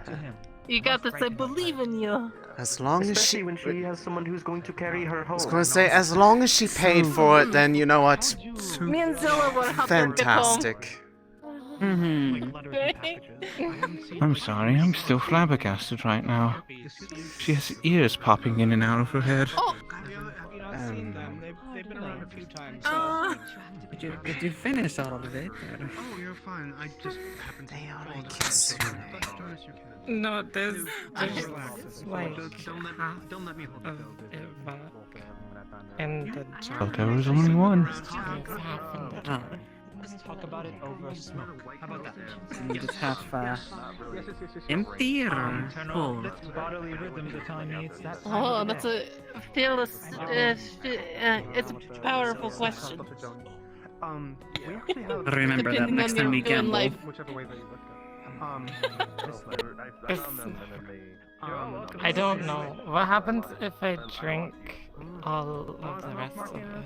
You got this, I believe in you. As long as she... Especially when she has someone who's going to carry her home. I was going to say, as long as she paid for it, then you know what? Me and Zilla will help her get home. Fantastic. I'm sorry, I'm still flabbergasted right now. She has ears popping in and out of her head. Oh, They've been around a few times. Did you finish all of it? Oh, you're fine. I just happened to. They are a kitsune. No, there's like Don't let me hold of it. Eva and the But there was only one. Let's talk about it over smoke. How about that? Is it half empty or full? Bodily rhythm the time needs that. Oh, that's a fearless. It's a powerful question. We actually have. Remember that Depending next on time your we feeling gamble. life. Whichever way that you look at. I don't know. What happens if I drink all of the rest of it?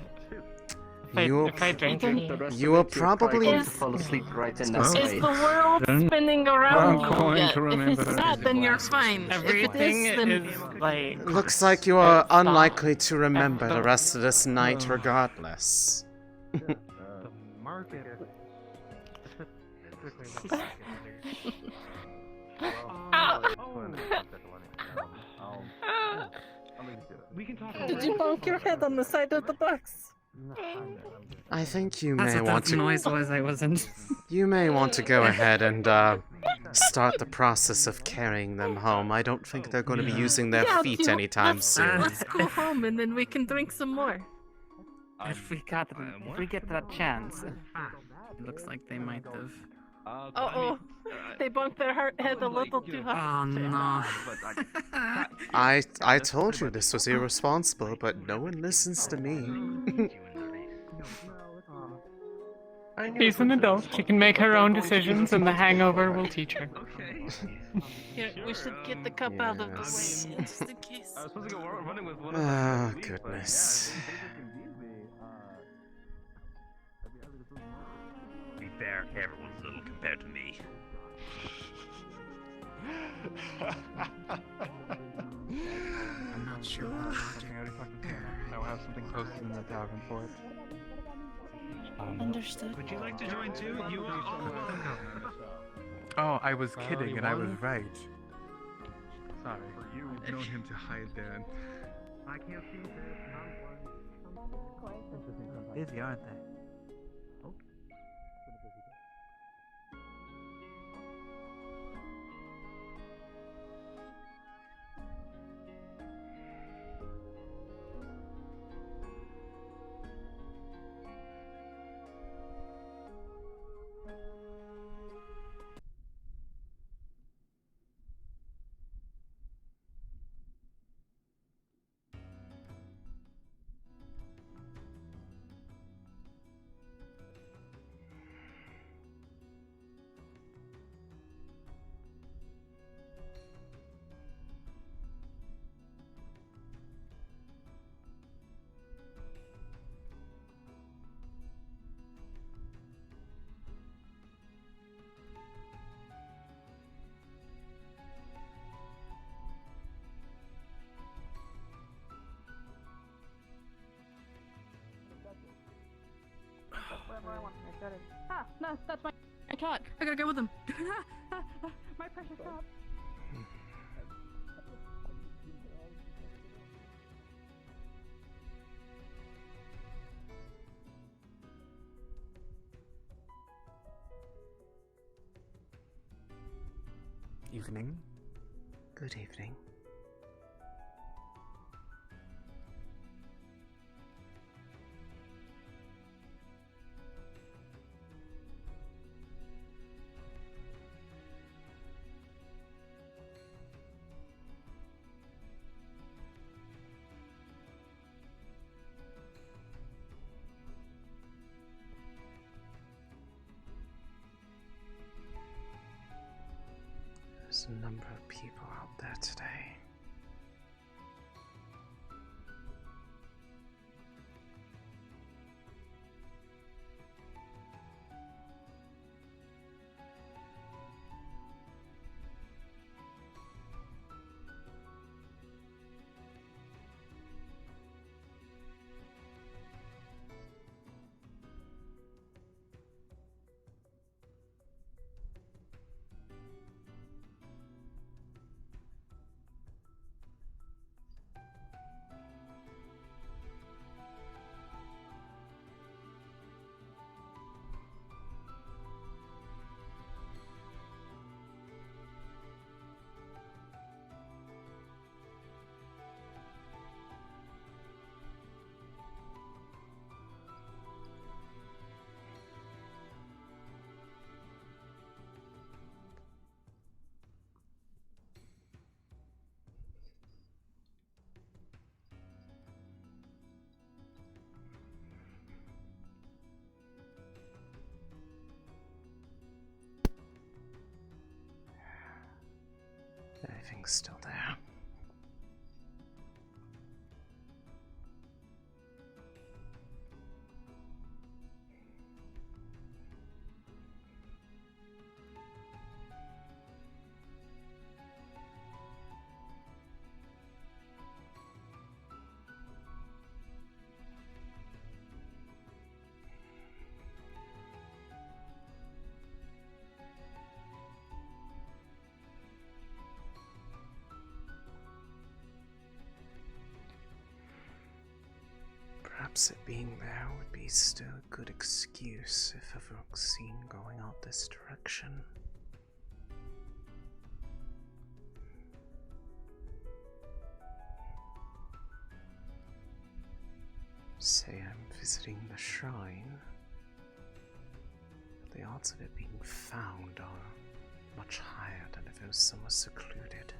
If I drink it, You will probably... going to fall asleep right in that Is way. the world spinning around you yet? If it's not, then you're fine. everything if it is, then... is like. Looks like you are unlikely to remember the rest of this night regardless. The market. We can talk. Did you bonk your head on the side of the box? I think you That's may what want that to... noise was, I wasn't. You may want to go ahead and start the process of carrying them home. I don't think they're going to be using their Yeah, feet dude, anytime let's- soon. Let's go home and then we can drink some more. If we get that chance. It looks like they might have. Uh-oh. They bumped their head a little too hard. Oh no. I told you this was irresponsible, but no one listens to me. She's an adult. She can make her own decisions, and the hangover will teach her. Here, we should get the cup out of the way, just in case. I was supposed to go running with one Oh, goodness. To be fair, everyone's little compared to me. I'm not sure what I will have something posted in the tavern for it. Understood. Would you like to join too? You are all welcome. Oh, I was kidding, and I was right. Sorry. You've known him to hide there. I can't see this. Busy, aren't they? That's my cat. I gotta go with him. My precious cat. Evening. Good evening. There's a number of people out there today. Everything's still there. Perhaps it being there would be still a good excuse if ever seen going out this direction. Say I'm visiting the shrine. The odds of it being found are much higher than if it was somewhere secluded.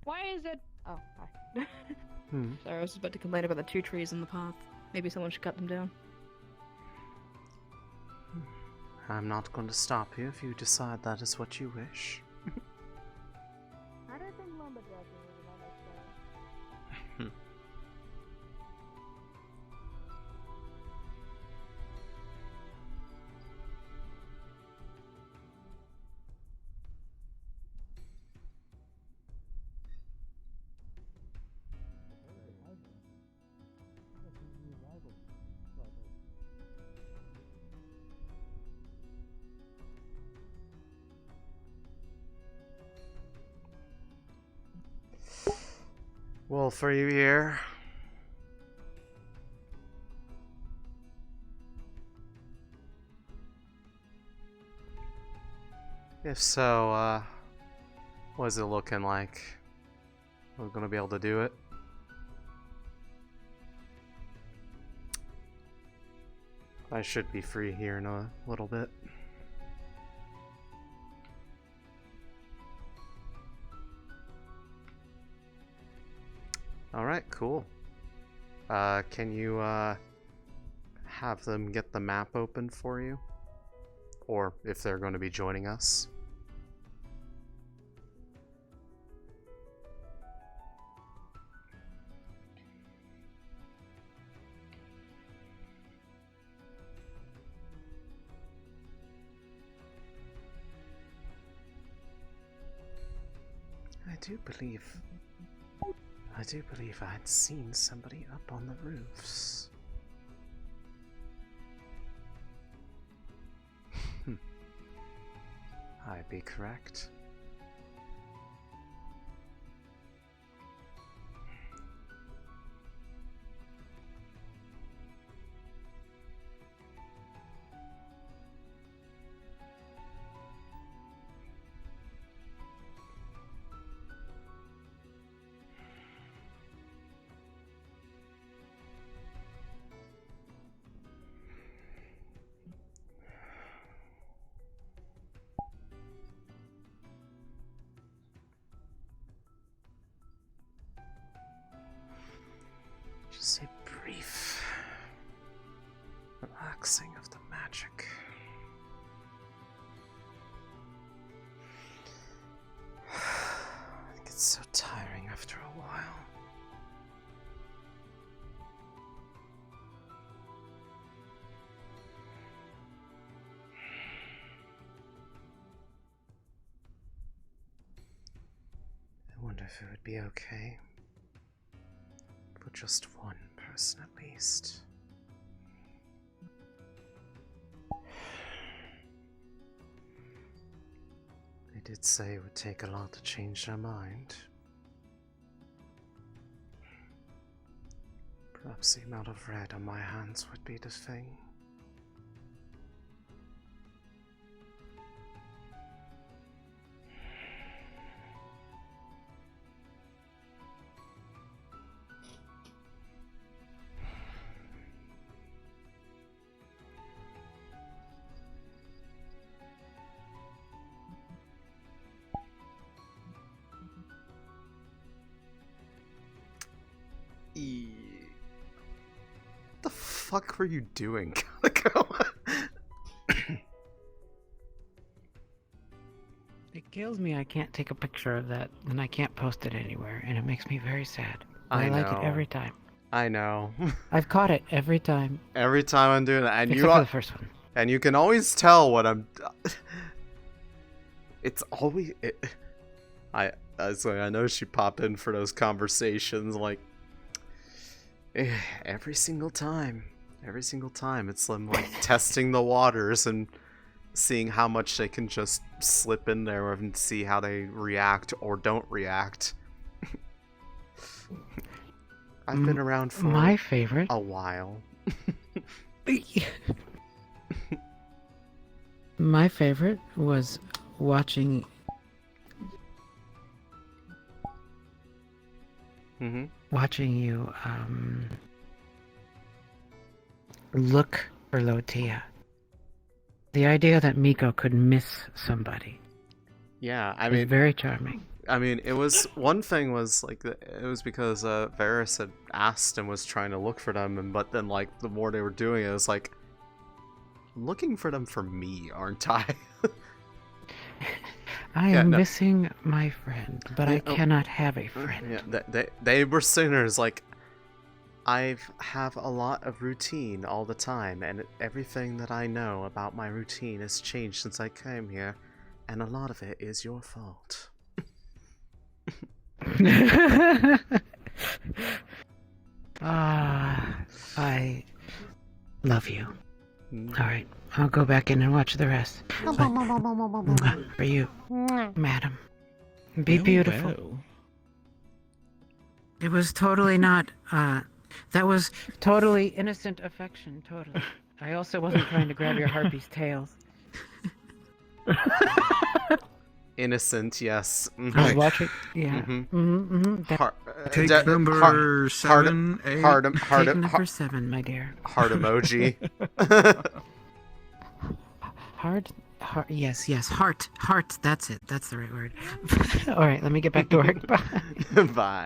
Why is it? Oh, hi. Hmm. Sorry, I was about to complain about the 2 trees in the path. Maybe someone should cut them down. I'm not going to stop you if you decide that is what you wish. I don't think lumberjacking is an honest thing. Wolf, are you here? If so, what is it looking like? We're gonna be able to do it? I should be free here in a little bit. Alright, cool. Can you, have them get the map open for you? Or if they're going to be joining us? I do believe I'd seen somebody up on the roofs. I'd be correct. Just a brief relaxing of the magic. It gets so tiring after a while. I wonder if it would be okay for just one person at least. They did say it would take a lot to change their mind. Perhaps the amount of red on my hands would be the thing. What the fuck were you doing, Calico? It kills me I can't take a picture of that, and I can't post it anywhere, and it makes me very sad. I like know. it every time. I know. I've caught it every time. Every time I'm doing that, and Except for the first one. And you can always tell what I'm. It's always. I know she popped in for those conversations, like every single time. Every single time, it's them like testing the waters and seeing how much they can just slip in there and see how they react or don't react. I've been around for my favorite a while. My favorite was watching you look for Lotia. The idea that Miko could miss somebody. Yeah, I was mean, very charming. I mean, it was one thing was like it was because Varys had asked and was trying to look for them, but then like the more they were doing it, it was like, I'm looking for them for me, aren't I? I am missing my friend, but I cannot have a friend. Yeah, they were sinners. Like, I have a lot of routine all the time, and everything that I know about my routine has changed since I came here, and a lot of it is your fault. I love you. Alright, I'll go back in and watch the rest. For you, madam. Be beautiful. Well. It was totally not, that was totally innocent affection, totally. I also wasn't trying to grab your harpy's tails. Innocent, yes. I was watching. Yeah. Take Heart number 7, 8. Take number 7, my dear. Heart emoji. Heart. Yes, heart. That's it. That's the right word. All right, let me get back to work. Bye. Bye.